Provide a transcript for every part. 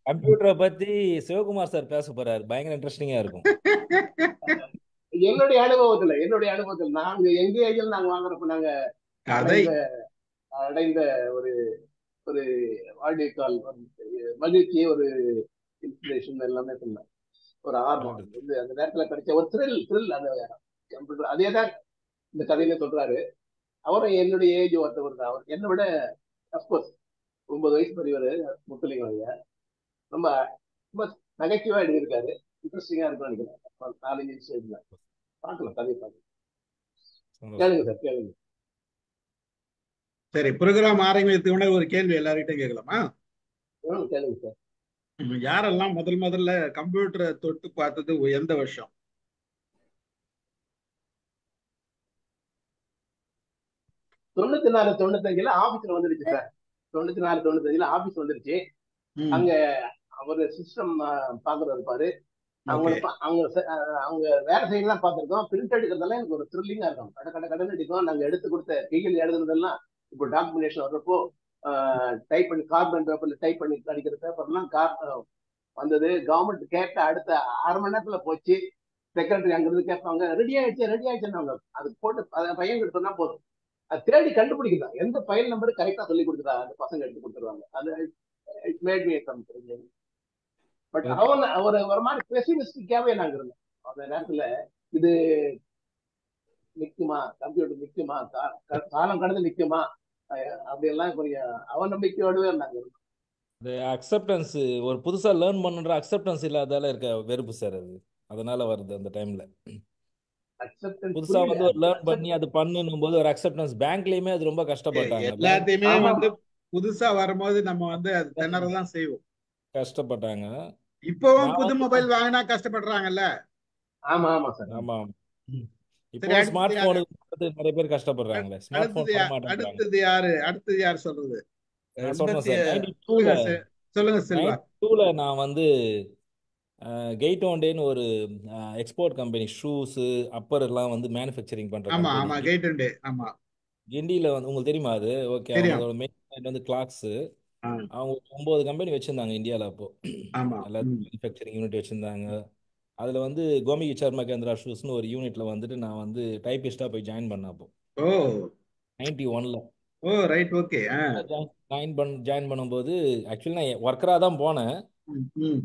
கம்ப்யூட்டரை பத்தி சிவகுமார் சார் பேச போறாரு, பயங்கர இன்ட்ரெஸ்டிங்கா இருக்கும். என்னுடைய அனுபவத்துல நாங்க எங்க ஏஜ்ல நாங்க வாங்குறப்ப நாங்க கதை அடைந்த அடைந்த ஒரு ஒரு வாழ்க்கைக்கால் மகிழ்ச்சி, ஒரு இன்ஸ்பிரேஷன் எல்லாமே சொன்னேன். ஒரு ஆர்வம், அது வந்து அந்த நேரத்துல கிடைச்ச ஒரு த்ரில் அந்த கம்ப்யூட்டர். அதேதான் இந்த கதையில சொல்றாரு. அவரும் என்னுடைய ஏஜ் ஒருத்தவர் தான். அவர் என்னை விட அப்கோர்ஸ் 9 வயசு பெரியவர். முத்துலிங்கம் ஐயா ரொம்ப ரொம்ப நகைச்சுவா எழுதியிருக்காரு. இன்ட்ரெஸ்டிங்கா இருக்கும்னு நினைக்கிறேன். 4-5 நிமிஷம் பார்க்கலாம், கதையை பார்க்கலாம். கேளுங்க சார், கேளுங்க. சரி, ப்ரோக்ராம் ஆரம்பிக்கிறதுக்கு முன்னாடி ஒரு கேள்வி எல்லார்கிட்டையும் கேட்கலாமா? கேளுங்க சார். யாரெல்லாம் முதல்ல கம்ப்யூட்டரை தொட்டு பார்த்தது எந்த வருஷம்? 94-95 ஆபீஸ்ல வந்துருச்சு சார். 94-95 ஆபீஸ் வந்துருச்சு. அங்க அவரு சிஸ்டம் பாக்குறது இருப்பாரு. அவங்க வேலை செய்யலாம் பார்த்திருக்கோம். பிரிண்ட் எடுக்கிறதெல்லாம் எனக்கு ஒரு த்ரில்லிங்கா இருக்கும். கடை அடிக்கும். நாங்க எடுத்து கொடுத்த கையில் எழுதுனதெல்லாம் இப்போ டாக்குமெண்டேஷன் வர்றப்போ டைப் பண்ணி கார்பன் பேப்பர்ல டைப் பண்ணி அடிக்கிற பேப்பர்லாம் வந்தது. கவர்மெண்ட் கேட்ட அடுத்த 1/2 மணி நேரத்துல போச்சு. செக்ரட்டரி அங்கிருந்து கேட்பாங்க, ரெடி ஆயிடுச்சு. அது போட்டு பையன் கிட்ட சொன்னா போதும், அது தேடி கண்டுபிடிக்கலாம். எந்த ஃபைல் நம்பர் கரெக்டா சொல்லி கொடுத்துட்டா அந்த பசங்க எடுத்து கொடுத்துருவாங்க. அது it made me something. But ஒரு மாதிரி பெசிமிஸ்டிக்காவே நாங்க இருந்தோம் அந்த நேரத்துல. இது நிக்குமா, கம்ப்யூட்டர் நிக்குமா, காலம் கடந்து நிக்குமா, அப்படியெல்லாம் கொஞ்சம் அவநம்பிக்கையோடவே நாங்க இருந்தோம். அக்செப்டன்ஸ், ஒரு புதுசா லேர்ன் பண்ணுற அக்செப்டன்ஸ் இல்லாதால இருக்க வெறுப்பு சார் அது. அதனால வருது அந்த டைம்ல. புதுசா வந்து ஒரு லேர்ன் பண்ணி அது பண்ணும் போது ஒரு அக்செப்டன்ஸ். பேங்க்லயுமே அது ரொம்ப கஷ்டப்பட்டாங்க. எல்லாத்தையுமே வந்து புதுசா வரும்போது நம்ம வந்து அது திணறதான் செய்வோம். கஷ்டப்பட்டாங்க. இப்பவும் புது மொபைல் வாங்கினா கஷ்டப்படுறாங்கல்ல. ஆமா ஆமா சார். ஆமா. இப்போ ஸ்மார்ட் போனுக்கு நிறைய பேர் கஷ்டப்படுறாங்களே. ஸ்மார்ட் போன் பண்ண மாட்டாங்க. அடுத்தது யார் சொல்றது? நான் சொல்றேன் சார். சொல்லுங்க செல்வா. 92ல நான் வந்து கெய்டோண்டேன்னு ஒரு எக்ஸ்போர்ட் கம்பெனி, ஷூஸ் அப்பர் எல்லாம் வந்து மேனுஃபேக்சரிங் பண்ற ஆமா ஆமா கெய்டோண்டே. ஆமா, கிண்டியில வந்து உங்களுக்கு தெரியுமா அது? ஓகே. அவங்களோட மெயின் வந்து கிளாக்ஸ். அவங்க 9 கம்பெனி வச்சிருந்தாங்க இந்தியாவில். அப்போ எல்லாத்தையும் மேனுஃபேக்சரிங் யூனிட் வச்சிருந்தாங்க. அதுல வந்து கோமிகி சர்மா கேந்திரா ஷூஸ்னு ஒரு யூனிட்ல வந்துட்டு நான் வந்து டைபிஸ்டா போய் ஜாயின் பண்ண. அப்போ 91ல. ஓ ரைட், ஓகே. ஜாயின் பண்ணும்போது ஆக்சுவலி நான் ஒர்க்கரா தான் போனேன்.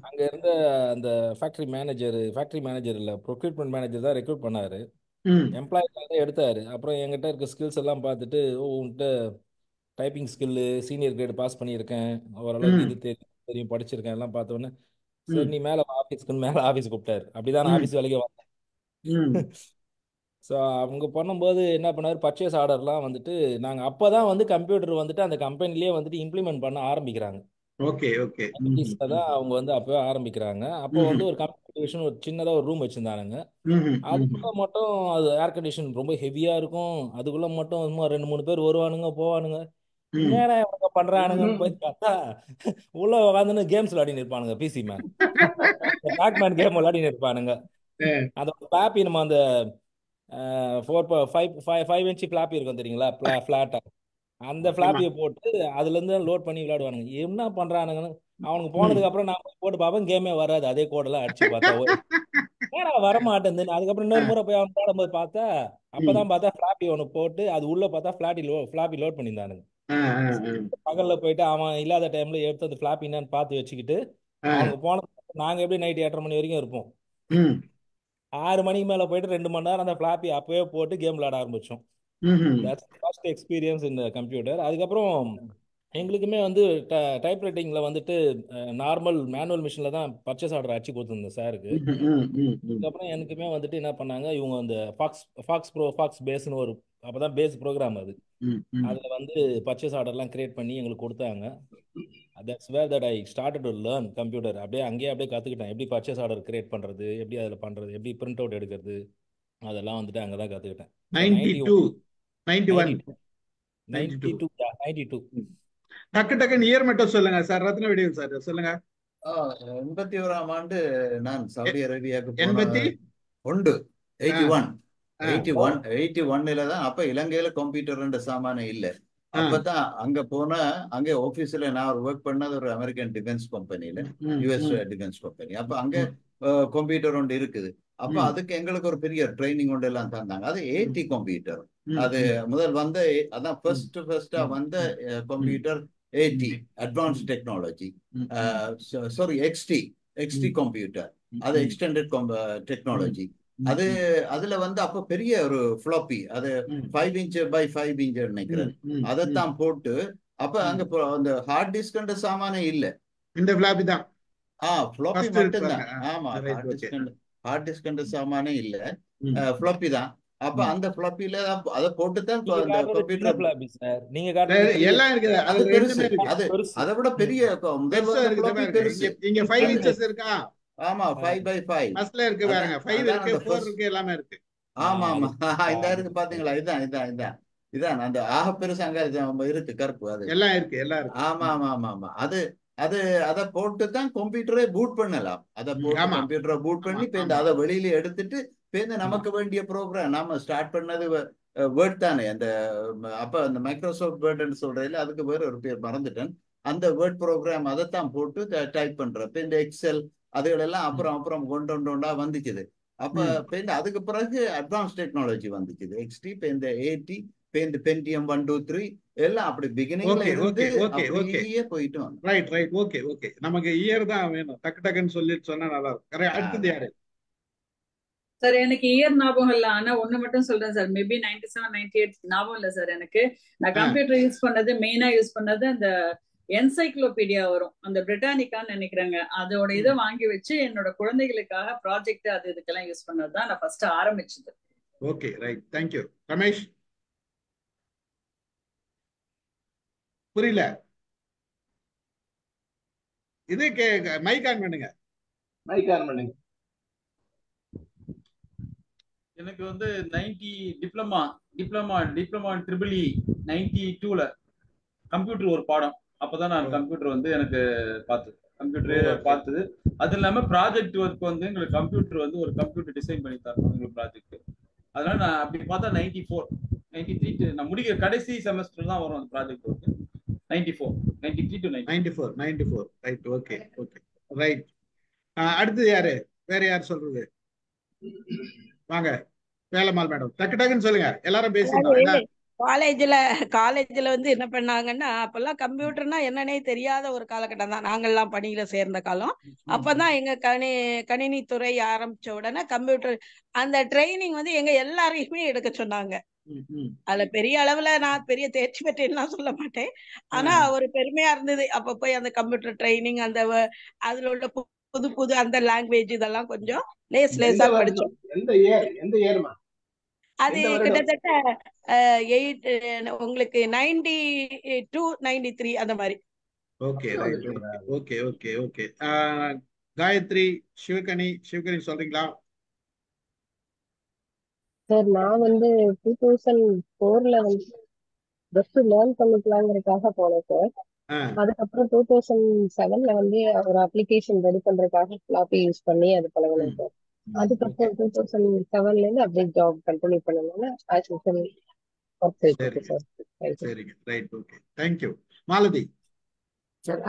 அங்க இருந்த அந்த ஃபேக்டரி மேனேஜர் இல்ல, ப்ரொக்யூட்மெண்ட் மேனேஜர் தான் ரெக்ரூட் பண்ணாரு. எம்ப்ளாயிக்காக தான் எடுத்தாரு. அப்புறம் என்கிட்ட இருக்க ஸ்கில்ஸ் எல்லாம் பார்த்துட்டு, உன்கிட்ட typing skill, senior grade pass பண்ணியிருக்கேன், ஓரளவுக்கு இது தெரியும், படிச்சிருக்கேன் எல்லாம் பார்த்தோன்னே, சரி நீ மேலே ஆஃபீஸ்க்குன்னு மேலே ஆஃபீஸ் கூப்பிட்டாரு. அப்படிதான் நான் ஆஃபீஸ் வேலைக்கு வந்தேன். ஸோ அவங்க பண்ணும்போது என்ன பண்ணாரு, பர்ச்சேஸ் ஆர்டர்லாம் வந்துட்டு நாங்கள் அப்போ தான் வந்து கம்ப்யூட்டர் வந்துட்டு அந்த கம்பெனிலேயே வந்துட்டு இம்ப்ளிமெண்ட் பண்ண ஆரம்பிக்கிறாங்க. Okay okay. தான் அவங்க வந்து அப்பவே ஆரம்பிக்கிறாங்க. அப்போ வந்து ஒரு கம்ப்யூட்டர் ஒரு சின்னதாக ஒரு ரூம் வச்சிருந்தானுங்க. அதுக்குள்ள மட்டும் அது ஏர் கண்டிஷன் ரொம்ப ஹெவியா இருக்கும். அதுக்குள்ள மட்டும் 2-3 பேர் வருவானுங்க போவானுங்க. என்னடா இவங்க பண்றானுங்கன்னு போய் பார்த்தா உள்ள உட்காந்துன்னு கேம்ஸ் விளையாடின்னு இருப்பானுங்க. பிசி மேன் பேக்மேன் கேம் விளையாடின்னு இருப்பானுங்க. அந்த பிளாப்பி நம்ம அந்த 5 இன்ச் பிளாப்பி இருக்கும் தெரியுங்களா, பிளாட்டா, அந்த பிளாப்பியை போட்டு அதுல இருந்து லோட் பண்ணி விளையாடுவானுங்க. என்ன பண்றானுங்கன்னு அவனுக்கு போனதுக்கு அப்புறம் நான் போட்டு பார்ப்பேன், கேமே வராது. அதே கோடெல்லாம் அடிச்சு பார்த்தா ஏன்னா வரமாட்டேன். அதுக்கப்புறம் இன்னொரு முறை போய் அவன் போடும்போது பார்த்தா, அப்பதான் பார்த்தா ஃபிளாப்பி ஒன்று போட்டு அது உள்ள பார்த்தா ஃபிளாப்பி லோட் பண்ணியிருந்தானுங்க. பகல்ல போயிட்டு அவன் இல்லாத டைம்ல எடுத்து அந்த ஃபிளாப்பி என்னன்னு பார்த்து வச்சுக்கிட்டு அவனுக்கு போன நாங்க எப்படி நைட் 8:30 மணி வரைக்கும் இருப்போம். 6 மணிக்கு மேல போயிட்டு 2 மணி நேரம் அந்த ஃபிளாப்பி அப்பவே போட்டு கேம் விளையாட ஆரம்பிச்சோம். ஃபர்ஸ்ட் எக்ஸ்பீரியன்ஸ் இந்த கம்ப்யூட்டர். அதுக்கப்புறம் எங்களுக்குமே வந்து டைப்ரைட்டிங்ல வந்துட்டு நார்மல் மேனுவல் மிஷின்ல தான் பர்ச்சேஸ் ஆர்டர் அடிச்சு கொடுத்துருந்தேன் சாருக்கு. அதுக்கப்புறம் எனக்குமே வந்துட்டு என்ன பண்ணாங்க இவங்க, அந்த ஃபாக்ஸ் பேஸ்னு ஒரு அப்பதான் பேஸ் ப்ரோக்ராம் அது. அதுல வந்து பர்ச்சேஸ் ஆர்டர்லாம் கிரியேட் பண்ணி எங்களுக்கு கொடுத்தாங்க. That's where that I started to learn computer. அப்படியே கத்துக்கிட்டேன். எப்படி பர்ச்சேஸ் ஆர்டர் கிரியேட் பண்றது, எப்படி அதுல பண்றது, எப்படி பிரிண்ட் அவுட் எடுக்கிறது, அதெல்லாம் வந்துட்டு அங்கதான் கத்துக்கிட்டேன். 92 டக்கு இயர் மட்டும் சொல்லுங்க சார். ரத்னவேடியன் சார் சொல்லுங்க. 81ஆம் ஆண்டு நான் சவுதி அரேபியாவுக்கு 81 81ல தான். அப்ப இலங்கையில கம்ப்யூட்டர் சாமான இல்ல. அப்பதான் அங்க போனா அங்க ஆபீஸ்ல நான் ஒர்க் பண்ணது ஒரு அமெரிக்கன் டிஃபென்ஸ் கம்பெனில, யுஎஸ் டிஃபென்ஸ் கம்பெனி. அப்ப அங்க கம்ப்யூட்டர் ஒன்று இருக்குது. அப்ப அதுக்கு எங்களுக்கு ஒரு பெரிய ட்ரைனிங் ஒன்று எல்லாம் தந்தாங்க. அது 80 கம்ப்யூட்டர். அது முதல் வந்த அதான் ஃபர்ஸ்டா வந்த computer 80 advance technology, sorry XT computer, அது எக்ஸ்டெண்டட் டெக்னாலஜி. அது அதுல வந்து அப்ப பெரிய ஒரு ஃபிளாப்பி, அது 5 இன்ச் பை 5 இன்ச் நினைக்கிறேன். அதைத்தான் போட்டு அப்ப அங்க அந்த ஹார்ட் டிஸ்க் சாமானே இல்ல, இந்த ஃபிளாப்பி தான் ஃபிளாப்பி மட்டும்தான். ஆமா, ஹார்ட் டிஸ்க் சாமானே இல்ல, ஃபிளாப்பி தான். அப்ப அந்த ஃபிளாப்பில அதை போட்டுதான் கம்ப்யூட்டர் நீங்க எல்லாம் இருக்குது. அது பெருசு, அது அதை விட பெரிய பெருசு. இங்க 5 இன்ச்சஸ் இருக்கா? ஆமா, 5 by 5 ஃபர்ஸ்ட்ல இருக்கு பாருங்க, 5 இருக்கு, 4 இருக்கு, எல்லாமே இருக்கு. ஆமா ஆமா, இந்த இருக்கு பாத்தீங்களா? இதான் அந்த ஆக பெருசு அங்க இருக்கு கருப்பு, அது எல்லாம் இருக்கு, எல்லாம் இருக்கு. ஆமா ஆமா ஆமா ஆமா, அதை போட்டு தான் கம்ப்யூட்டரை பூட் பண்ணலாம். அதை போட்டு கம்ப்யூட்டரை பூட் பண்ணி அதை வெளியில எடுத்துட்டு நமக்கு வேண்டிய ப்ரோக்ராம் நாம ஸ்டார்ட் பண்ணது வேர்ட் தானே. அந்த அப்ப அந்த மைக்ரோசாஃப்ட் வேர்ட்னு சொல்றதுல அதுக்கு வேற ஒரு பேர் மறந்துட்டேன். அந்த வேர்ட் ப்ரோக்ராம் அதைத்தான் போட்டு டைப் பண்றப்ப இந்த எக்ஸல் அதுகளெல்லாம் அப்புறம் கொண்டா வந்துச்சுது. அப்ப அதுக்கு பிறகு அட்வான்ஸ் டெக்னாலஜி வந்துச்சுது, எக்ஸ்டி, இந்த 80, இந்த பென்டியம் 1 2 3 எல்லாம் அப்படி பிகினிங்ல இருந்து அப்படியே போயிட்டு வந்தோம். ரைட் ஓகே நமக்கு இயர் தான் வேணும், டக்குன்னு சொல்லிட்டு சொன்னா நல்லா இருக்கும். அடுத்தது யாரு சார்? எனக்கு இயர் ஞாபகம் இல்ல, ஆனா ஒண்ணு மட்டும் சொல்றேன் சார், மேபி 97 98 ஞாபகம் இல்ல சார் எனக்கு. நான் கம்ப்யூட்டர் யூஸ் பண்ணது, மெயினா யூஸ் பண்ணது அந்த என்சைக்ளோபீடியா வரும், அந்த பிரிட்டானிக்கான்னு நினைக்கிறேங்க, அதோட இதை வாங்கி வச்சு என்னோட குழந்தைகளுக்காக ப்ராஜெக்ட் அது இதுக்கெல்லாம் யூஸ் பண்ணதுதான் நான் ஃபர்ஸ்ட் ஆரம்பிச்சது. Okay right, thank you. ரமேஷ், புரியல? இது மைக் ஆன் பண்ணுங்க. எனக்கு வந்து 90 டிப்ளமா ட்ரிபிள் இ 92ல கம்ப்யூட்டர் ஒரு பாடம். அப்பதான் நான் கம்ப்யூட்டர் வந்து எனக்கு பார்த்தது. அது இல்லாம ப்ராஜெக்ட் ஒர்க் வந்து எங்களுக்கு கம்ப்யூட்டர் வந்து ஒரு கம்ப்யூட்டர் டிசைன் பண்ணி தரணும் எங்களுக்கு ப்ராஜெக்ட். அதனால நான் அப்படி பார்த்தா 94 93 நான் முடிக்கிற கடைசி செமஸ்டர் தான் வரும் அந்த project work. 93 to 94 right. Okay right. அடுத்தது யாரு? வேற யார் சொல்றது? வாங்க வேலம்மாள் மேடம், டக்குன்னு சொல்லுங்க, எல்லாரும் பேசிட்டோம். காலேஜ்ல வந்து என்ன பண்ணாங்கன்னா, அப்பெல்லாம் கம்ப்யூட்டர்னா என்னன்னே தெரியாத ஒரு காலகட்டம் தான், நாங்கெல்லாம் பணியில சேர்ந்த காலம். அப்பதான் எங்க கணினி துறை ஆரம்பிச்ச உடனே கம்ப்யூட்டர் அந்த ட்ரைனிங் வந்து எங்க எல்லாரையுமே எடுக்க சொன்னாங்க. அதுல பெரிய அளவுல நான் பெரிய தேர்ச்சி பெற்றேன்னா சொல்ல மாட்டேன், ஆனா ஒரு பெருமையா இருந்தது. அப்ப போய் அந்த கம்ப்யூட்டர் ட்ரைனிங், அந்த அதுல உள்ள புது அந்த லாங்குவேஜ் இதெல்லாம் கொஞ்சம் லேசா படிச்சோம். அது கிட்டத்தட்ட 8 உங்களுக்கு 92 93 அந்த மாதிரி. ஓகே. காயத்ரி, சிவகனி சொல்றீங்களா? சார், நான் வந்து 2004ல வந்து ஜஸ்ட் லேர்ன் பண்ணிக்கலாங்கிறதுக்காக போனேன் சார். அதுக்கப்புறம் 2007ல வந்து ஒரு அப்ளிகேஷன் ரெடி பண்றதுக்காக ஃபிளாப்பி யூஸ் பண்ணி அது பழகினேன் சார். அதுக்கப்புறம் 2007ல இருந்து அப்படியே ஜாப் கண்டினியூ பண்ணனால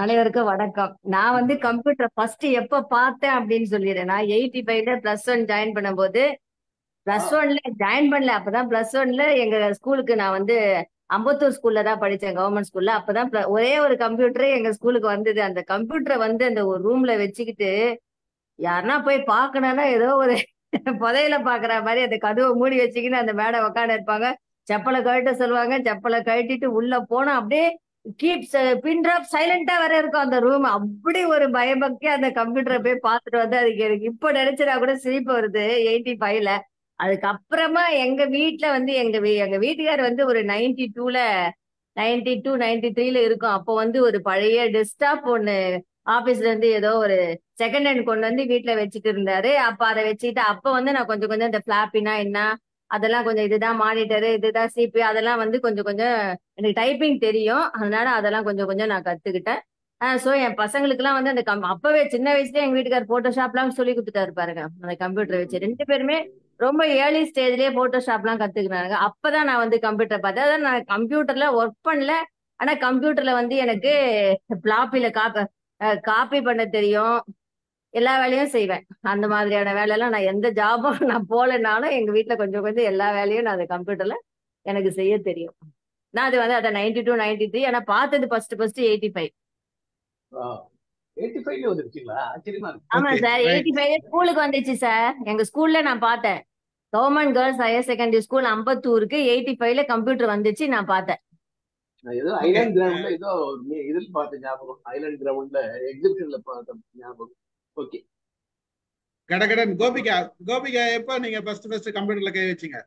அனைவருக்கும் வணக்கம். நான் வந்து கம்ப்யூட்டர் ஃபர்ஸ்ட் எப்ப பார்த்தேன் அப்படின்னு சொல்லிடுறேன். நான் 85ல +1 ஜாயின் பண்ணும்போது, +1ல ஜாயின் பண்ணல, அப்பதான் +1ல எங்க ஸ்கூலுக்கு நான் வந்து அம்பத்தூர் ஸ்கூல்ல தான் படிச்சேன், கவர்மெண்ட் ஸ்கூல்ல. அப்பதான் ஒரே ஒரு கம்ப்யூட்டரே எங்க ஸ்கூலுக்கு வந்தது. அந்த கம்ப்யூட்டரை வந்து அந்த ஒரு ரூம்ல வச்சுக்கிட்டு யாருன்னா போய் பாக்கணும்னா ஏதோ ஒரு புதையில பாக்குற மாதிரி அந்த கதவை மூடி வச்சுக்கின்னு அந்த மேடம் உட்காந்து இருப்பாங்க. செப்பலை கழட்ட சொல்லுவாங்க, செப்பலை கழட்டிட்டு உள்ள போனா அப்படியே பின் டிராப் சைலண்டா வேற இருக்கும் அந்த ரூம். அப்படி ஒரு பயபக்தியா அந்த கம்ப்யூட்டரை போய் பார்த்துட்டு வந்து அதுக்கு எனக்கு இப்ப நினைச்சா கூட சிரிப்பு வருது 85ல. அதுக்கப்புறமா எங்க வீட்டுல வந்து எங்க வீட்டுக்கார் வந்து ஒரு 92 93ல இருக்கும். அப்போ வந்து ஒரு பழைய டெஸ்க்டாப் ஒண்ணு ஆபீஸ்ல இருந்து ஏதோ ஒரு செகண்ட் ஹேண்ட் கொண்டு வந்து வீட்டுல வச்சுட்டு இருந்தாரு. அப்ப அதை வச்சுக்கிட்டு அப்ப வந்து நான் கொஞ்சம் இந்த பிளாப்பினா என்ன அதெல்லாம் கொஞ்சம், இதுதான் மானிட்டரு, இதுதான் சிபி, அதெல்லாம் வந்து கொஞ்சம் எனக்கு டைப்பிங் தெரியும். அதனால அதெல்லாம் கொஞ்சம் நான் கத்துக்கிட்டேன். சோ என் பசங்களுக்கு எல்லாம் வந்து அந்த அப்பவே சின்ன வயசுல எங்க வீட்டுக்கார் போட்டோஷாப்லாம் சொல்லி கொடுத்துட்டாரு பாருங்க, அந்த கம்ப்யூட்டர் வச்சு. 2 பேருமே ரொம்ப ஏர்லி ஸ்டேஜ்லயே போட்டோஷாப்லாம் கத்துக்கினாங்க. அப்பதான் நான் வந்து கம்ப்யூட்டர் பார்த்தேன். அதாவது நான் கம்ப்யூட்டர்ல ஒர்க் பண்ணல. ஆனா கம்ப்யூட்டர்ல வந்து எனக்கு பிளாப்பில காப்பி பண்ண தெரியும். எல்லா வேலையும் செய்வேன். அந்த மாதிரியான வேலையெல்லாம் நான் எந்த ஜாபும் நான் போகலைன்னாலும் எங்க வீட்ல கொஞ்சம் கொஞ்சம் எல்லா வேலையும் நான் அந்த கம்ப்யூட்டர்ல எனக்கு செய்ய தெரியும். நான் அது வந்து அதை 92, 93. ஆனா பார்த்தது ஃபர்ஸ்ட் 85. 85 வந்துருச்சுங்களா? ஆச்சரியமா இருக்கு. ஆமா ஓகே சார், ரைட் 85 ஸ்கூலுக்கு வந்துச்சு சார். எங்க ஸ்கூல்ல நான் பார்த்தேன். Government girls higher secondary school அம்பத்தூருக்கு 85ல கம்ப்யூட்டர் வந்துச்சு, நான் பார்த்தேன். நான் ஏதோ ஓகே ஐலாண்ட் கிரவுண்ட்ல ஏதோ இதில் பார்த்த ஞாபகம். ஐலாண்ட் கிரவுண்ட்ல எக்ஸிபிஷன்ல பார்த்த ஞாபகம். ஓகே. கடகடன் கோபிகா. கோபிகா எப்ப நீங்க ஃபர்ஸ்ட் கம்ப்யூட்டர்ல கை வச்சீங்க?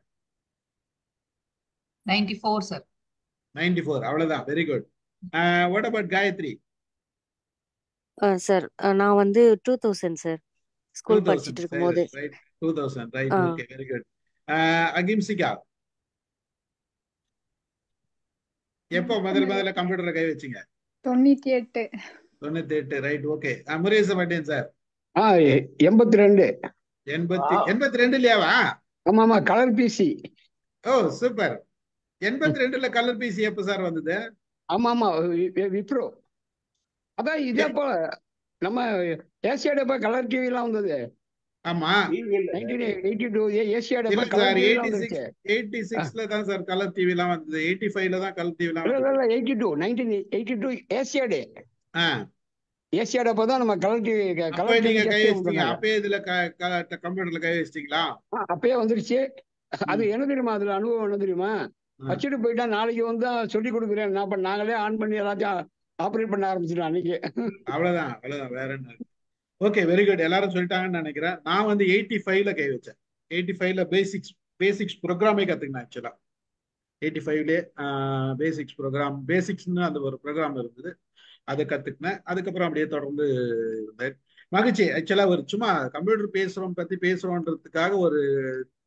94 சார். 94. அவ்வளவுதான். Very good. What about Gayathri? Sir நான் வந்து 2000 சார், ஸ்கூல் 2000. படிச்சுட்டு இருக்கும்போது. ரைட் 2000. ரைட் ஆ, ஓகே வெரி குட். அகிம்சிகா எப்போ முதல்ல கம்ப்யூட்டர்ல கை வச்சீங்க? 98. 98. Right okay. முருகேச மாட்டேன் சார். 82. 82லயாவா? ஆமா ஆமா, கலர் பிசி. ஓ சூப்பர். 82ல கலர் பிசி எப்ப சார் வந்தது? ஆமா ஆமா, விப்ரோ. அதான் இதே போல நம்ம ஏசியாட கலர் டிவி எல்லாம் வந்தது. ஆமா 1982 ஏசியாட இல்ல கலர் சார், டிவி எல்லாம் வந்துச்சு. 86ல தான் சார் கலர் டிவி எல்லாம் வந்தது. 85ல தான் கலர் டிவி எல்லாம் இல்ல வந்தது. இல்ல 1982 ஏசியாடே. ஆ ஏசியாட அப்பதான் நம்ம கலர் டிவி அப்ப கலர் நீங்க டிவி கை ஜஸ்ட் வச்சிட்டீங்க. பண்ணாங்க. அப்பயே இதுல கம்ப்யூட்டர்ல கை வச்சிட்டீங்களா? அப்பயே வந்துருச்சு. அது என்ன தெரியுமா, அதுல அனுபவம் என்ன தெரியுமா, வச்சுட்டு போயிட்டா நாளைக்கு வந்து சொல்லி கொடுக்குறேன். நாங்களே ஆன் பண்ணி எல்லாத்தையும் ஆப்ரேட் பண்ண ஆரம்பிச்சிட்டோம் அன்னைக்கு. அவ்வளவுதான் அவ்வளவுதான், வேற என்ன. Okay very good. எல்லாரும் சொல்லிட்டாங்கன்னு நினைக்கிறேன். நான் வந்து 85ல கை வச்சேன். 85ல பேசிக்ஸ் ப்ரோக்ராமே கத்துக்கினேன் ஆக்சுவலா. 85லே பேசிக்ஸ்னு அந்த ஒரு ப்ரோக்ராம் இருந்தது, அதை கத்துக்கினேன். அதுக்கப்புறம் அப்படியே தொடர்ந்து இருந்தேன். மகிழ்ச்சி. ஆக்சுவலா ஒரு சும்மா கம்ப்யூட்டர் பேசுறோன்றதுக்காக ஒரு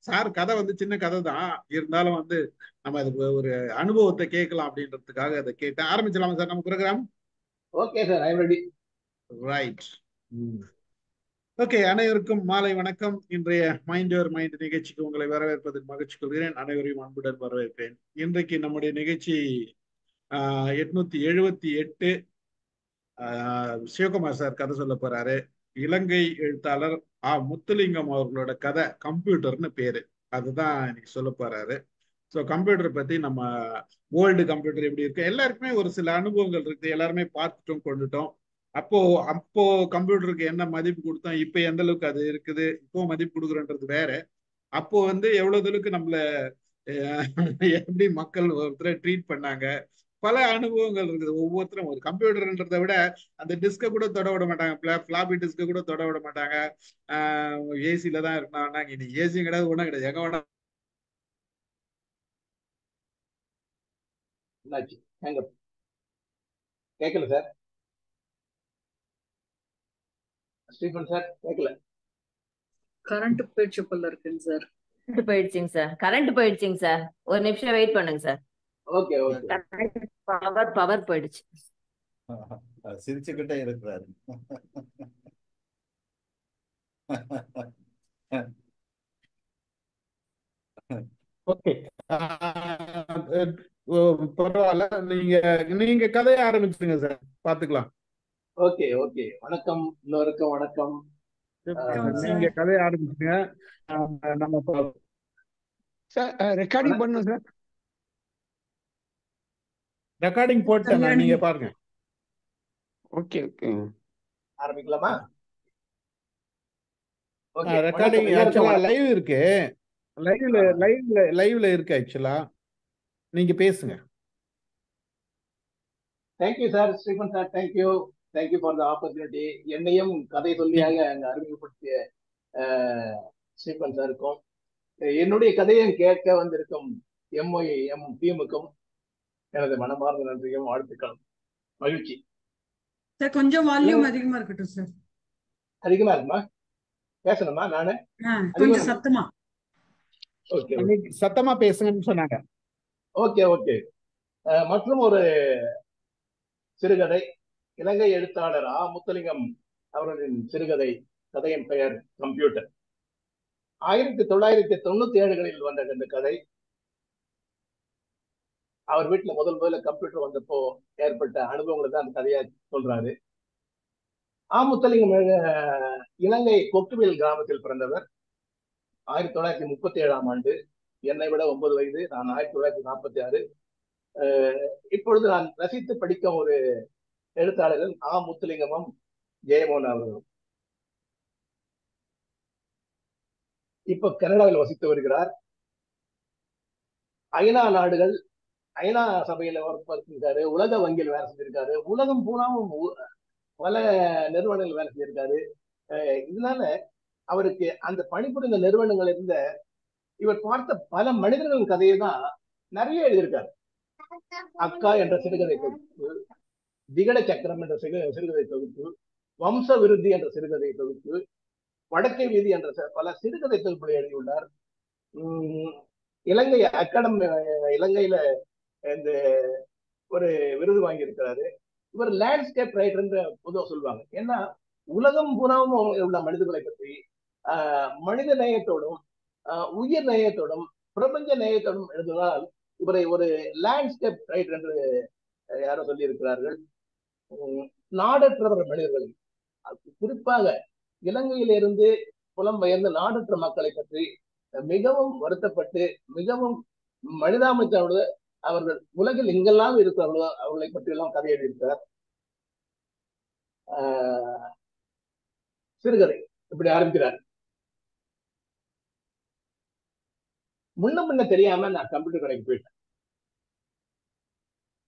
சார் கதை வந்து சின்ன கதை தான் இருந்தாலும் வந்து நம்ம அது ஒரு அனுபவத்தை கேட்கலாம் அப்படின்றதுக்காக அதை கேட்டேன். ஆரம்பிச்சலாமா சார் நம்ம program? Okay sir, I am ready. Right. Okay, அனைவருக்கும் மாலை வணக்கம். இன்றைய மைண்ட் யுவர் மைண்ட் நிகழ்ச்சிக்கு உங்களை வரவேற்பதில் மகிழ்ச்சி கொள்கிறேன். அனைவரையும் அன்புடன் வரவேற்கிறேன். இன்றைக்கு நம்முடைய நிகழ்ச்சி 878. சிவகுமார் சார் கதை சொல்ல போறாரு. இலங்கை எழுத்தாளர் முத்துலிங்கம் அவர்களோட கதை கம்ப்யூட்டர்னு பேரு. அதுதான் இன்னைக்கு சொல்ல போறாரு. ஸோ கம்ப்யூட்டர் பத்தி நம்ம ஓல்டு கம்ப்யூட்டர் எப்படி இருக்கு, எல்லாருக்குமே ஒரு சில அனுபவங்கள் இருக்கு. எல்லாருமே பார்த்துட்டோம் கொண்டுட்டோம். அப்போ கம்ப்யூட்டருக்கு என்ன மதிப்பு கொடுத்தோம், இப்ப எந்த அளவுக்கு அது இருக்குது, இப்போ மதிப்பு கொடுக்குறன்றது வேற. அப்போ வந்து எவ்வளவு அளவுக்கு நம்மள எப்படி மக்கள் ஒருத்தரை ட்ரீட் பண்ணாங்க, பல அனுபவங்கள் இருக்குது. ஒவ்வொருத்தரும் ஒரு கம்ப்யூட்டர்ன்றதை விட அந்த டிஸ்கை கூட தொட விட மாட்டாங்க, ஃபிளாப்பி டிஸ்கை கூட தொட விட மாட்டாங்க. ஏசியில தான் இருக்கணும். இனி ஏசியும் கிடையாது, ஒன்றும் கிடையாது, எங்க வேணா. கேட்கல சார். ஸ்டீஃபன் சார் கேட்கல. கரண்ட் போயிடுச்சு போல இருக்குங்க சார். கரண்ட் போயிடுச்சுங்க சார். ஒரு நிமிஷம் வெயிட் பண்ணுங்க சார். Okay okay. பவர் போயிடுச்சு. சிரிச்சுக்கிட்டே இருக்கிறாரு. ஓகே பரவாயில்ல, நீங்க கதையை ஆரம்பிச்சுங்க சார், பாத்துக்கலாம். Okay okay. வணக்கம், இன்னொருக்கும் வணக்கம். நீங்க கதையை ஆரம்பிச்சுங்க. நம்ம ரெக்கார்டிங் பண்ணணும் சார். ரெக்கார்டிங் போட்டேன், நீங்க பாருங்க. ஓகே ஓகே, ஆரம்பிக்கலாமா? ரெக்கார்டிங் ஆக்சுவலா லைவ் இருக்கு. லைவ்ல இருக்கு ஆக்சுவலா. நீங்க பேசுங்க. Thank you sir, Stephen sir. Thank you for the opportunity. என்னையும் கதை சொல்லியாக அங்க அறிமுகப்படுத்திய ஸ்டீஃபன் சாருக்கும், என்னுடைய கதையும் கேட்க வந்திருக்கும் எம் டீமுக்கும் எனது மனமார்ந்த நன்றியும் வாழ்த்துக்களும். மகிழ்ச்சி சார். கொஞ்சம் வால்யூம் அதிகமா இருக்கட்டும் சார். அதிகமா இருக்குமா? பேசணுமா நானு? கொஞ்சம் சத்தமா. ஓகே, சத்தமா பேசுங்கன்னு சொன்னாங்க. Okay okay. மற்றும் ஒரு சிறுகதை, இலங்கை எழுத்தாளர் முத்துலிங்கம் அவர்களின் சிறுகதை. கதையின் பெயர் கம்ப்யூட்டர். 1997களில் வந்த இந்த கதை. அவர் வீட்டுல முதல்ல கம்ப்யூட்டர் வந்தப்போ ஏற்பட்ட அனுபவங்களை தான் அந்த கதையா சொல்றாரு. முத்தலிங்கம் இலங்கை கொக்குவில் கிராமத்தில் பிறந்தவர். 1937ஆம் ஆண்டு. என்னை விட 9 வயது. நான் 1946. இப்பொழுது நான் ரசித்து படிக்கும் ஒரு எழுத்தாளர்கள் முத்துலிங்கமும் ஜெயமோகன் அவர்களும். இப்ப கனடாவில் வசித்து வருகிறார். ஐநா நாடுகள், ஐநா சபையில இருக்காரு, உலக வங்கியில் வேலை செஞ்சிருக்காரு, உலகம் பூராவும் பல நிறுவனங்கள் வேலை செஞ்சிருக்காரு. இதனால அவருக்கு அந்த பணிபுரிந்த நிறுவனங்கள் இருந்த இவர் பார்த்த பல மனிதர்களின் கதையை தான் நிறைய எழுதியிருக்காரு. அக்கா என்ற சிறுகதை தொகுப்பு, விகட சக்கரம் என்ற சிறுகதை தொகுப்பு, வம்ச விருத்தி என்ற சிறுகதை தொகுப்பு, வடக்கை வீதி என்ற பல சிறுகதை தொகுப்புகளை எழுதியுள்ளார். இலங்கை அகாடமி, இலங்கையில இந்த ஒரு விருது வாங்கியிருக்கிறாரு. இவர் லேண்ட்ஸ்கேப் ரைட்டர் பொதுவாக சொல்லுவாங்க. ஏன்னா உலகம் பூராவும் உள்ள மனிதர்களை பற்றி மனித நேயத்தோடும் உயிர் நேயத்தோடும் பிரபஞ்ச நேயத்தோடும் எழுதினால் இவரை ஒரு லேண்ட்ஸ்கேப் ரைட்டர் என்று யாரோ சொல்லி இருக்கிறார்கள். நாடற்றவர் மனிதர்களை, குறிப்பாக இலங்கையிலிருந்து புலம்பெயர்ந்த நாடற்ற மக்களை பற்றி மிகவும் வருத்தப்பட்டு மிகவும் மனிதாபிமானத்தோடு அவர்கள் உலகில் எங்கெல்லாம் இருக்கிறார்களோ அவர்களை பற்றி எல்லாம் கதை எழுதியிருக்கிறார். சிறுகதை இப்படி ஆரம்பிக்கிறார். முன்ன தெரியாம நான் கம்ப்யூட்டர் கடைக்கு போயிட்டேன்.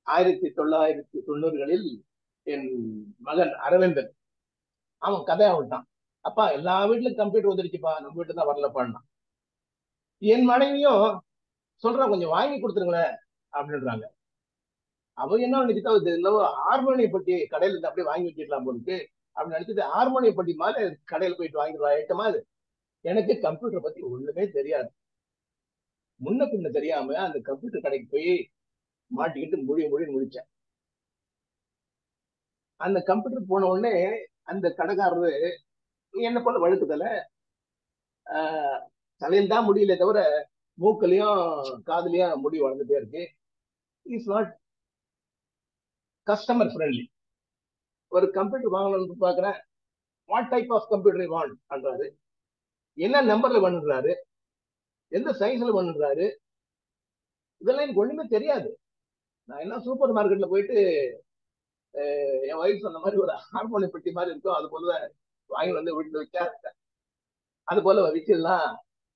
1990களில் என் மகன் அரவிந்தன் அவன் கதை விட்டான். அப்பா எல்லா வீட்லயும் கம்ப்யூட்டர் வந்துருச்சுப்பா, நம்ம வீட்டு தான் வரலப்பான்னா. என் மனைவியும் சொல்றான், கொஞ்சம் வாங்கி கொடுத்துருங்களேன் அப்படின்றாங்க. அவ என்ன நினைச்சுட்டா, ஹார்மோனிய பட்டி கடையில இருந்து அப்படியே வாங்கி வச்சிடலாம் போட்டு அப்படின்னு நினைச்சிட்டு ஹார்மோனிய பட்டி மாதிரி கடையில போயிட்டு வாங்கிடுவா ஐட்டமா. அது எனக்கு கம்ப்யூட்டர் பத்தி ஒண்ணுமே தெரியாது. முன்ன பின்ன தெரியாம அந்த கம்ப்யூட்டர் கடைக்கு போய் மாட்டிக்கிட்டு முடிச்சேன். அந்த கம்ப்யூட்டர் போன உடனே அந்த கடைக்காரரு என்ன போல வழுக்குதல தலையில் தான் முடியல தவிர மூக்கலையும் காதுலயும் முடி வளர்ந்துட்டே இருக்கு. Is not customer friendly. ஒரு கம்ப்யூட்டர் வாங்கணும்னு பாக்குறேன். What type of computer want பண்றாரு, என்ன நம்பர்ல பண்ணுறாரு, எந்த சைஸ்ல பண்ணுறாரு, இதெல்லாம் எனக்கு ஒண்ணுமே தெரியாது. நான் என்ன சூப்பர் மார்க்கெட்ல போயிட்டு என் வயசு சொன்ன மாதிரி ஒரு ஹார்மோனிய பெட்டி மாதிரி இருக்கும், அது போல வாங்கி வந்து வீட்டுல வச்சா அது போல வச்சுலாம்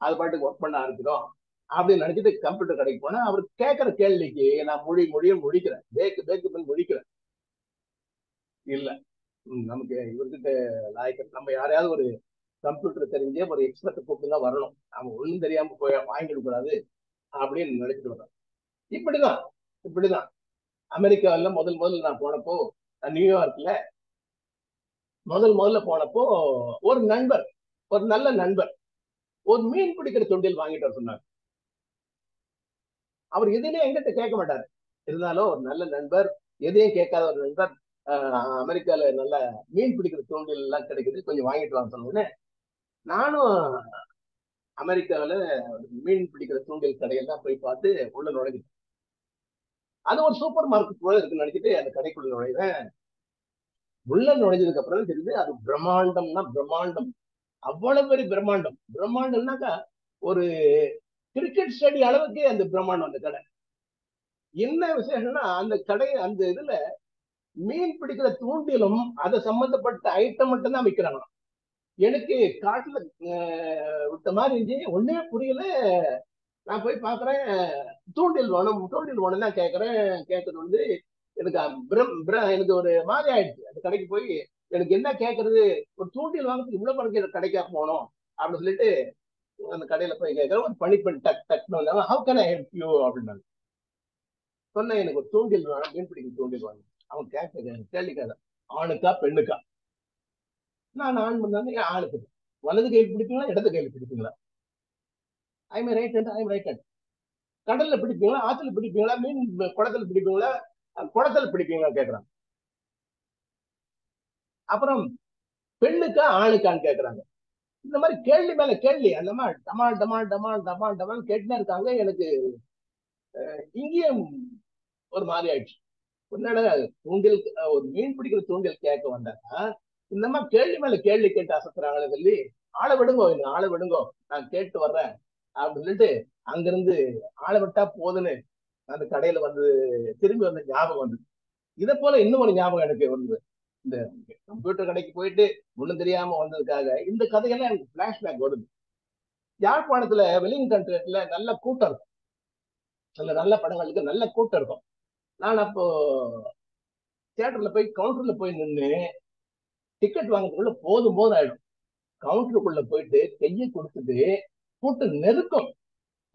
அது பாட்டுக்கு ஒர்க் பண்ண ஆரம்பிக்கிறோம் அப்படின்னு நினைச்சிட்டு கம்ப்யூட்டர் கடைக்கு போனா அவர் கேட்கிற கேள்விக்கு நான் முடிக்கிறேன், பேக்கு பண்ணி முடிக்கிறேன். இல்ல நமக்கு இவர்கிட்ட நம்ம யாரையாவது ஒரு கம்ப்யூட்டர் தெரிஞ்சே ஒரு எக்ஸ்பர்ட் கூப்பிட்டு தான் வரணும், அவங்க ஒண்ணும் தெரியாம போய் வாங்கிட கூடாது அப்படின்னு நினைச்சிட்டு வர்றோம். இப்படிதான் அமெரிக்காவில முதல்ல நான் போனப்போ, நியூயார்க்ல முதல்ல போனப்போ ஒரு நண்பர், ஒரு நல்ல நண்பர் ஒரு மீன் பிடிக்கிற தொண்டில் வாங்கிட்டு சொன்னார். அவர் எதுவுமே எங்கிட்ட கேட்க மாட்டாரு. இருந்தாலும் ஒரு நல்ல நண்பர், எதையும் கேட்காத ஒரு நண்பர், அமெரிக்கால நல்ல மீன் பிடிக்கிற தூண்டில் எல்லாம் கிடைக்குது, கொஞ்சம் வாங்கிட்டு வாங்க சொன்னோன்னே நானும் அமெரிக்காவில மீன் பிடிக்கிற தூண்டில் கடையெல்லாம் போய் பார்த்து உள்ள நுழைஞ்சிட்டேன். அது ஒரு சூப்பர் மார்க்கெட் போல இருக்குன்னு நினைச்சிட்டு அந்த கடைக்குள்ள நுழைவேன். உள்ள நுழைஞ்சதுக்கு அப்புறம் தெரியுது அது பிரம்மாண்டம்னா பிரம்மாண்டம், அவ்வளவு பெரிய பிரம்மாண்டம்னாக்கா ஒரு கிரிக்கெட் ஸ்டேடி அளவுக்கு அந்த பிரம்மாண்டம். அந்த கடை என்ன விசேஷம்னா அந்த கடை அந்த இதுல மீன் பிடிக்கிற தூண்டிலும் அதை சம்பந்தப்பட்ட ஐட்டம் மட்டும் தான் விற்கிறாங்க. எனக்கு காட்டுல விட்ட மாதிரி இருந்துச்சு, ஒண்ணுமே புரியல. நான் போய் பாக்குறேன், தூண்டில் வேணும் தான் கேட்கறது வந்து எனக்கு ஒரு மாதிரி ஆயிடுச்சு. அந்த கடைக்கு போய் எனக்கு என்ன கேட்கறது, ஒரு தூண்டில் வாங்கறதுக்கு இவ்வளவு பணம் கடைக்கா போனோம் அப்படின்னு சொல்லிட்டு அந்த கடையில போய் கேட்கறேன். ஒரு பனிப்பெண் டக்குன்னு how can I help you அப்படின்னாங்க. சொன்னேன், எனக்கு ஒரு தூண்டில் வேணும், மீன் பிடிக்கும் தூண்டில் வேணும். அவன் கேள்விக்காத ஆணுக்கா பெண்ணுக்கா? நான் ஆண் பண்ணாங்க, ஆணுக்கு. வலது கையில் பிடிப்பீங்களா இடது கையில் பிடிப்பீங்களா? I'm right hand. கடல்ல பிடிப்பீங்களா, ஆத்துல பிடிப்பீங்களா, மீன் குளத்துல பிடிப்பீங்களா, குளத்துல பிடிப்பீங்களா கேட்கறாங்க. அப்புறம் பெண்ணுக்கா ஆணுக்கான்னு கேட்கறாங்க. இந்த மாதிரி கேள்வி மேல கேள்வி அந்த மாதிரி டமால் டமால் டமால் டமால் டமால் கேட்டுனே இருக்காங்க. எனக்கு இங்கேயும் ஒரு மாதிரி ஆயிடுச்சு. என்னடா தூண்டில், ஒரு மீன் பிடிக்கிற தூண்டில் கேட்க வந்தாங்க, இந்த மாதிரி கேள்வி மேல கேள்வி கேட்டு அசத்துறாங்களே சொல்லி, ஆளை விடுங்கோ, என்ன ஆளை விடுங்கோ, நான் கேட்டு வர்றேன் அப்படின்னு சொல்லிட்டு அங்கிருந்து ஆளை விட்டா போதுன்னு அந்த கடையில வந்து திரும்பி வந்த ஞாபகம் வந்து. இதை போல இன்னும் ஒரு ஞாபகம் எனக்கு வந்து, இந்த கம்ப்யூட்டர் கடைக்கு போயிட்டு ஒண்ணும் தெரியாம வந்ததுக்காக இந்த கதையெல்லாம் எனக்கு பிளாஷ்பேக் வருது. யாழ்ப்பாணத்துல வெலிங்டன் தியேட்டர்ல நல்ல கூட்டம் இருக்கும், சில நல்ல படங்களுக்கு நல்ல கூட்டம் இருக்கும். நான் அப்போ தியேட்டர்ல போய் கவுண்டர்ல போய் நின்று டிக்கெட் வாங்குறதுக்குள்ள போதும் போதும் ஆயிடும். கவுண்டருக்குள்ள போயிட்டு கையை கொடுத்துட்டு கூட்டம் நெருக்கம்,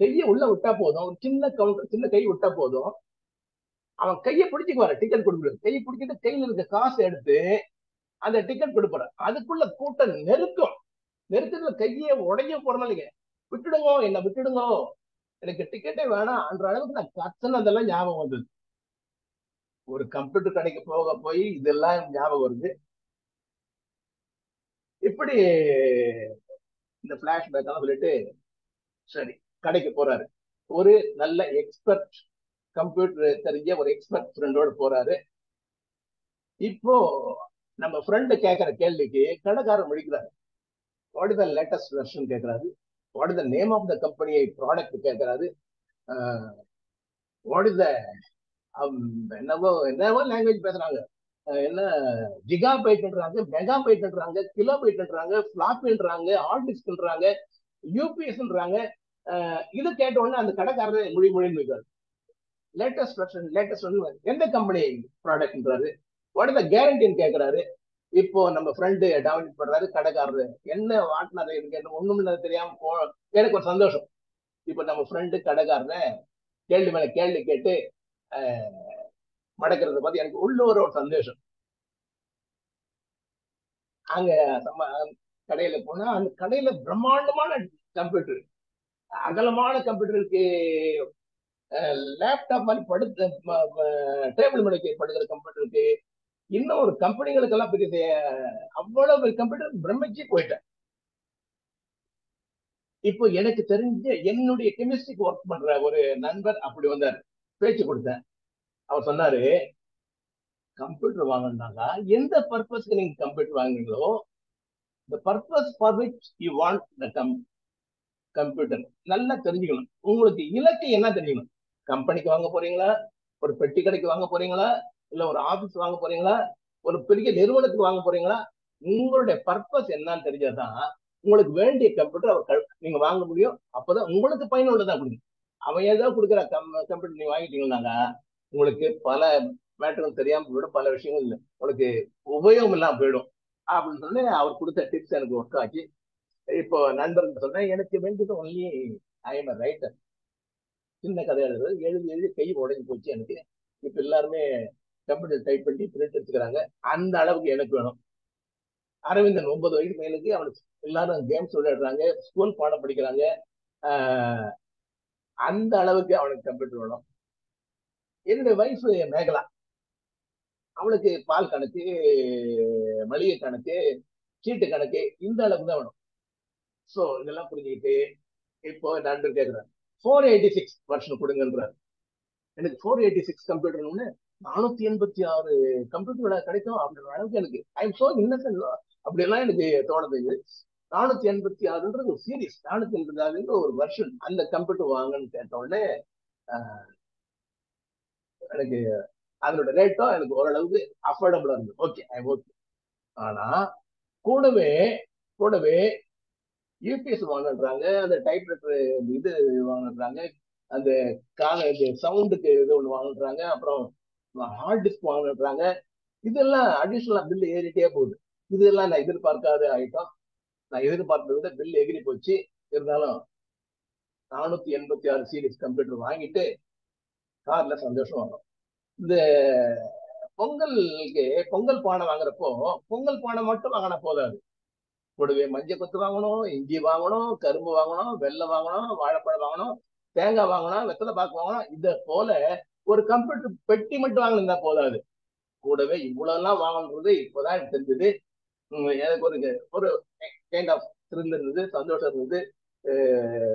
கையை உள்ள விட்டா போதும், ஒரு சின்ன கவுண்டர், சின்ன கை விட்டா போதும், அவன் கையை பிடிச்சிக்குவாரு டிக்கெட் கொடுக்குறது. கையை பிடிச்சிட்டு கையில இருக்க காசு எடுத்து அந்த டிக்கெட் கொடுப்பாரு. அதுக்குள்ள கூட்டம் நெருக்கம், நெருக்கத்துல கையை உடைய போறனால விட்டுடுங்க, என்ன விட்டுடுங்க, எனக்கு டிக்கெட்டே வேணாம் என்ற அளவுக்கு நான் கத்துனதெல்லாம் ஞாபகம் வந்தது. ஒரு கம்ப்யூட்டர் கடைக்கு போய் இதெல்லாம் ஞாபகம் வருது. இப்படி இந்த பிளாஷ்பேக் எல்லாம் சொல்லிட்டு சரி கடைக்கு போறாரு. ஒரு நல்ல எக்ஸ்பர்ட், கம்ப்யூட்டர் தெரிஞ்ச ஒரு எக்ஸ்பர்ட் ஃப்ரெண்டோட போறாரு. இப்போ நம்ம ஃப்ரெண்டு கேட்கிற கேள்விக்கு கடைக்காரர் முடிக்கிறாரு. What is the latest version கேட்கிறாரு. What is the name of the company product கேட்கிறாரு. வாட் இஸ் த என்னவோ என்னவோ லாங்குவேஜ் பேசுறாங்க, என்ன ஜிகா பைட்ன்றாங்க, மெகா பைட்ன்றாங்க, கிலோ பைட்ன்றாங்க, ஃபிளாப்பின்றாங்க, ஹார்ட் டிஸ்க்ன்றாங்க, யூபிஎஸ்ன்றாங்க. இது கேட்ட உடனே அந்த கடைக்காரர் மொழின்னு இருக்காரு. லேட்டஸ்ட் வெர்ஷன், லேட்டஸ்ட் எந்த கம்பெனி ப்ராடக்ட்ன்றாரு. வாட் இஸ் த கேரண்டின்னு கேட்கிறாரு. இப்போ நம்ம ஃப்ரெண்டு டவுன்லோட் பண்றாரு. கடைக்காரரு என்ன வாட்டினது இருக்கு, என்ன ஒண்ணுமே தெரியாம எனக்கு ஒரு சந்தோஷம். இப்போ நம்ம ஃப்ரெண்டு கடைக்காரரை கேள்வி மேல கேள்வி கேட்டு மடக்கிறத பத்தி எனக்கு உள்ளூர் ஒரு சந்தோஷம். அங்க கடையில போனா அந்த கடையில பிரம்மாண்டமான கம்ப்யூட்டர், அகலமான கம்ப்யூட்டருக்கு லேப்டாப் மாதிரி படுத்த டேபிள் மேலே படுக்கிற கம்ப்யூட்டருக்கு, இன்னும் ஒரு கம்பெனிகளுக்கு எல்லாம் பெரிய அவ்வளவு கம்ப்யூட்டர் பிரமிச்சு போயிட்டேன். இப்போ எனக்கு தெரிஞ்ச என்னுடைய கெமிஸ்ட்ரிக்கு ஒர்க் பண்ற ஒரு நண்பர் அப்படி வந்தார், பேச்சு கொடுத்தேன். அவர் சொன்னாரு, கம்ப்யூட்டர் வாங்கினாங்க எந்த பர்பஸ்க்கு நீங்க கம்ப்யூட்டர் வாங்குறீங்களோ the purpose for which you want the computer நல்லா தெரிஞ்சுக்கணும். உங்களுக்கு இலக்கு என்ன தெரிஞ்சுக்கணும். கம்பெனிக்கு வாங்க போறீங்களா, ஒரு பெட்டி கடைக்கு வாங்க போறீங்களா, இல்ல ஒரு ஆபீஸ் வாங்க போறீங்களா, ஒரு பெரிய நிறுவனத்துக்கு வாங்க போறீங்களா, உங்களுடைய பர்பஸ் என்னன்னு தெரிஞ்சாதான் உங்களுக்கு வேண்டிய கம்ப்யூட்டர் அவர் நீங்க வாங்க முடியும். அப்பதான் உங்களுக்கு பயனுள்ளதா கொடுக்கும். அவன் ஏதோ கொடுக்குற கம்ப்யூட்டர் நீங்க வாங்கிட்டீங்கன்னாங்க உங்களுக்கு பல மேட்டர்கள் தெரியாம போயிடும், பல விஷயங்கள் இல்லை, உங்களுக்கு உபயோகம் இல்லாம போயிடும் அப்படின்னு சொல்லி அவர் கொடுத்த டிப்ஸ் எனக்கு ஒர்க் ஆச்சு. இப்போ நண்பர்கள் சொல்றேன், எனக்கு வேண்டியது ஒன்லி ஐ எம் ரைட்டர். சின்ன கதை எழுதுறது, எழுதி கை உடைஞ்சு போச்சு எனக்கு. இப்ப எல்லாருமே கம்ப்யூட்டர் டைப் பண்ணி பிரிண்ட் எடுத்துக்கிறாங்க. அந்த அளவுக்கு எனக்கு வேணும். அரவிந்தன் 9 வயசு பையனுக்கு அவனுக்கு எல்லாரும் கேம்ஸ் விளையாடுறாங்க, ஸ்கூல் பாடம் படிக்கிறாங்க. அந்த அளவுக்கு அவனுக்கு கம்ப்யூட்டர் வேணும். என்னுடைய வைஃப் மேகலா, அவளுக்கு பால் கணக்கு, மளிகை கணக்கு, சீட்டு கணக்கு, இந்த அளவுக்கு தான் வேணும். ஸோ இதெல்லாம் புரிஞ்சுக்கிட்டு இப்போ நண்பர் கேட்கிறார், 486 வருஷம் கொடுங்கன்றார். எனக்கு 486 கம்ப்யூட்டர்னு 486 கம்ப்யூட்டர் கிடைக்கும் அப்படின்ற அளவுக்கு எனக்கு ஐ எம் சோ இன்னசென்ட் அப்படியெல்லாம் எனக்கு தோணுது. 486ன்றது ஒரு சீரீஸ், 486 ஒரு வருஷன் அந்த கம்ப்யூட்டர் வாங்கன்னு கேட்ட உடனே எனக்கு அதனோட ரேட்டும் எனக்கு ஓரளவுக்கு அஃபோர்டபுளா இருந்தது. ஓகே, ஐ ஓகே. ஆனா கூடவே யூபிஎஸ் வாங்கின்றாங்க, அந்த டைப்ரைட்டர் இது வாங்கின்றாங்க, அந்த சவுண்டுக்கு இது ஒன்று வாங்கின்றாங்க, அப்புறம் ஹார்ட் டிஸ்க் வாங்கின்றாங்க. இதெல்லாம் அடிஷனலா பில் ஏறிட்டே போகுது. இதெல்லாம் நான் எதிர்பார்க்காத ஐட்டம். நான் எதிர்பார்த்ததை விட பில் எகிரி போச்சு. இருந்தாலும் 486 சீரீஸ் கம்ப்யூட்டர் வாங்கிட்டு கார்ல சந்தோஷம் வரும். இந்த பொங்கல் பானை வாங்குறப்போ பொங்கல் பானை மட்டும் வாங்கினா போதாது. கூடவே மஞ்சள் கொத்து வாங்கணும், இஞ்சி வாங்கணும், கரும்பு வாங்கணும், வெல்லம் வாங்கணும், வாழைப்பழம் வாங்கணும், தேங்காய் வாங்கணும், வெத்தலை பாக்கு வாங்கணும். இத போல ஒரு கம்ப்யூட்டர் பெட்டி மட்டும் வாங்கினா போதாது. கூடவே இவ்வளவு எல்லாம் வாங்கணுன்றது இப்போதான் எனக்கு தெரிஞ்சது. எனக்கு ஒரு கைண்ட் ஆஃப் த்ரில் இருந்தது, சந்தோஷம் இருந்தது.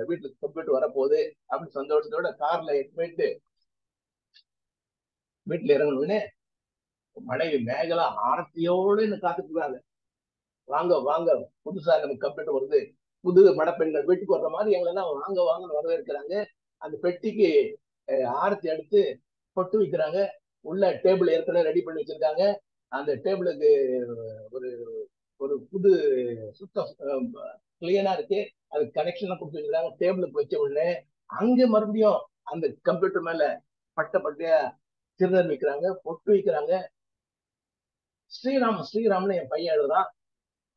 வீட்டுக்கு கம்ப்யூட்டர் வரப்போகுது அப்படின்னு சந்தோஷத்தோட கார்ல போயிட்டு வீட்டுல இறங்கணும்னு மனைவி மேகலா ஆரத்தியோடு என்ன காத்துட்டு இருக்காங்க. வாங்க வாங்க, புதுசா நமக்கு கம்ப்யூட்டர் வருது, புது மணப்பெண்கள் வீட்டுக்கு வர்ற மாதிரி எங்களெல்லாம் வாங்க வாங்கன்னு வரவேற்கிறாங்க. அந்த பெட்டிக்கு ஆரத்தி எடுத்து பொட்டு வைக்கிறாங்க. உள்ள டேபிள் ஏற்கனவே ரெடி பண்ணி வச்சிருக்காங்க. அந்த டேபிளுக்கு ஒரு ஒரு புது சுத்தம் கிளீனா இருக்கு, அது கனெக்ஷன் கொடுத்து வச்சிருக்காங்க. டேபிளுக்கு வச்ச உடனே அங்க மறுபடியும் அந்த கம்ப்யூட்டர் மேல பட்டையா சிறுநர் வைக்கிறாங்க, பொட்டு வைக்கிறாங்க. ஸ்ரீராம் ஸ்ரீராம்னு என் பையன் எழுதுறான்.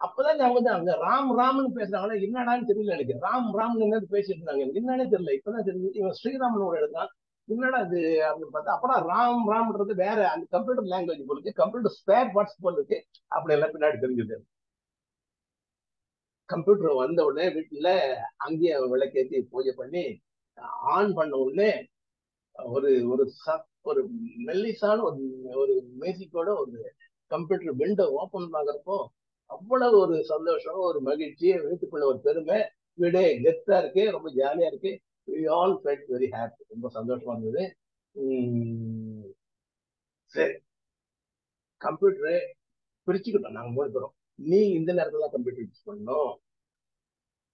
அப்பதான் நான் வந்து அங்க ராம் ராம்னு பேசுறாங்களே, என்னடான்னு தெரியல எனக்கு. ராம் ராம்னு என்ன பேசிட்டு இருந்தாங்க, எனக்கு என்னன்னே தெரியல. இப்பதான் தெரிஞ்சு இவன் ஸ்ரீராம்னு ஒரு எழுதுறான். என்னடா இது அப்படின்னு பார்த்தா அப்புறம் ராம் ராம்ன்றது வேற அந்த கம்ப்யூட்டர் லாங்குவேஜ் போல இருக்கு, கம்ப்யூட்டர் ஸ்பேர் பார்ட்ஸ் போல இருக்கு. அப்படி எல்லாம் பின்னாடி தெரிஞ்சது. கம்ப்யூட்டர் வந்த உடனே வீட்டுல அங்கேயே விளக்கேற்றி பூஜை பண்ணி ஆன் பண்ண உடனே ஒரு ஒரு ஒரு மெல்லிசான ஒரு மியூசிக்கோட ஒரு கம்ப்யூட்டர் விண்டோ ஓபன் ஆகிறப்போ அவ்வளவு ஒரு சந்தோஷம், ஒரு மகிழ்ச்சி, வீட்டுக்குள்ள ஒரு பெருமை, வீடே கெத்தா இருக்கு, ரொம்ப ஜாலியா இருக்கு. we all felt very happy. ரொம்ப சந்தோஷமா இருந்தது. சரி, கம்ப்யூட்டரு பிரிச்சுக்கிட்டோம் நாங்க 3 பேரும். நீ இந்த நேரத்துல கம்ப்யூட்டர் யூஸ் பண்ணணும்,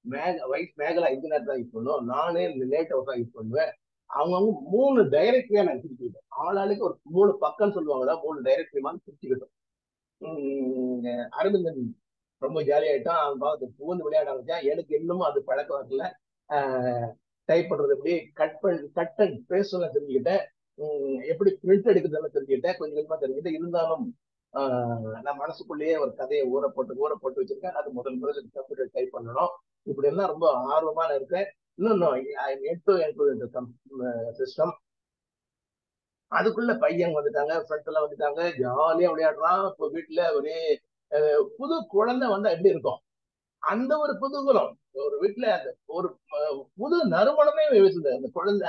மேகலா இந்த நேரத்துல யூஸ் பண்ணணும், நானே இந்த லேட் அவுட் தான் யூஸ் பண்ணுவேன். அவங்கவுங்க 3 டைரக்டரியா நாங்க பிரிச்சுக்கிட்டோம். ஆளாளுக்கு ஒரு 3 பக்கம் சொல்லுவாங்களா, 3 டைரக்டரி மாதிரி பிரிச்சுக்கிட்டோம். அரவிந்தன் ரொம்ப ஜாலியாயிட்டான், அவன் பார்த்து புகுந்து விளையாட ஆரம்பிச்சான். எனக்கு இன்னமும் அது பழக்கம் வரல. டைப் பண்றது எப்படி, கட் அண்ட் பேஸ்ட் எல்லாம் தெரிஞ்சுக்கிட்டேன், எப்படி பிரிண்ட் எடுக்கிறதெல்லாம் தெரிஞ்சுக்கிட்டேன், கொஞ்சம் கொஞ்சமா தெரிஞ்சுக்கிட்டேன். இருந்தாலும் நான் மனசுக்குள்ளேயே ஒரு கதையை ஊற போட்டு வச்சிருக்கேன். அது முதல் கம்ப்யூட்டர் டைப் பண்ணணும். இப்படி எல்லாம் ரொம்ப ஆர்வமா இருக்கேன். இன்னும் சிஸ்டம். அதுக்குள்ள பையன் வந்துட்டாங்க, ஃப்ரெண்ட்ஸ் எல்லாம் வந்துட்டாங்க, ஜாலியா விளையாடுறான். இப்போ வீட்டுல ஒரே புது குழந்தை வந்தா எப்படி இருக்கும் அந்த ஒரு புதுகுலம் ஒரு வீட்டுல, அந்த ஒரு புது நறுமணமே வீசுது. அந்த குழந்தை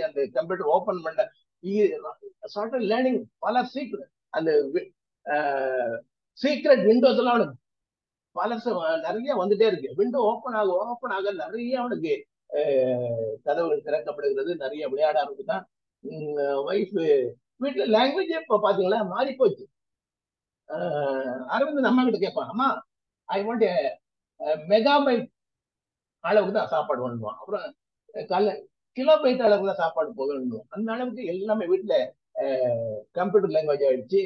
அந்த கம்ப்யூட்டர் ஓபன் பண்ண லேர்னிங் பல சீக்ரெட், அந்த சீக்ரெட் விண்டோஸ் எல்லாம் அவனுக்கு பல நிறைய வந்துட்டே இருக்கு. விண்டோ ஓப்பன் ஆக நிறைய அவனுக்கு கதவுகள் திறக்கப்படுகிறது, நிறைய விளையாட ஆரம்பிச்சுதான். வைஃப் வீட்டுல லாங்குவேஜ் இப்ப பாத்தீங்களா மாறி போச்சு. அரவிந்த் அம்மா கிட்ட கேட்பான், அம்மா ஐ வாண்ட் மெகாபைட் அளவுக்கு தான் சாப்பாடு பண்ணுவான். அப்புறம் காலைல கிலோபைட் அளவுக்கு தான் சாப்பாடு போகணும். அந்த அளவுக்கு எல்லாமே வீட்டுல கம்ப்யூட்டர் லாங்குவேஜ் ஆயிடுச்சு.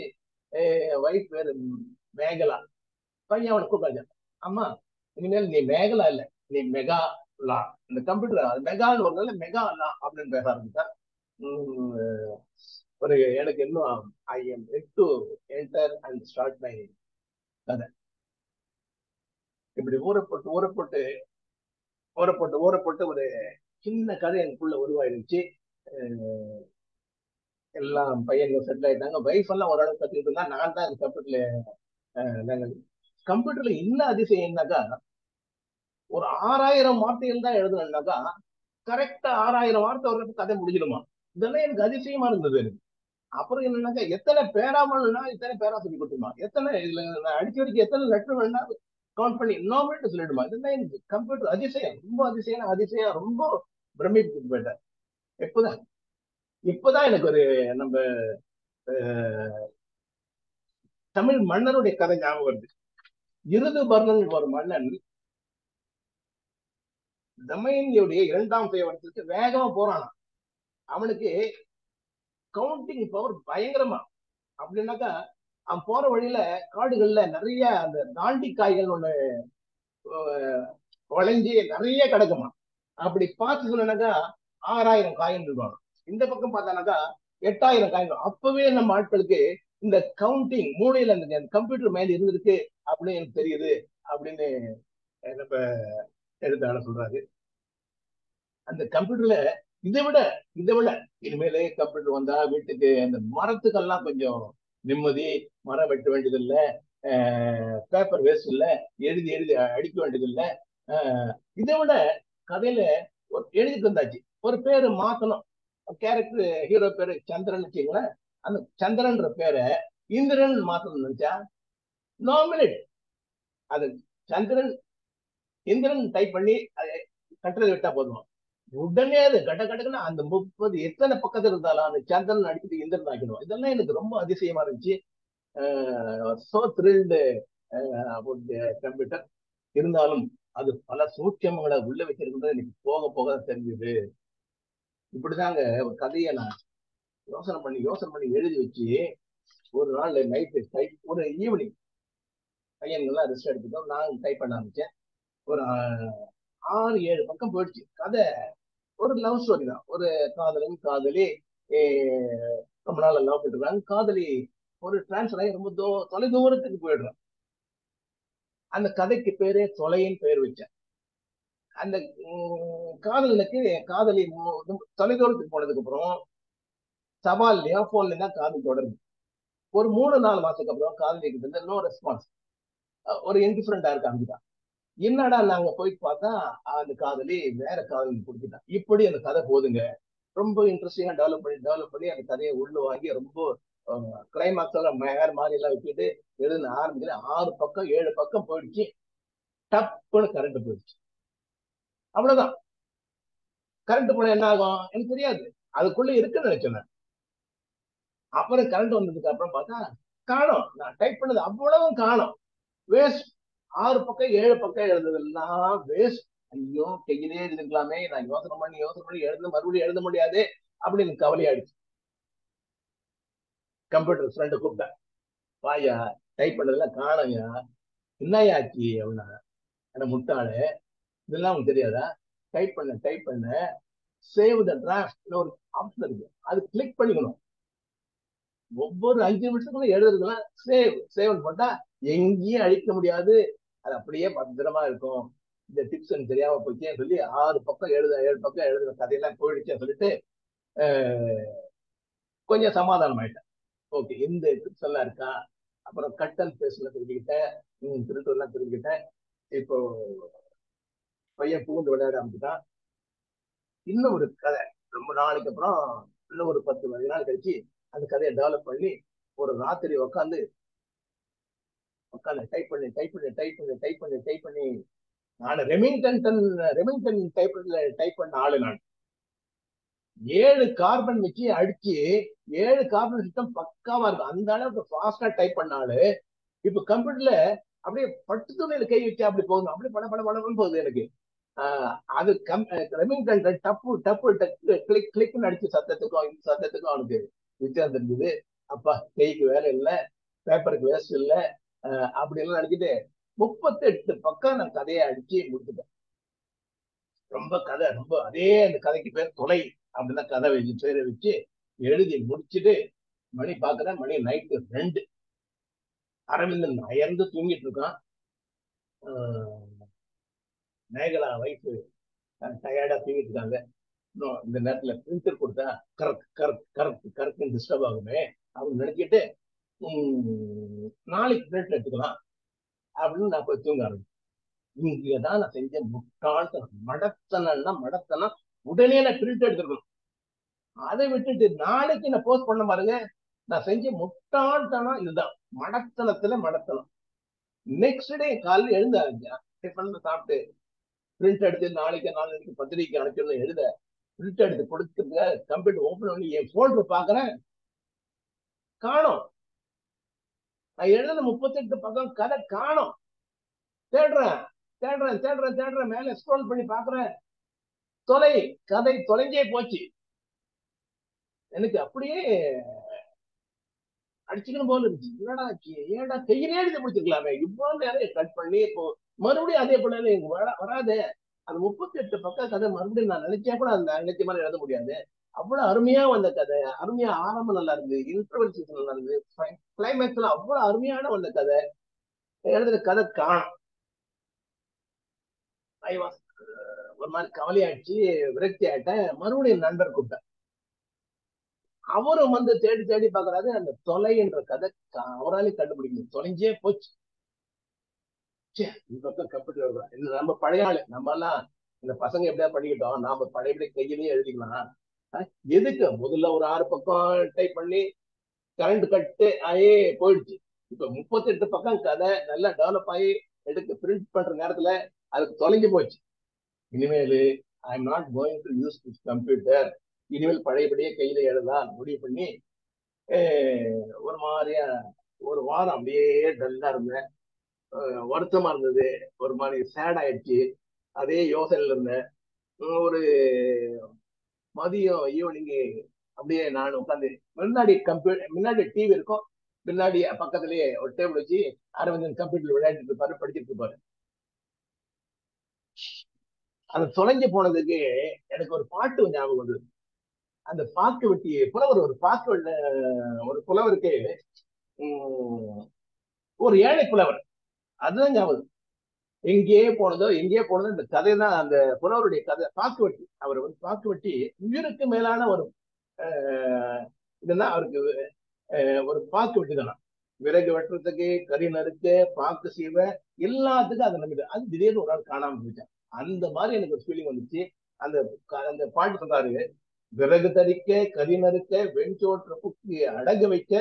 வைஃப் பேரு மேகலா, பையன் அவனுக்கு கூப்பிட்டாங்க, அம்மா இனிமேல் நீ மேகலா இல்ல, நீ மெகா லா. இந்த கம்ப்யூட்டர் மெகான்னு ஒரு நாள் மெகா லா அப்படின்னு பேச ஆரம்பிச்சா. ஒரு எனக்கு இன்னும் ஐ am ready to enter and start my கதை. இப்படி ஊறப்பட்டு ஒரு சின்ன கதை எனக்குள்ள உருவாயிருச்சு. எல்லாம் பையன்கள் செட்டில் ஆயிட்டாங்க. வைஃப் எல்லாம் ஓரளவு கத்துக்கிட்டு இருந்தா, நான் தான் கம்ப்யூட்டர்ல இன்னும் அதிசயம் என்னக்கா, ஒரு 6000 வார்த்தைகள் தான் எழுதணும்னாக்கா கரெக்டா 6000 வார்த்தை வர்றப்ப கதை முடிஞ்சிடுமா. இதெல்லாம் எனக்கு அதிசயமா இருந்தது எனக்கு. அப்புறம் என்னன்னாக்கா எத்தனை பேராமல்னா இத்தனை பேரா சொல்லி கொடுத்துமா, எத்தனை இதுல அடிக்கடிக்கு எத்தனை லெட்டர் வேணா கவுண்ட் பண்ணி இன்னொரு சொல்லிடுமா. இதெல்லாம் எனக்கு கம்ப்யூட்டர் அதிசயம், ரொம்ப அதிசயம், ரொம்ப பிரமிப்பு போயிட்டேன். இப்பதான் எனக்கு ஒரு நம்ம தமிழ் மன்னருடைய கதை ஞாபகம் வருது. இருதுபர்ணன் ஒரு மன்னன் தமயந்தியுடைய 2ஆம் பேவரத்துக்கு வேகமா போறானா. அவனுக்கு கவுண்டிங் பவர் பயங்கரமா. அப்படின்னாக்கா அவன் போற வழியில காடுகள்ல நிறைய அந்த தாண்டி காய்கள் ஒண்ணு வளைஞ்சி நிறைய கிடக்குமா. அப்படி பார்த்து சொன்னாக்கா 6000 காயின் இருப்பாங்க. இந்த பக்கம் பார்த்தானாக்கா 8000 காயின். அப்பவே நம்ம ஆட்களுக்கு இந்த கவுண்டிங் மூளையில அந்த கம்ப்யூட்டர் மேல இருந்திருக்கு அப்படின்னு எனக்கு தெரியுது அப்படின்னு நம்ம எழுத்தாளர் சொல்றாரு. அந்த கம்ப்யூட்டர்ல இதை விட இனிமேலே கம்ப்யூட்டர் வந்தா வீட்டுக்கு அந்த மரத்துக்கெல்லாம் கொஞ்சம் நிம்மதி, மரம் வெட்ட வேண்டியது இல்லை, பேப்பர் வேஸ்ட் இல்லை, எழுதி அடிக்க வேண்டியது இல்லை. இதை விட கதையில ஒரு எழுதிட்டு வந்தாச்சு. ஒரு பேரு மாத்தணும், கேரக்டர் ஹீரோ பேரு சந்திரன் வச்சுங்களேன். அந்த சந்திரன்ற பேரை இந்திரன் மாத்தணும் நினைச்சா நாமினேட். அது சந்திரன் எந்திரன் டைப் பண்ணி கட்டுறது விட்டா போதும், உடனே அது கட்ட கடக்குன்னா அந்த 30 எத்தனை பக்கத்துல இருந்தாலும் அந்த சந்திரன் அடிச்சுட்டு எந்திரன் ஆக்கிடுவோம். இதெல்லாம் எனக்கு ரொம்ப அதிசயமா இருந்துச்சு. So thrilled computer. இருந்தாலும் அது பல சூட்சமங்களை உள்ள வச்சிருக்கிறது எனக்கு போக போக தெரிஞ்சது. இப்படிதாங்க ஒரு கதையை நான் யோசனை பண்ணி எழுதி வச்சு ஒரு நாள் நைட்டு ஒரு ஈவினிங் பையன்கள்லாம் ரெஸ்ட் எடுத்துட்டோம், நான் டைப் பண்ண ஆரம்பிச்சேன். ஒரு 6-7 பக்கம் போயிடுச்சு கதை. ஒரு லவ் ஸ்டோரி தான். ஒரு காதலன் காதலி ரொம்ப நாள் லவ் பண்ணிருக்காங்க. காதலி ஒரு டிரான்ஸ்ஃபர் ஆகி ரொம்ப தொலை தூரத்துக்கு போயிடுறான். அந்த கதைக்கு பேரே தொலைன்னு பேர் வச்சேன். அந்த காதலனுக்கு காதலி தொலைதூரத்துக்கு போனதுக்கு அப்புறம் சவால்லையும் போன்லயும் தான் காதல் தொடருது. ஒரு 3-4 மாசத்துக்கு அப்புறம் காதலிக்கு வந்து நோ ரெஸ்பான்ஸ், ஒரு இன்டிஃபரண்டா இருக்காங்க. என்னடா நாங்க போயிட்டு பார்த்தா அந்த காதலி வேற காதலி கொடுத்துட்டான். இப்படி அந்த கதை போதுங்க. ரொம்ப இன்ட்ரெஸ்டிங்கா டெவலப் பண்ணி அந்த கதையை உள்ள வாங்கி ரொம்ப கிளைமாக்ஸ் எல்லாம் வேற மாதிரி எல்லாம் வச்சுட்டு எழுத ஆரம்பிக்கல. 6 பக்கம் 7 பக்கம் போயிடுச்சு. டப்புன்னு கரண்ட் போயிடுச்சு. அவ்வளவுதான். கரண்ட் போன என்ன ஆகும் எனக்கு தெரியாது, அதுக்குள்ள இருக்குன்னு நினைச்சேன். அப்புறம் கரண்ட் வந்ததுக்கு அப்புறம் பார்த்தா காணோம். நான் டைப் பண்ணது அவ்வளவும் காணோம். வேஸ்ட். 6 பக்கம் 7 பக்கம் எழுதுதெல்லாம் வேஸ்ட். ஐயோ கையிலே எழுதிருக்கலாமே, நான் யோசனை பண்ணி மறுபடியும் எழுத முடியாது அப்படின்னு கவலையாயிடுச்சு. கம்ப்யூட்டர் ஃப்ரெண்டை கூப்பிட்டேன், வாயா டைப் பண்ணதெல்லாம் காணோயா, என்னையாச்சு அப்படின்னா. என்ன முட்டாளு, இதெல்லாம் உங்களுக்கு தெரியாதா? டைப் பண்ண சேவ் த டிராஃப்ட் ஒரு ஆப்ஷன் இருக்கு, அது கிளிக் பண்ணிக்கணும். ஒவ்வொரு 5 நிமிஷத்துக்குள்ள எழுதுறதுலாம் சேவ் போட்டா எங்கேயும் அழிக்க முடியாது, அது அப்படியே பத்திரமா இருக்கும். இந்த டிப்ஸ் எனக்கு தெரியாம போச்சேன்னு சொல்லி 7 பக்கம் எழுதுற கதையெல்லாம் போயிடுச்சேன்னு சொல்லிட்டு கொஞ்சம் சமாதானம் ஆயிட்டேன். ஓகே, இந்த டிப்ஸ் எல்லாம் இருக்கா. அப்புறம் கட் அண்ட் பேஸ்ட்ல தெரிஞ்சுக்கிட்டேன், திருட்டு எல்லாம் தெரிஞ்சுக்கிட்டேன். இப்போ பையன் பூந்து விளையாட ஆரம்பிச்சுட்டான். இன்னும் ஒரு கதை ரொம்ப நாளைக்கு அப்புறம், இன்னும் ஒரு 10-15 நாள் கழிச்சு அந்த கதையை டெவலப் பண்ணி ஒரு ராத்திரி உட்காந்து டைப் பண்ணி நான் ரெமிங்டன் டைப் பண்ண ஆளு. நான் 7 கார்பன் வச்சு அடிச்சு 7 கார்பன் சிஸ்டம் பக்காவா இருக்கும். அந்த அளவுக்கு ஃபாஸ்டா டைப் பண்ண ஆளு. இப்ப கம்ப்யூட்டர்ல அப்படியே பட்டு துணியில கை வச்சு அப்படி போகணும், அப்படியே படம்னு போகுது எனக்கு. அது ரெமிங்டன் டப்பு கிளிக்னு அடிச்சு சத்தத்துக்கும் இந்த சத்தத்துக்கும் அவனுக்கு வித்தியாசம் தெரிஞ்சது. அப்பா கைக்கு வேலை இல்லை, பேப்பருக்கு வேஸ்ட் இல்லை அப்படி எல்லாம் நினைச்சிட்டு 38 பக்கம் நான் கதையை அடிச்சு முடிச்சுட்டேன். ரொம்ப அதே அந்த கதைக்கு பேர் தொலை அப்படின்னா கதை பேரை வச்சு எழுதி முடிச்சுட்டு மணி பாக்குறேன், மணி நைட்டு 2. அரவிந்தன் அயர்ந்து தூங்கிட்டு இருக்கான். மேகலா வைஃப் டயர்டா தூங்கிட்டு இருக்காங்க. இந்த நேரத்துல பிரிண்டர் கொடுத்தா கரெக்ட் டிஸ்டர்ப் ஆகுமே அப்படின்னு நினைச்சிட்டு நாளைக்கு பிரிண்ட் எடுத்துக்கலாம் அப்படின்னு நான் போய் தூங்க ஆரம்பிச்சேன். இங்கதான் நான் செஞ்ச முட்டாள்தனம். மடத்தனம் உடனே நான் பிரிண்ட் எடுத்துக்கணும். அதை விட்டுட்டு நாளைக்கு நான் போஸ்ட் பண்ண பாருங்க, நான் செஞ்ச முட்டாள்தனம் இதுதான். மடத்தனம். நெக்ஸ்ட் டே காலையில் எழுந்த டிஃபன் சாப்பிட்டு பிரிண்ட் எடுத்து நாளைக்கு பத்திரிக்கை அனுப்பிச்சு எழுத பிரிண்ட் எடுத்து கொடுத்துருங்க. கம்ப்யூட்டர் ஓபன் பண்ணி என் போல்டர் பாக்குறேன், காணோம். நான் எழுதுன 38 பக்கம் கதை காணோம். தேடுறேன் மேல ஸ்க்ரோல் பண்ணி பாக்குறேன், கதை தொலைஞ்சே போச்சு. எனக்கு அப்படியே அடிச்சுக்கணும் போல இருந்துச்சு. ஏடா கையிலே எழுதி முடிச்சிருக்கலாமே, இவ்வளவு நேரம் கட் பண்ணி இப்போ மறுபடியும் அதே போல வராது. அது 38 பக்கம் கதை மறுபடியும் நான் நினைச்சா கூட அந்த நினைச்ச மாதிரி எழுத முடியாது. அவ்வளவு அருமையா வந்த கதை, அருமையா ஆரம்பம் நல்லா இருந்து, இன்டர்வல் சீசன் நல்லா இருந்து, கிளைமேக்ஸ்ல அவ்வளவு அருமையான வந்த கதை. எழுதுற கதை காணும். ஒரு மாதிரி கவலையாயிடுச்சு, விரக்தி ஆயிட்டேன். மறுபடியும் நண்பர் கூப்பிட்டேன். அவரும் வந்து தேடி பாக்குறாரு. அந்த தொலை என்ற கதை அவராலே கண்டுபிடிக்கணும், தொலைஞ்சே போச்சு. இந்த பக்கம் கம்ப்யூட்டர் நம்ம பழைய ஆளு, நம்ம எல்லாம் இந்த பசங்க எப்படியா பண்ணிக்கிட்டோம், நாம பழையபடி கையிலேயே எழுதிக்கலாம். எதுக்கு முதல்ல ஒரு 6 பக்கம் டைப் பண்ணி கரண்ட் கட்டு ஆயே போயிடுச்சு. இப்ப 38 பக்கம் கதை நல்லா டெவலப் ஆகி எடுத்து பிரிண்ட் பண்ற நேரத்துல அதுக்கு தொலைஞ்சு போச்சு. இனிமேல் I am not going to use this computer. இனிமேல் பழையபடியே கையில எழுதலாம் முடிவு பண்ணி ஒரு மாதிரியா ஒரு வாரம் அப்படியே டல்லா இருந்தேன். வருத்தமா இருந்தது, ஒரு மாதிரி சேட் ஆயிடுச்சு. அதே யோசனையில இருந்தேன். ஒரு மதியம் ஈவினிங் அப்படியே நான் உட்காந்து முன்னாடி டிவி இருக்கும், பின்னாடி பக்கத்துலயே ஒரு டேபிள் வச்சு அரவிந்தன் கம்ப்யூட்டர் விளையாடிட்டு இருப்பாரு, படிச்சுட்டு இருப்பாரு. அது தொலைஞ்சு போனதுக்கு எனக்கு ஒரு பாட்டு ஞாபகம் வந்தது. அந்த பாக்கு வெட்டி புலவர், ஒரு புலவருக்கு ஒரு ஏழை புலவர், அதுதான் ஞாபகம். எங்கேயே போனதோ இந்த கதை தான் அந்த புலவருடைய கதை. பாக்கு வெட்டி, அவர் வந்து பாக்கு வெட்டி உயிருக்கு மேலான ஒரு இதுதான் அவருக்கு. ஒரு பாக்கு வெட்டி தானே, விறகு வெட்டுறதுக்கு, கறி நறுக்க, பாக்கு சீவ, எல்லாத்துக்கும் அதை நம்பிது. அது திடீர்னு ஒரு நாள் காணாம போயிட்டேன். அந்த மாதிரி எனக்கு ஒரு ஃபீலிங் வந்துச்சு. அந்த அந்த பாட்டு சொல்றாரு, விறகு தரிக்க, கறி நறுக்க, வெண்சோற்று புக்கி அடகு வைக்க,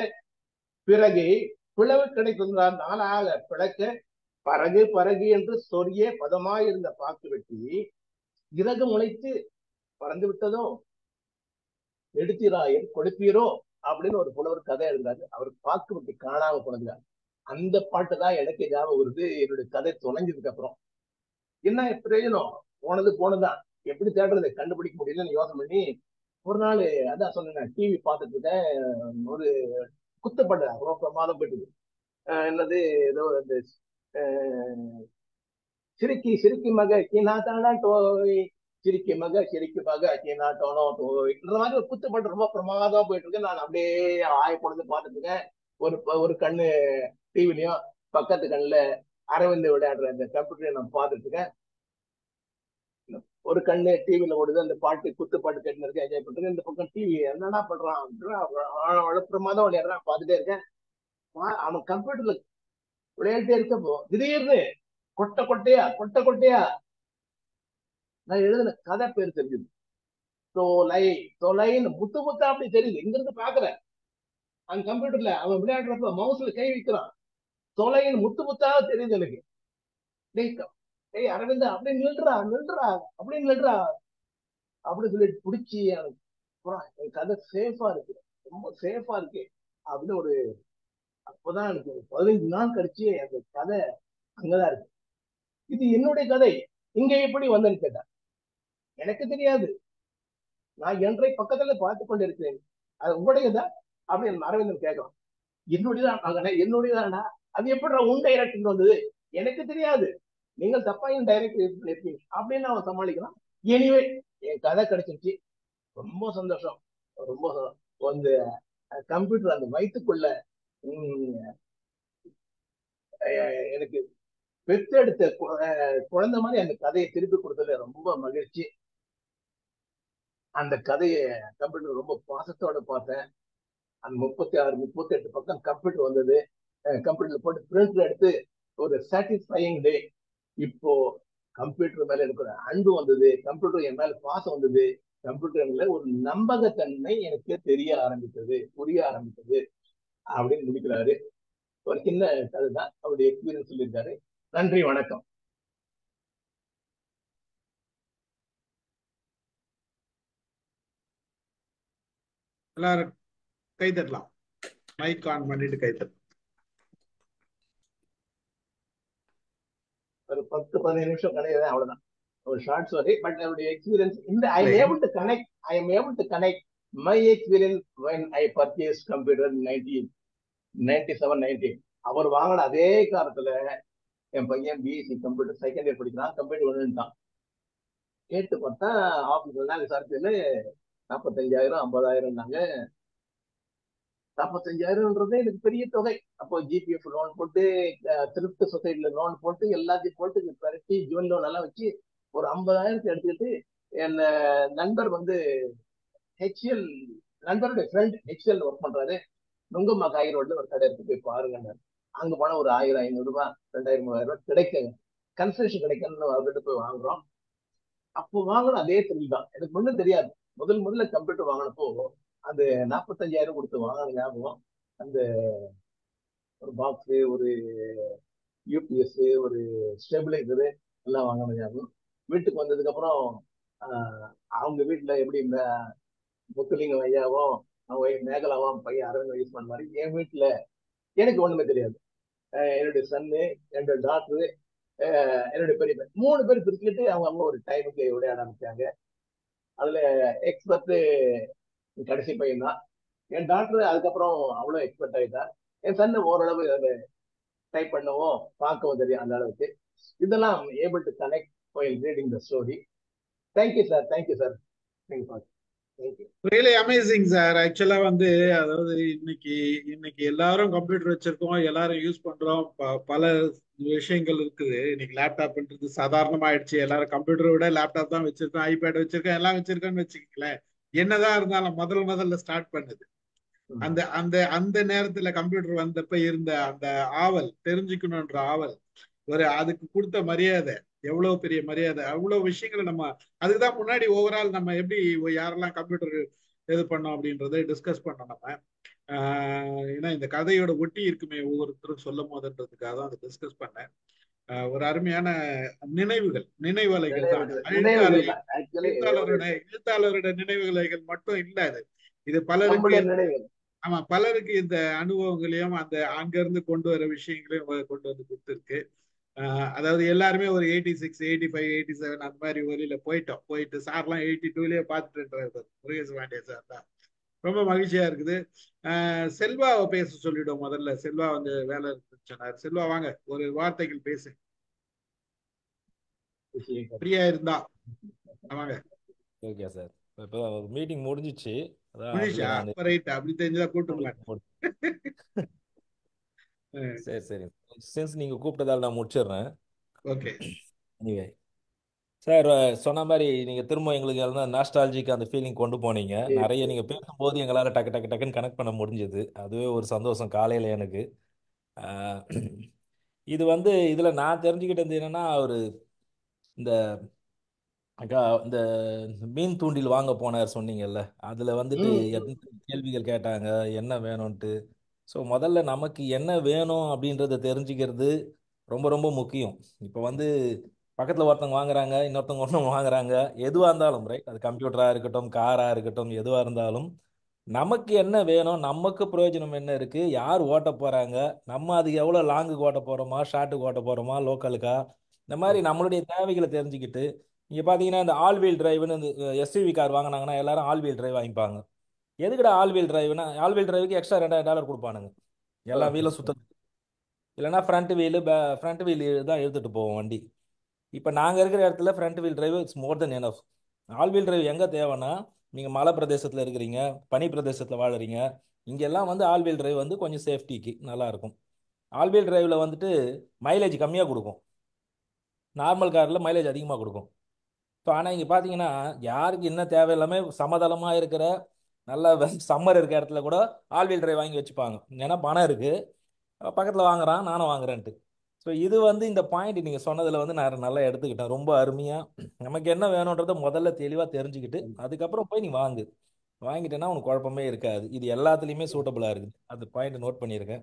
பிறகு பிளவு கிடைத்திருந்தார் நாளாக பிழைக்க, பறகு பறகு என்று சொரிய பதமாயிருந்த பாக்கு வெட்டி இறகு முளைத்து பறந்து விட்டதோ, எடுத்தீராயன் கொடுப்பீரோ அப்படின்னு ஒரு புலவர் கதை எழுதுறாரு. அவர் பாக்கு வெட்டி காணாம போனதுங்க. அந்த பாட்டு தான் எனக்கு ஞாபகம் வருது. என்னுடைய கதை தொலைஞ்சதுக்கு அப்புறம் என்ன பிரயோஜனம், போனதுதான், எப்படி தேடுறது, கண்டுபிடிக்க முடியலன்னு யோசனை பண்ணி ஒரு நாள் அதான் சொன்னேன், டிவி பார்த்துட்டு இருக்கேன். ஒரு குத்துப்பட்ட ரொம்ப பிரமாதம் போயிட்டுது. என்னது ஏதோ இந்த சிரிக்கி மக கீனாத்தானா டோய், சிரிக்கி மக கீனாட்டானோ டோய், இந்த மாதிரி ஒரு குத்துப்பட்டு ரொம்ப பிரமாதமா போயிட்டு இருக்கு. நான் அப்படியே ஆயப்படுத்து பார்த்துட்டு இருக்கேன். ஒரு கண்ணு டிவிலையும், பக்கத்து கண்ணுல அரவிந்த் விளையாடுற அந்த கம்ப்யூட்டரையும் நான் பார்த்துட்டு இருக்கேன். ஒரு கண்ணு டிவியில ஓடுது, அந்த பாட்டு குத்து பாட்டு கேட்டு இருக்கு, என்ஜாய் பண்றது. இந்த பக்கம் டிவி என்னடா பண்றான், பிரமாதம் விளையாடுறான், பார்த்துட்டே இருக்கேன். அவன் கம்ப்யூட்டர்ல விளையாட்டே இருக்கப்போ திடீர்னு கொட்டை கொட்டையா நான் எழுதின கதை பேர் தெரியுது. தொலைன்னு முத்து முத்தா அப்படி தெரியுது. இங்க இருந்து பாக்குறேன், அந்த கம்ப்யூட்டர்ல அவன் விளையாடுறப்ப மவுஸ்ல கை வைக்கிறான், தொலைன்னு முத்து முத்தா தெரியுது எனக்கு. டேய் அரவிந்தா, அப்படி நில்றா அப்படின்னு சொல்லிட்டு பிடிச்சி என் கதை சேஃபா இருக்கு, ரொம்ப சேஃபா இருக்கு அப்படின்னு ஒரு. அப்பதான் எனக்கு 15 நாள் கழிச்சு அந்த கதை அங்கதான் இருக்கு. இது என்னுடைய கதை, இங்க எப்படி வந்தேன்னு கேட்டா எனக்கு தெரியாது. நான் என்றை பக்கத்துல பார்த்து கொண்டு இருக்கிறேன், அது உங்களுடையதா அப்படின்னு அரவிந்தன் கேட்கலாம். என்னுடையதானா, அது எப்படி உன் டைரக்ட் வந்தது எனக்கு தெரியாது, நீங்கள் தப்பா என் டைரக்ட் பண்ணிருக்கீங்க அப்படின்னு அவன் சமாளிக்கலாம். எனிவே என் கதை கிடைச்சிருச்சு, ரொம்ப சந்தோஷம். ரொம்ப அந்த கம்ப்யூட்டர் அந்த வயிற்றுக்குள்ள எனக்கு பெற்றெடுத்த குழந்தை மாதிரி அந்த கதையை திருப்பி கொடுத்ததுல ரொம்ப மகிழ்ச்சி. அந்த கதையை கம்ப்யூட்டர் ரொம்ப பாசத்தோட பார்த்தேன். அந்த 36-38 பக்கம் கம்ப்யூட்டர் வந்தது. கம்ப்யூட்டர்ல போட்டு பிரிண்ட் எடுத்து ஒரு சாட்டிஸ்ஃபையிங் டே. இப்போ கம்ப்யூட்டர் மேல எனக்கு ஒரு அன்பு வந்தது, கம்ப்யூட்டர் என் மேல பாசம் வந்தது, கம்ப்யூட்டர்ல ஒரு நம்பகத்தன்மை எனக்கு தெரிய ஆரம்பித்தது, புரிய ஆரம்பித்தது அப்படின்னு முடிக்கிறாரு. ஒரு சின்ன கதை தான், அவருடைய எக்ஸ்பீரியன்ஸ் சொல்லியிருக்காரு. நன்றி, வணக்கம். எல்லாரும் கை தட்டலாம், மைக் ஆன் பண்ணிட்டு கை தட்டலாம். ஒரு 10-15 நிமிஷம் கிடையாது, அவ்வளவுதான். ஒரு ஷார்ட் ஸ்டோரி, பட் அவருடைய எக்ஸ்பீரியன்ஸ் இந்த I am able to connect my experience when I purchased computer in 1997-98. அவர் வாங்கின அதே காலத்துல என் பையன் பிஎஸ்சி கம்ப்யூட்டர் செகண்ட் இயர் படிக்கிறான், கம்ப்யூட்டர் வந்துட்டான். கேட்டு பார்த்தா ஆபீஸ்ல விசாரிச்சதுல 45,000 50,000. 45,000ன்றதே எனக்கு பெரிய தொகை. அப்போ ஜிபிஎஃப் லோன் போட்டு, திருப்தி சொசைட்டில லோன் போட்டு, எல்லாத்தையும் போட்டு பரட்டி ஜூன் லோன் எல்லாம் வச்சு ஒரு 50,000 எடுத்துக்கிட்டு என் நண்பர் வந்து ஹெச்எல், நண்பருடைய ஃப்ரெண்ட் ஹெச்எல் ஒர்க் பண்றாரு, நுங்கம்மா காய் ரோட்ல ஒரு கடை இருக்கு, போய் பாருங்க. அங்க போனா ஒரு 1000-500 ரூபாய், 2000-3000 ரூபாய் கிடைக்குங்க, கன்செஷன் கிடைக்கணும்னு அவர்கிட்ட போய் வாங்குறோம். அப்போ வாங்கணும் அதே தொழில் தான். எனக்கு முன்னும் தெரியாது. முதல்ல கம்ப்யூட்டர் வாங்கினப்போ அந்த 45,000 கொடுத்து வாங்கின ஞாபகம். அந்த ஒரு பாக்ஸ், ஒரு யூபிஎஸ், ஒரு ஸ்டெபிலைசரு, எல்லாம் வாங்கின ஞாபகம். வீட்டுக்கு வந்ததுக்கு அப்புறம் அவங்க வீட்டுல எப்படி இந்த முத்துலிங்கம் ஐயாவும் அவங்க மேகலாவும் பையன் அரவிந்த் யூஸ்மன் மாதிரி என் வீட்டுல எனக்கு ஒண்ணுமே தெரியாது. என்னுடைய சன்னு, என்னுடைய டாக்டரு, என்னுடைய பெரிய பையன் 3 பேர் கிரிக்கெட்டு அவங்க அம்மா ஒரு டைமுக்கு விளையாட ஆரம்பிச்சாங்க. அதுல எக்ஸ்பர்ட் கடைசி பையன் தான். என் டாக்டர் அதுக்கப்புறம் அவ்வளவு எக்ஸ்பர்ட் ஆயிட்டா. என் சன்னு ஓரளவு டைப் பண்ணவும் பார்க்கவும் தெரியும் அந்த அளவுக்கு. இதெல்லாம் able to connect while reading the story. Thank you, sir. Thank you, sir. Thank you. Thank you. Really amazing sir. ஆக்சுவலா வந்து அதாவது இன்னைக்கு இன்னைக்கு எல்லாரும் கம்ப்யூட்டர் வச்சிருக்கோம், எல்லாரும் யூஸ் பண்றோம். பல விஷயங்கள் இருக்குது. இன்னைக்கு லேப்டாப்ன்றது சாதாரணமா ஆயிடுச்சு. எல்லாரும் கம்ப்யூட்டரை விட லேப்டாப் தான் வச்சிருக்கோம், ஐபேட் வச்சிருக்கோம், எல்லாம் வச்சிருக்கோன்னு வச்சுக்கங்களேன். என்னதான் இருந்தாலும் முதல்ல ஸ்டார்ட் பண்ணுது அந்த அந்த அந்த நேரத்துல கம்ப்யூட்டர் வந்தப்ப இருந்த அந்த ஆவல், தெரிஞ்சுக்கணும்ன்ற ஆவல், அதுக்கு கொடுத்த மரியாதை, எவ்வளவு பெரிய மரியாதை, அவ்வளவு விஷயங்களை நம்ம அதுக்குதான் முன்னாடி ஓவரால் நம்ம எப்படி யாரெல்லாம் கம்ப்யூட்டர் இது பண்ணோம் அப்படின்றத டிஸ்கஸ் பண்ணோம் நம்ம. ஏன்னா இந்த கதையோட ஒட்டி இருக்குமே ஒவ்வொருத்தரும் சொல்லும் போதுன்றதுக்காக தான் அதை டிஸ்கஸ் பண்ணேன். ஒரு அருமையான நினைவலைகள் தான். எழுத்தாளரோட நினைவுகளைகள் மட்டும் இல்ல இது பலருக்கு. ஆமா, பலருக்கு இந்த அனுபவங்களையும் அந்த அங்க இருந்து கொண்டு வர விஷயங்களையும் கொண்டு வந்து கொடுத்துருக்கு. அதாவது எல்லாருமே ஒரு 86, 85, 87 அந்த மாதிரி வழியில போயிட்டு சார்லாம் 82லயே பார்த்துட்டு முருகேச பாண்டிய சார் தான். ரொம்ப மகிழ்ச்சியா இருக்குது. செல்வாவை பேச சொல்லிடும். முதல்ல செல்வா வந்து வேலை சொன்னார். செல்வா வாங்க, ஒரு வார்த்தைகள் பேசு, ஃப்ரீயா இருந்தா வாங்க. ஓகே சார், இப்போ மீட்டிங் முடிஞ்சிச்சு. அப்படி தெரிஞ்சதா கூப்பிட்டு. சரி, சின்ஸ் நீங்க கூப்பிட்டதால நான் முடிச்சிடுறேன். ஓகே சார், சொன்ன மாதிரி நீங்க திரும்ப எங்களுக்கு எல்லாம் நாஸ்டாலஜிக்கு அந்த ஃபீலிங் கொண்டு போனீங்க. நிறைய நீங்க பேசும்போது எங்களால் டக்குன்னு கனெக்ட் பண்ண முடிஞ்சது. அதுவே ஒரு சந்தோஷம் காலையில எனக்கு. இது வந்து இதுல நான் தெரிஞ்சுக்கிட்டது என்னன்னா, இந்த இந்த மீன் தூண்டில் வாங்க போனார் சொன்னீங்கல்ல, அதுல வந்துட்டு எத்தனை கேள்விகள் கேட்டாங்க, என்ன வேணும்ட்டு. ஸோ முதல்ல நமக்கு என்ன வேணும் அப்படின்றத தெரிஞ்சுக்கிறது ரொம்ப ரொம்ப முக்கியம். இப்போ வந்து பக்கத்தில் ஒருத்தவங்க வாங்குறாங்க, இன்னொருத்தவங்க ஒருத்தவங்க வாங்குறாங்க, எதுவாக இருந்தாலும் ரைட், அது கம்ப்யூட்டராக இருக்கட்டும், காராக இருக்கட்டும், எதுவாக இருந்தாலும் நமக்கு என்ன வேணும், நமக்கு பிரயோஜனம் என்ன இருக்குது, யார் ஓட்ட போகிறாங்க, நம்ம அது எவ்வளோ லாங்குக்கு ஓட்ட போகிறோமா, ஷார்ட்டுக்கு ஓட்ட போகிறோமா, லோக்கலுக்கா, இந்த மாதிரி நம்மளுடைய தேவைகளை தெரிஞ்சுக்கிட்டு. நீங்கள் பார்த்தீங்கன்னா இந்த ஆல் வீல் டிரைவ்னு இந்த எஸ்யூவி கார் வாங்கினாங்கன்னா எல்லாரும் ஆல் வீல் டிரைவ் வாங்கிப்பாங்க. எதுக்குடா ஆல் வீல் டிரைவ்னா, ஆல் வீல் டிரைவுக்கு எக்ஸ்ட்ரா $2000 கொடுப்பானுங்க எல்லா வீலும் சுத்தம். இல்லைன்னா ஃப்ரண்ட் வீல் தான் எடுத்துகிட்டு போவோம் வண்டி. இப்போ நாங்கள் இருக்கிற இடத்துல front wheel drive it's more than enough. All wheel drive எங்கே தேவைன்னா, நீங்கள் மலை பிரதேசத்தில் இருக்கிறீங்க, பனி பிரதேசத்தில் வாழறீங்க, இங்கெல்லாம் வந்து ஆல் வீல் டிரைவ் வந்து கொஞ்சம் சேஃப்டிக்கு நல்லாயிருக்கும். ஆல் வீல் டிரைவில் வந்துட்டு மைலேஜ் கம்மியாக கொடுக்கும், நார்மல் காரில் மைலேஜ் அதிகமாக கொடுக்கும். ஸோ ஆனால் இங்கே பார்த்தீங்கன்னா யாருக்கு என்ன தேவையில்லாமே சமதளமாக இருக்கிற நல்ல சம்மர் இருக்கிற இடத்துல கூட ஆல் வீல் டிரைவ் வாங்கி வச்சுப்பாங்க. ஏன்னா பணம் இருக்குது, பக்கத்தில் வாங்குறான், நானும் வாங்குறேன்ட்டு. ஸோ இது வந்து இந்த பாயிண்ட் நீங்கள் சொன்னதில் வந்து நான் நல்லா எடுத்துக்கிட்டேன். ரொம்ப அருமையாக நமக்கு என்ன வேணுன்றதை முதல்ல தெளிவாக தெரிஞ்சுக்கிட்டு அதுக்கப்புறம் போய் நீ வாங்கிட்டேன்னா உனக்கு குழப்பமே இருக்காது. இது எல்லாத்துலேயுமே சூட்டபுளாக இருக்குது. அந்த பாயிண்ட் நோட் பண்ணியிருக்கேன்.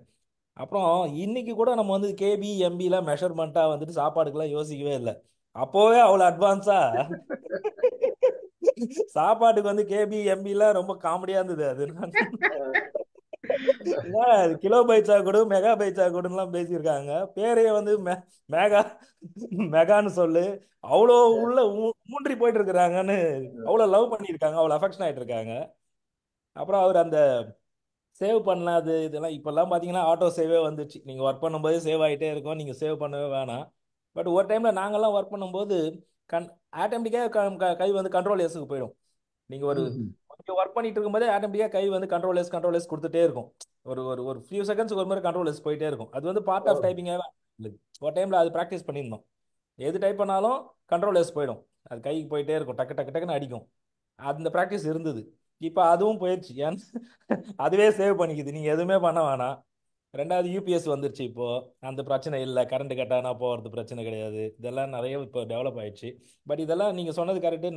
அப்புறம் இன்னைக்கு கூட நம்ம வந்து கேபி எம்பிலாம் மெஷர்மெண்ட்டாக வந்துட்டு சாப்பாடுக்கெல்லாம் யோசிக்கவே இல்லை. அப்போவே அவ்வளோ அட்வான்ஸாக சாப்பாட்டுக்கு வந்து கேபி எம்பிலாம் ரொம்ப காமெடியாக இருந்தது. அது கிலோ பைட்ஸா கூட மெகா பைட்ஸா கூடலாம் பேசியிருக்காங்க. பேரையே வந்து மெகான்னு சொல்லு, அவ்வளோ உள்ள ஊன்றி போயிட்டு இருக்கிறாங்கன்னு அவ்வளோ லவ் பண்ணியிருக்காங்க, அவ்வளோ அஃபெக்ஷன் ஆகிட்டு இருக்காங்க. அப்புறம் அவர் அந்த சேவ் பண்ணாது இதெல்லாம் இப்போல்லாம் பார்த்தீங்கன்னா ஆட்டோ சேவே வந்துச்சு. நீங்கள் ஒர்க் பண்ணும்போது சேவ் ஆகிட்டே இருக்கும், நீங்கள் சேவ் பண்ணவே வேணாம். பட் ஒரு டைமில் நாங்கள்லாம் ஒர்க் பண்ணும்போது ஆட்டோமேட்டிக்காக கை வந்து கண்ட்ரோல் எஸ்க்கு போயிடும். நீங்கள் கொஞ்சம் ஒர்க் பண்ணிட்டு இருக்கும்போதே ஆட்டோமேட்டிக்காக கை வந்து கண்ட்ரோல் எஸ் கொடுத்துட்டே இருக்கும். ஒரு ஒரு ஒரு ஃபியூ செகண்ட்ஸ்க்கு ஒரு மாதிரி கண்ட்ரோல் எஸ் போயிட்டே இருக்கும். அது வந்து பார்ட் ஆஃப் டைப்பிங்காக ஒரு டைமில் அது ப்ராக்டிஸ் பண்ணியிருந்தோம். எது டைப் பண்ணாலும் கண்ட்ரோல் எஸ் போயிடும், அது கைக்கு போயிட்டே இருக்கும், டக்குன்னு அடிக்கும். அந்த ப்ராக்டிஸ் இருந்தது. இப்போ அதுவும் போயிடுச்சு, ஏன் அதுவே சேவ் பண்ணிக்குது, நீங்கள் எதுவுமே பண்ண வேணாம். ரெண்டாவது யூபிஎஸ் வந்துருச்சு, இப்போது அந்த பிரச்சனை இல்லை, கரண்ட் கட்டானா போகிறது பிரச்சனை கிடையாது. இதெல்லாம் நிறைய இப்போ டெவலப் ஆயிடுச்சு. பட் இதெல்லாம் நீங்கள் சொன்னது கரெக்டு.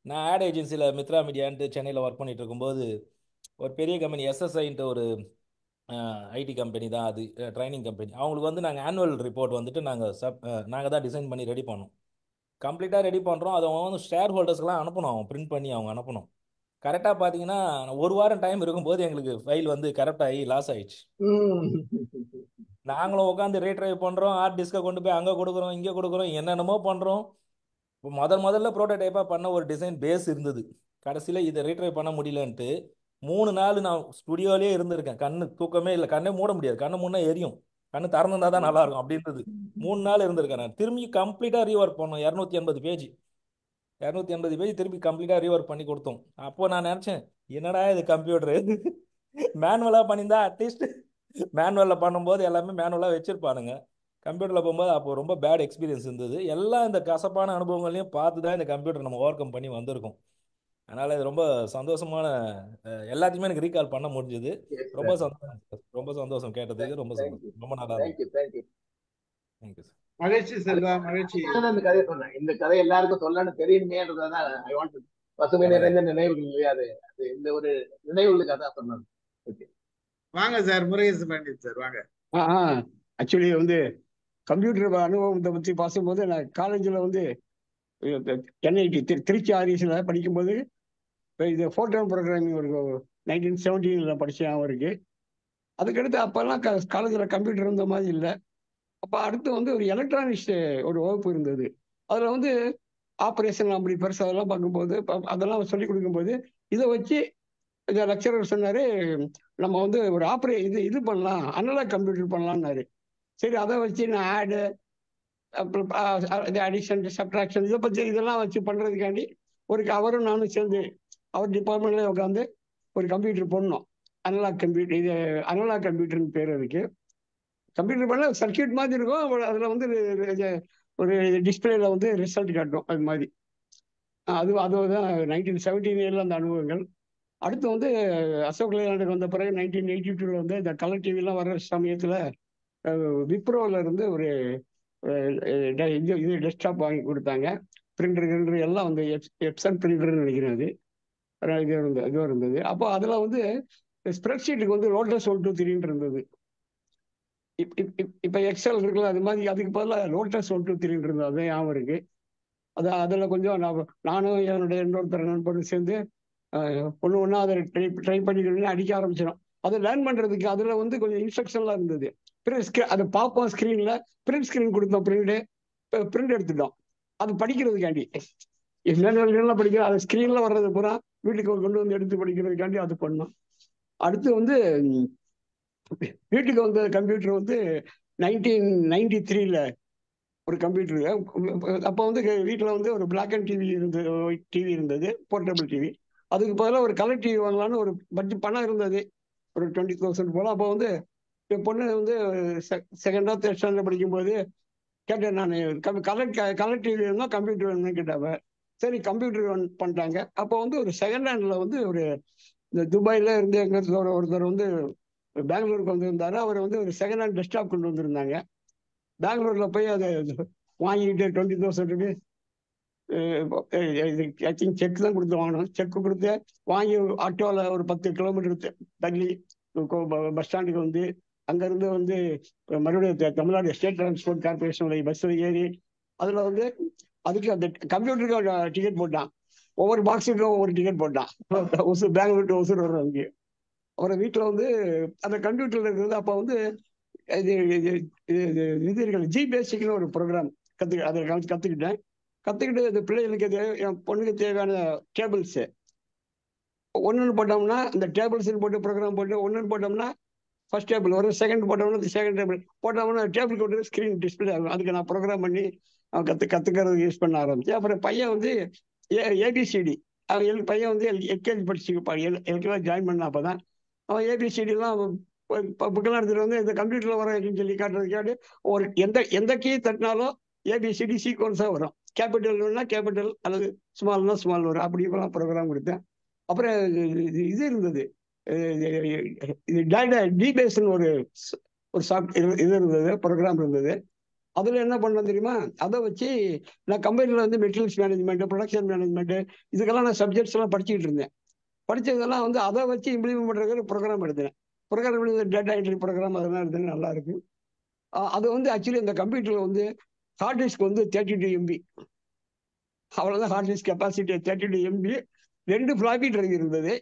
நான் ஆட் ஏஜென்சியில் மித்ரா மீடியான்ட்டு சென்னையில் ஒர்க் பண்ணிட்டு இருக்கும்போது ஒரு பெரிய கம்பெனி எஸ்எஸ்ஐன்ட்டு ஒரு ஐடி கம்பெனி தான் அது, ட்ரைனிங் கம்பெனி. அவங்களுக்கு வந்து நாங்கள் ஆனுவல் ரிப்போர்ட் வந்துட்டு நாங்கள் தான் டிசைன் பண்ணி ரெடி பண்ணோம். கம்ப்ளீட்டாக ரெடி பண்ணுறோம். அதை அவங்க வந்து ஷேர் ஹோல்டர்ஸ்க்கெலாம் அனுப்பணும், அவங்க பிரிண்ட் பண்ணி அவங்க அனுப்பணும். கரெக்டாக பார்த்தீங்கன்னா ஒரு வாரம் டைம் இருக்கும்போது எங்களுக்கு ஃபைல் வந்து கரெக்ட் ஆகி லாஸ் ஆயிடுச்சு. நாங்களும் உட்காந்து ரீட்ரைவ் பண்ணுறோம், ஹார்ட் டிஸ்கை கொண்டு போய் அங்கே கொடுக்குறோம், இங்கே கொடுக்குறோம், என்னென்னமோ பண்ணுறோம். இப்போ முதல்ல ப்ரோட்டோடைப்பாக பண்ண ஒரு டிசைன் பேஸ் இருந்தது. கடைசியில் இதை ரீட்ரைவ் பண்ண முடியலன்ட்டு 3 நாள் நான் ஸ்டுடியோலேயே இருந்திருக்கேன். கண்ணு தூக்கமே இல்லை, கண்ணே மூட முடியாது, கண்ணு முன்னே எரியும், கண்ணு திறந்திருந்தா தான் நல்லா இருக்கும் அப்படின்றது. 3 நாள் இருந்திருக்கேன் நான். திரும்பி கம்ப்ளீட்டாக ரீஒர்க் பண்ணோம். 280 பேஜ் திருப்பி கம்ப்ளீட்டாக ரீஒர்க் பண்ணி கொடுத்தோம். அப்போ நான் நினச்சேன், என்னடா இது கம்ப்யூட்டரு, மேனுவலாக பண்ணியிருந்தா அட்லீஸ்ட் மேனுவலில் பண்ணும்போது எல்லாமே மேனுவலாக வச்சிருப்பானுங்க. கம்ப்யூட்டரில் போகும்போது அப்போ ரொம்ப பேட் எக்ஸ்பீரியன்ஸ் இருந்தது. எல்லாம் இந்த கசப்பான அனுபவங்களையும் பார்த்து தான் இந்த கம்ப்யூட்டர் நம்ம ஓவர் கம் பண்ணி வந்திருக்கோம். அதனால் இது ரொம்ப சந்தோஷமான, எல்லாத்தையுமே எனக்கு ரீகால் பண்ண முடிஞ்சது. ரொம்ப சந்தோஷம் சார், ரொம்ப சந்தோஷம் கேட்டதுக்கு, ரொம்ப சந்தோஷம், ரொம்ப நல்லா இருந்துச்சு. Thank you sir. மகிழ்ச்சி செல்வா, மகிழ்ச்சி. இந்த கதையை சொன்னேன், இந்த கதை எல்லாருக்கும் சொல்லணும்னு தெரியுமேன்றதான் ஐ வாண்ட். பசுமை நிறைந்த நினைவுகள் இல்லையா, அது இந்த ஒரு நினைவுகளுக்காக தான் சொன்னது. வாங்க சார், முருகேசன் பண்டிட் சார் வாங்க. ஆக்சுவலி வந்து கம்ப்யூட்டர் அனுபவத்தை பற்றி பார்க்கும்போது, நான் காலேஜில் வந்து NIT திருச்சி ஆர்இசியில் படிக்கும்போது இது ஃபோட்டோன் ப்ரோக்ராமிங் ஒரு 1970 படித்தேன் அவருக்கு. அதுக்கடுத்து அப்போல்லாம் காலேஜில் கம்ப்யூட்டர் இருந்த மாதிரி இல்லை. அப்போ அடுத்து வந்து ஒரு எலக்ட்ரானிக்ஸ் ஒரு வகுப்பு இருந்தது. அதில் வந்து ஆப்ரேஷன் அப்படி பெருசு அதெல்லாம் பார்க்கும்போது, அதெல்லாம் சொல்லிக் கொடுக்கும்போது இதை வச்சு இந்த லெக்சரர் சொன்னார், நம்ம வந்து ஒரு இது பண்ணலாம், அனலாக் கம்ப்யூட்டர் பண்ணலான்னாரு. சரி, அதை வச்சு நான் ஆடு, அப்புறம் அடிஷன், சப்ட்ராக்ஷன், இதை பற்றி இதெல்லாம் வச்சு பண்ணுறதுக்காண்டி அவரும் நானும் சேர்ந்து அவர் டிபார்ட்மெண்ட்லேயே உட்காந்து ஒரு கம்ப்யூட்டர் பண்ணோம். அனலாக் கம்ப்யூட்டர், இது அனலாக் கம்ப்யூட்டர்னு பேர் இருக்கு. கம்ப்யூட்டர் பண்ண சர்க்கியூட் மாதிரி இருக்கும், அதில் வந்து ஒரு டிஸ்பிளேல வந்து ரிசல்ட் காட்டும், அது மாதிரி. அதுதான் 1979 அந்த அனுபவங்கள். அடுத்து வந்து அசோக் லேலாண்டுக்கு வந்த பிறகு 1982 வந்து இந்த கலர் டிவிலாம் வர்ற சமயத்தில் விப்ரோவில் இருந்து ஒரு இது டெஸ்க்டாப் வாங்கி கொடுத்தாங்க. பிரிண்டர் எல்லாம் வந்து எப்சன் பிரிண்டர்னு நினைக்கிறேன், இது இருந்தது. அப்போ அதில் வந்து ஸ்ப்ரெட்ஷீட்டுக்கு வந்து லோட்டஸ் 1 2 3 இருந்தது. இப்போ எக்ஸல் இருக்குல்ல, அது மாதிரி அதுக்கு பதிலாக லோட்டஸ் 1 2 3 இருந்தது. அதே ஞாபகம் இருக்கு. அதில் கொஞ்சம் நானும் என்னுடைய இன்னொருத்தர் நண்பரும் சேர்ந்து ஒன்று அதை ட்ரை பண்ணிக்கணும்னு அடிக்க ஆரம்பிச்சிடும். அதை லேர்ன் பண்ணுறதுக்கு அதில் வந்து கொஞ்சம் இன்ஸ்ட்ரக்ஷன்லாம் இருந்தது. அதை பார்ப்போம் ஸ்க்ரீனில், பிரிண்ட் ஸ்க்ரீன் கொடுத்தோம், பிரிண்ட் எடுத்துட்டோம். அது படிக்கிறதுக்காண்டி என்னென்னலாம் படிக்கிறோம், அது ஸ்க்ரீனில் வர்றது பூரா வீட்டுக்கு கொண்டு வந்து எடுத்து படிக்கிறதுக்காண்டி அது பண்ணோம். அடுத்து வந்து வீட்டுக்கு வந்த கம்ப்யூட்டர் வந்து 1993 ஒரு கம்ப்யூட்டரு. அப்போ வந்து வீட்டில் வந்து ஒரு பிளாக் அண்ட் டிவி இருந்தது, போர்ட்டபிள் டிவி. அதுக்கு பதிலாக ஒரு கலர் டிவி வாங்கலான்னு ஒரு பட்ஜெட் பணம் இருந்தது, ஒரு 20,000 போல. அப்போ வந்து என் பொண்ணு வந்து செகண்டா தேர்ட் ஸ்டாண்டர்ட் படிக்கும்போது கேட்டேன் நான், கலர் டிவி வேணும்னா கம்ப்யூட்டர் வேணும்னு கேட்டாங்க. சரி, கம்ப்யூட்டர் பண்ணிட்டாங்க. அப்போ வந்து ஒரு செகண்ட் ஹேண்டில் வந்து ஒரு இந்த துபாயில் இருந்து எங்க ஒருத்தர் வந்து பெங்களூருக்கு வந்திருந்தாரு. அவர் வந்து ஒரு செகண்ட் ஹேண்ட் டெஸ்க்டாப் கொண்டு வந்திருந்தாங்க. பெங்களூரில் போய் அதை வாங்கிட்டு 20,000 ருபீஸ் ஐ திங்க் செக் தான் கொடுத்து வாங்கணும். செக்கு கொடுத்து வாங்கி ஆட்டோவில் ஒரு 10 கிலோமீட்டர் தள்ளி பஸ் ஸ்டாண்டுக்கு வந்து அங்கேருந்து வந்து மறுபடியும் தமிழ்நாடு ஸ்டேட் டிரான்ஸ்போர்ட் கார்பரேஷனுடைய பஸ்ஸில் ஏறி அதில் வந்து அதுக்கு அந்த கம்ப்யூட்டருக்கு டிக்கெட் போட்டான். ஒவ்வொரு பாக்ஸுக்கும் ஒவ்வொரு டிக்கெட் போட்டான். பெங்களூர் டு ஒசூர் வர்ற அங்கே அவரை வீட்டில் வந்து அந்த கம்ப்யூட்டரில் இருக்கிறது. அப்போ வந்து இது இருக்கு, ஜி பேசிக்னு ஒரு ப்ரோக்ராம் அதில் கற்றுக்கிட்டு இந்த பிள்ளைகளுக்கு என் பொண்ணுக்கு தேவையான டேபிள்ஸு ஒன்று போட்டோம்னா இந்த டேபிள்ஸ்ன்னு போட்டு ப்ரோக்ராம் போட்டு ஒன்று போட்டோம்னா ஃபர்ஸ்ட் டேபிள் வரும், செகண்ட் போட்டோம்னா செகண்ட் டேபிள் போட்டோம்னா டேபிள் கொண்டு ஸ்க்ரீன் டிஸ்பிளே ஆகும். அதுக்கு நான் ப்ரோக்ராம் பண்ணி அவன் கற்றுக்கிறது யூஸ் பண்ண ஆரம்பிச்சேன். அப்புறம் பையன் வந்து ஏபிசிடி, பையன் வந்து எல்கேஜி படிச்சுப்பான், எல்கேஜி ஜாயின் பண்ண. அப்போ தான் அவன் ஏபிசிடிலாம் புக்கெல்லாம் எடுத்துகிட்டு வந்து இந்த கம்ப்யூட்டரில் வர சொல்லி காட்டுறதுக்காண்டி ஒரு எந்த கீ தட்டினாலும் ஏபிசிடி சீக்வன்ஸாக வரும். கேபிட்டல்னா கேபிட்டல் அல்லது ஸ்மால்னா ஸ்மால் வரும். அப்படி இப்போலாம் ப்ரோக்ராம் கொடுத்தேன். அப்புறம் இது இருந்தது, இது டிபேஸ்ன்னு ஒரு இது இருந்தது, ப்ரோக்ராம் இருந்தது. அதில் என்ன பண்ணலாம் தெரியுமா, அதை வச்சு நான் கம்பெனியில் வந்து மெட்டீரியல்ஸ் மேனேஜ்மெண்ட்டு, ப்ரொடக்ஷன் மேனேஜ்மெண்ட்டு, இதுக்கெல்லாம் நான் சப்ஜெக்ட்ஸ் எல்லாம் படிச்சுக்கிட்டு இருந்தேன். படித்ததெல்லாம் வந்து அதை வச்சு இம்ப்ளிமெண்ட் பண்ணுறதுக்கு ப்ரோக்ராம் எடுத்தேன். ப்ரோக்ராம் டேட்டா என்ட்ரி ப்ரோக்ராம் அதெல்லாம் இருந்தது நல்லா இருக்கு. அது வந்து ஆக்சுவலி இந்த கம்ப்யூட்டரில் வந்து ஹார்ட் டிஸ்க் வந்து 32 MB, அவ்வளோதான் hard disk capacity 32 MB. 2 floppy drive இருந்தது,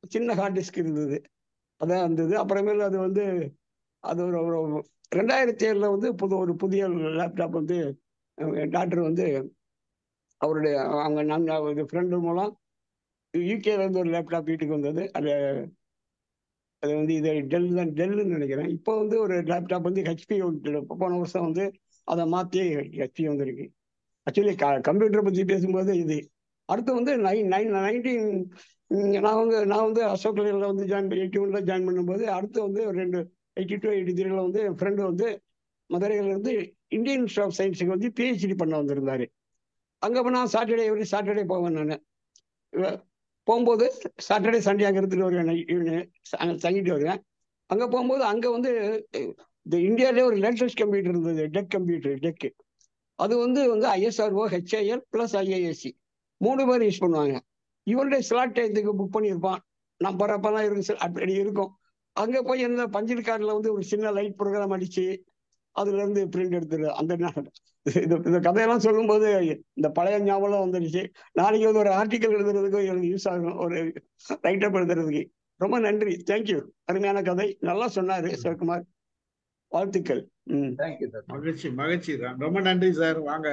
சின்ன ஹார்ட் டிஸ்க் இருந்தது, அதான் இருந்தது. அப்புறமேல அது வந்து அது ஒரு 2007 வந்து ஒரு புதிய லேப்டாப் வந்து டாக்டர் வந்து அவருடைய அவங்க ஃப்ரெண்டு மூலம் யூகேல இருந்து ஒரு லேப்டாப் வீட்டுக்கு வந்தது. அது வந்து இது டெல்லுன்னு நினைக்கிறேன். இப்போ வந்து ஒரு லேப்டாப் வந்து ஹெச்பி போன வருஷம் வந்து அதை மாற்றி ஹெச்பி வந்துருக்கு. ஆக்சுவலி கம்ப்யூட்டரை பற்றி பேசும்போது இது அடுத்து வந்து 19 நான் வந்து அசோக் லேனில் வந்து 81 ஜாயின் பண்ணும்போது அடுத்து வந்து 82 83 வந்து என் ஃப்ரெண்டு வந்து மதுரையில இருந்து இந்தியன் இன்ஸ்டியூட் ஆஃப் சயின்ஸுக்கு வந்து PhD பண்ண வந்திருந்தாரு. அங்கே நான் சாட்டர்டே போவேன். நான் போகும்போது சாட்டர்டே சண்டே அங்கே இருந்துட்டு வருவேன், தங்கிட்டு வருவேன். அங்கே போகும்போது அங்கே வந்து இந்த இந்தியாவிலே ஒரு லேட்டஸ்ட் கம்ப்யூட்டர் இருந்தது, டெக். அது வந்து ISRO, HAL + IISc 3 பேர் யூஸ் பண்ணுவாங்க. இவருடைய ஸ்லாட் இதுக்கு புக் பண்ணியிருப்பான், நான் போகிறப்பெல்லாம் இருக்கு அப்படி இருக்கும். அங்கே போய் இந்த பஞ்சில் கார்டில் வந்து ஒரு சின்ன லைட் ப்ரோக்ராம் அடிச்சு அதுலேருந்து பிரிண்ட் எடுத்துரு. இந்த கதையெல்லாம் சொல்லும்போது இந்த பழைய ஞாபகம் வந்துடுச்சு. நாளைக்கு வந்து ஒரு ஆர்டிக்கல் எழுதுறதுக்கு எனக்கு யூஸ் ஆகும், ஒரு ரைட்டப் எழுதுறதுக்கு. ரொம்ப நன்றி, தேங்க்யூ. அருமையான கதை, நல்லா சொன்னாரு சிவகுமார், வாழ்த்துக்கள். மகிழ்ச்சி தான், ரொம்ப நன்றி சார். வாங்க,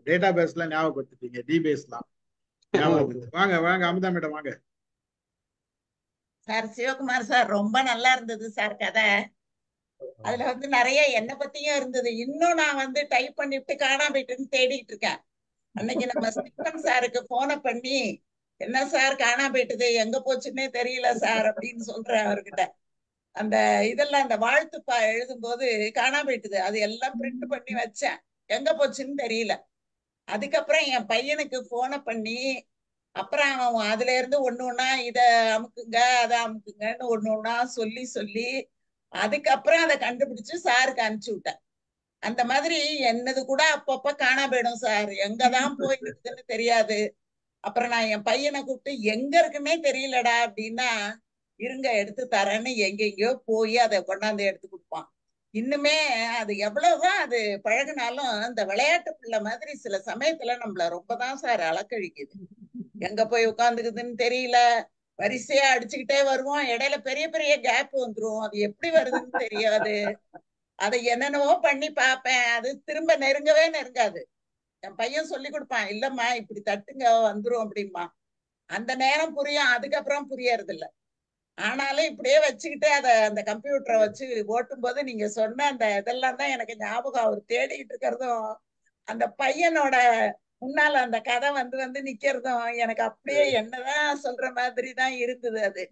டேட்டா பேஸ்ல ஞாபகப்படுத்திட்டீங்க, டிபேஸ்லாம் வாங்க அமுதா மேடம் வாங்க. சார் சிவகுமார் சார், ரொம்ப நல்லா இருந்தது சார் கதை. அதுல வந்து நிறைய என்ன பத்தியும் இருந்தது. இன்னும் நான் வந்து டைப் பண்ணிட்டு காணாம போயிட்டுன்னு தேடிட்டு இருக்கேன். அன்னைக்கு நம்ம ஸ்டீபன் சாருக்கு போனை பண்ணி, என்ன சார் காணாம போயிட்டுது, எங்க போச்சுன்னே தெரியல சார் அப்படின்னு சொல்றேன் அவர்கிட்ட. அந்த இதெல்லாம் அந்த வாழ்த்து எழுதும்போது காணாம போயிட்டுது, அது எல்லாம் பிரிண்ட் பண்ணி வச்சேன், எங்க போச்சுன்னு தெரியல. அதுக்கப்புறம் என் பையனுக்கு போனை பண்ணி, அப்புறம் அவன் அதுல இருந்து ஒண்ணு இத அமுக்குங்க அதை அமுக்குங்கன்னு ஒண்ணு சொல்லி அதுக்கப்புறம் அதை கண்டுபிடிச்சு சாருக்கு அனுப்பிச்சு விட்டேன். அந்த மாதிரி என்னது கூட அப்பப்ப காணாம போயிடும் சார், எங்கதான் போயிருக்குதுன்னு தெரியாது. அப்புறம் நான் என் பையனை கூப்பிட்டு எங்க இருக்குன்னே தெரியலடா அப்படின்னா, இருங்க எடுத்து தரேன்னு எங்கெங்கயோ போய் அதை கொண்டாந்து எடுத்து கொடுப்பான். இன்னுமே அது எவ்வளவுதான் அது பழகினாலும் இந்த விளையாட்டு பிள்ளை மாதிரி சில சமயத்துல நம்மள ரொம்பதான் சார் அலக்கழிக்குது. எங்க போய் உட்காந்துக்குதுன்னு தெரியல, வரிசையா அடிச்சுக்கிட்டே வருவோம், இடையில பெரிய பெரிய கேப் வந்துரும், அது எப்படி வருதுன்னு தெரியாது. அதை என்னென்னவோ பண்ணி பார்ப்பேன், அது திரும்ப நெருங்காது. என் பையன் சொல்லி கொடுப்பான், இல்லம்மா இப்படி தட்டுங்க வந்துரும் அப்படிம்பா. அந்த நேரம் புரியும், அதுக்கப்புறம் புரியறது இல்ல. ஆனாலும் இப்படியே வச்சுக்கிட்டே அந்த கம்ப்யூட்டரை வச்சு ஓட்டும் போது நீங்க சொன்ன அந்த இதெல்லாம் தான் எனக்கு ஞாபகம். அவர் தேடிக்கிட்டு இருக்கிறதும் அந்த பையனோட முன்னால அந்த கதை வந்து நிக்கிறதும் எனக்கு அப்படியே என்னதான் சொல்ற மாதிரி தான் இருந்தது. அது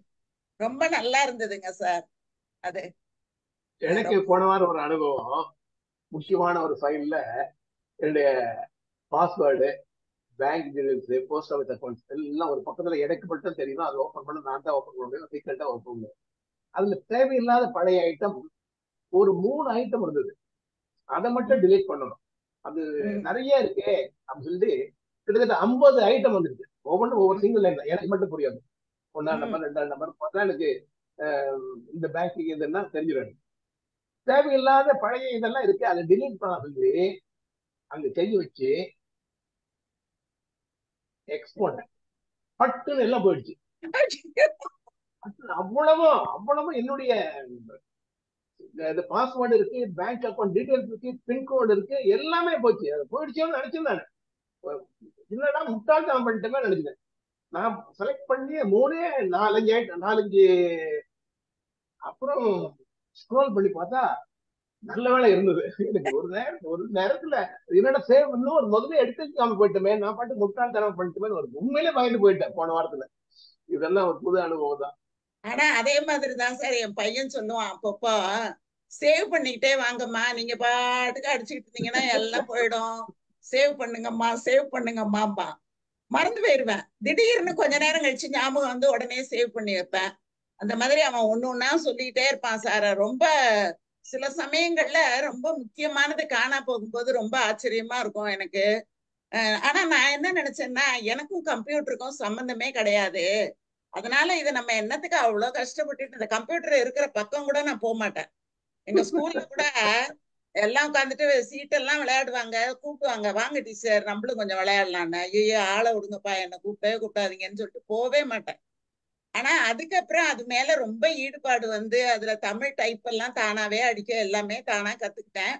ரொம்ப நல்லா இருந்ததுங்க சார். அது எனக்கு போன வாரம் ஒரு அனுபவம். முக்கியமான ஒரு ஃபைல்ல என்னுடைய password, bank details, post office accounts எல்லாம் ஒரு பக்கத்துல எனக்கு மட்டும் தெரியும். அது ஓப்பன் பண்ண நான் தான் ஓப்பன் பண்ண முடியும், சீக்கிரட்டா ஓப்பன் பண்ண முடியும். அதுல தேவையில்லாத பழைய ஐட்டம் ஒரு 3 ஐட்டம் இருந்தது, அதை மட்டும் டிலீட் பண்ணணும். அது நிறைய இருக்கு அப்படின்னு சொல்லிட்டு கிட்டத்தட்ட 50 ஐட்டம் வந்துருக்கு. ஒவ்வொன்றும் ஒவ்வொரு சிங்கிள் லைன், எனக்கு மட்டும் புரியாது. 1ஆம் நம்பர் 2ஆம் நம்பர் பார்த்தா எனக்கு இந்த பேங்கிங் இதுன்னா தெரிஞ்சிடும். தேவையில்லாத பழைய இதெல்லாம் இருக்கு, அதை டிலீட் பண்ண சொல்லி அங்க செஞ்சு வச்சு எக்ஸ்போர்ட் பட்டுன்னு எல்லாம் போயிடுச்சு. அவ்வளவும் என்னுடைய பாஸ்வேர்டு இருக்கு, பேங்க் அக்கௌண்ட் டீடைல்ஸ் இருக்கு, பின்கோடு இருக்கு, எல்லாமே போச்சு. அது போயிடுச்சோன்னு நினைச்சிருந்தேன். என்னடா முட்டாள்தான் பண்ணிட்டேன்னு நினைச்சேன். நான் செலக்ட் பண்ணி 4-5 அப்புறம் ஸ்க்ரோல் பண்ணி பார்த்தா நல்ல வேலை இருந்தது. எனக்கு ஒரு நேரத்துல என்னோட சேவ் இன்னும் ஒரு முதல்ல எடுத்துக்காம போயிட்டோமே, நான் பாட்டு முட்டாள்தனம் பண்ணிட்டுமே ஒரு உண்மையிலே பயந்து போயிட்டேன் போன வாரத்துல. இதெல்லாம் ஒரு புது அனுபவம் தான். ஆனா அதே மாதிரிதான் சார் என் பையன் சொல்லுவான், அப்பப்போ சேவ் பண்ணிக்கிட்டே வாங்கம்மா, நீங்க பாட்டுக்கு அடிச்சுக்கிட்டு இருந்தீங்கன்னா எல்லாம் போயிடும், சேவ் பண்ணுங்கம்மாம்பா. மறந்து போயிருவேன். திடீர்னு கொஞ்ச நேரம் கழிச்சு ஞாபகம் வந்து உடனே சேவ் பண்ணி வைப்பேன். அந்த மாதிரி அவன் ஒண்ணு சொல்லிக்கிட்டே இருப்பான் சார். ரொம்ப சில சமயங்கள்ல ரொம்ப முக்கியமானது காணா போகும்போது ரொம்ப ஆச்சரியமா இருக்கும் எனக்கு. ஆனா நான் என்ன நினைச்சேன்னா, எனக்கும் கம்ப்யூட்டருக்கும் சம்பந்தமே கிடையாது, அதனால இதை நம்ம என்னத்துக்கு அவ்வளவு கஷ்டப்பட்டுட்டு, இந்த கம்ப்யூட்டர் இருக்கிற பக்கம் கூட நான் போக மாட்டேன். எங்க ஸ்கூல்ல கூட எல்லாம் உட்காந்துட்டு சீட்டெல்லாம் விளையாடுவாங்க, கூப்பிடுவாங்க, வாங்க டீச்சர் நம்மளும் கொஞ்சம் விளையாடலான்னு. ஐயோ ஆளை விடுங்கப்பா, என்னை கூப்பிடாதீங்கன்னு சொல்லிட்டு போவே மாட்டேன். ஆனா அதுக்கப்புறம் அது மேல ரொம்ப ஈடுபாடு வந்து அதுல தமிழ் டைப் எல்லாம் தானாவே அடிக்க எல்லாமே தானா கத்துக்கிட்டேன்.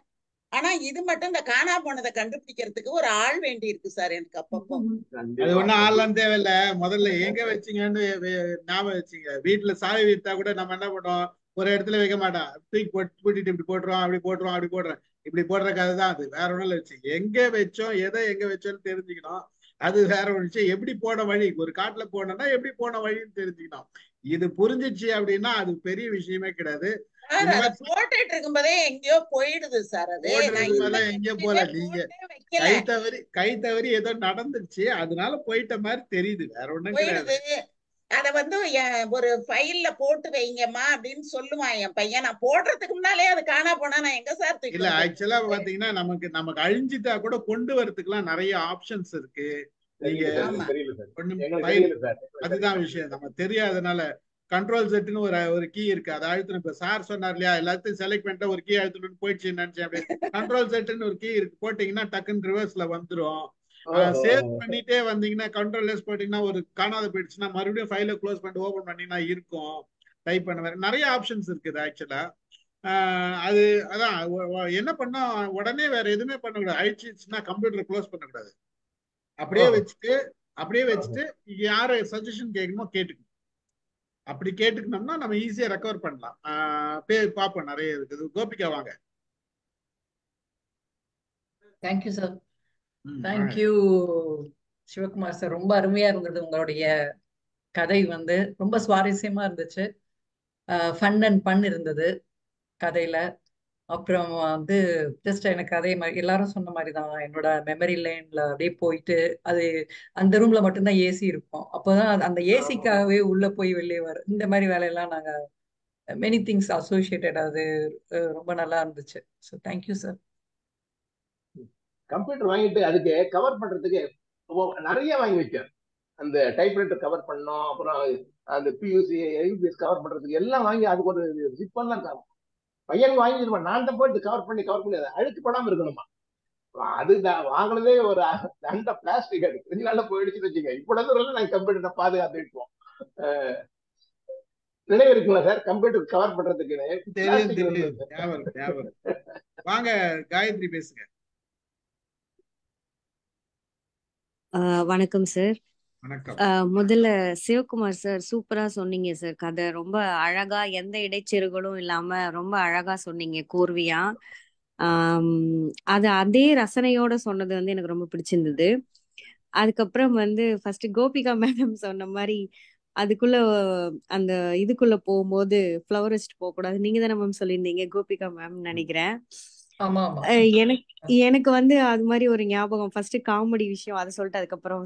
ஆனா இது மட்டும் இந்த காணா போனதை கண்டுபிடிக்கிறதுக்கு ஒரு ஆள் வேண்டி இருக்கு சார் எனக்கு அப்பப்போ. அது ஒண்ணும் ஆள்லாம் தேவையில்ல. முதல்ல எங்க வச்சீங்கன்னு ஞாபகம் வச்சுங்க. வீட்டுல சாவி வித்தா கூட நம்ம என்ன பண்ணுவோம், ஒரு இடத்துல வைக்க மாட்டோம், தூக்கி கூட்டிட்டு இப்படி போட்டுருவோம், அப்படி போட்டுருவோம், அப்படி போடுறோம். இப்படி போடுற கதை தான் அது, வேற ஒண்ணும் இல்லை. வச்சு எங்க வச்சோம், எதை எங்க வச்சோம்னு தெரிஞ்சுக்கணும். அது வேற ஒரு விஷயம். எப்படி போன வழி, ஒரு காட்டுல போனோம்னா எப்படி போன வழின்னு தெரிஞ்சுக்கணும். இது புரிஞ்சிச்சு அப்படின்னா அது பெரிய விஷயமே கிடையாது. போட்டுட்டு இருக்கும்போதே எங்கேயோ போயிடுது சார். அது எங்கேயோ போல, நீங்க கை தவறி ஏதோ நடந்துருச்சு, அதனால போயிட்ட மாதிரி தெரியுது, வேற ஒண்ணும் கிடையாது. அத வந்து ஒரு ஃபைல்ல போட்டு வைங்கம்மா அப்படின்னு சொல்லுவான் என் பையன். நான் போடுறதுக்கு முன்னாலே அது காணா போனா நான் எங்க சார் தூக்கி இல்ல ஆக்சுவலா பாத்தீங்கன்னா நமக்கு அழிஞ்சிட்டா கூட கொண்டு வரதுக்குலாம் நிறைய ஆப்ஷன்ஸ் இருக்கு. நீங்க அதுதான் விஷயம், நம்ம தெரியாதனால கண்ட்ரோல் செட்னு ஒரு கீ இருக்கு, அதை அழுத்தணும். இப்ப சார் சொன்னார் இல்லையா, எல்லாத்தையும் செலக்ட் பண்ணிட்டு ஒரு கீ அழுத்தணும்னு போயிடுச்சு நினைச்சேன். அப்படியே கண்ட்ரோல் செட்னு ஒரு கீ இருக்கு, போட்டீங்கன்னா டக்குன்னு ரிவர்ஸ்ல வந்துடும். சேவ் பண்ணிட்டே வந்தீங்கன்னா கண்ட்ரோல் லெஸ் போட்டீங்கன்னா ஒரு காணாத போயிடுச்சுன்னா மறுபடியும் ஃபைல க்ளோஸ் பண்ணிட்டு ஓபன் பண்ணீங்கன்னா இருக்கும். டைப் பண்ண வேற நிறைய ஆப்ஷன்ஸ் இருக்குது ஆக்சுவலா. அதான் என்ன பண்ணா உடனே வேற எதுவுமே பண்ணக்கூடாது. அழிச்சிச்சுன்னா கம்ப்யூட்டர் க்ளோஸ் பண்ணக்கூடாது. அப்படியே வச்சுட்டு யாரு சஜஷன் கேட்கணுமோ கேட்டுக்கணும். அப்படி கேட்டுக்கணும்னா நம்ம ஈஸியா ரெக்கவர் பண்ணலாம். பேர் பார்ப்போம், நிறைய இருக்குது. கோபிகா வாங்க. Thank you sir. Thank you Sivakumar sir. ரொம்ப அருமையா இருந்தது உங்களுடைய கதை. வந்து ரொம்ப சுவாரஸ்யமா இருந்துச்சு. ஃபன் அண்ட் பன் இருந்தது கதையில. அப்புறம் வந்து ஜஸ்ட் எனக்கு அதே மாதிரி எல்லாரும் சொன்ன மாதிரி தான், என்னோட மெமரி லைன்ல அப்படியே போயிட்டு அது அந்த ரூம்ல மட்டும்தான் ஏசி இருக்கும். அப்போதான் அந்த ஏசிக்காகவே உள்ள போய் வெளியே வரும். இந்த மாதிரி வேலையெல்லாம் நாங்க மெனி திங்ஸ் அசோசியேட்டட். அது ரொம்ப நல்லா இருந்துச்சு. So thank you sir. கம்ப்யூட்டர் வாங்கிட்டு அதுக்கு கவர் பண்றதுக்கு நிறைய வாங்கி வச்சேன். அந்த டைப்ரைட்டர் கவர் பண்ணோம், அப்புறம் அந்த பியூசி யூபிஎஸ் கவர் பண்றதுக்கு எல்லாம் வாங்கி அதுக்கு ஒரு ஜிப்பெல்லாம் பையனுக்கு வாங்கிடுவேன். நான் தான் போயிட்டு கவர் பண்ணி அதை அழுக்கு படாம இருக்கணுமா. அது வாங்கினதே ஒரு அந்த பிளாஸ்டிக் அது கொஞ்ச நாள்ல போயிடுச்சுன்னு வச்சுக்க. இப்ப நாங்க கம்ப்யூட்டரை பாதுகாத்து வைப்போம். நினைவு இருக்குங்களா சார் கம்ப்யூட்டர் கவர் பண்றதுக்கு? வாங்க காயத்ரி பேசுங்க. வணக்கம் சார். முதல்ல சிவகுமார் சார் சூப்பரா சொன்னீங்க சார். கதை ரொம்ப அழகா, எந்த இடைச்செருகளும் இல்லாம ரொம்ப அழகா சொன்னீங்க, கூர்வியா. அது அதே ரசனையோட சொன்னது வந்து எனக்கு ரொம்ப பிடிச்சிருந்தது. அதுக்கப்புறம் வந்து ஃபர்ஸ்ட் கோபிகா மேடம் சொன்ன மாதிரி அதுக்குள்ள அந்த இதுக்குள்ள போகும்போது ஃப்ளவரிஸ்ட் போக கூடாது, நீங்க தானே மேம் சொல்லியிருந்தீங்க, கோபிகா மேம் நினைக்கிறேன். எனக்கு வந்து அது மாதிரி ஒரு ஞாபகம். ஃபர்ஸ்ட் காமெடி விஷயம் அதை சொல்லிட்டு அதுக்கப்புறம்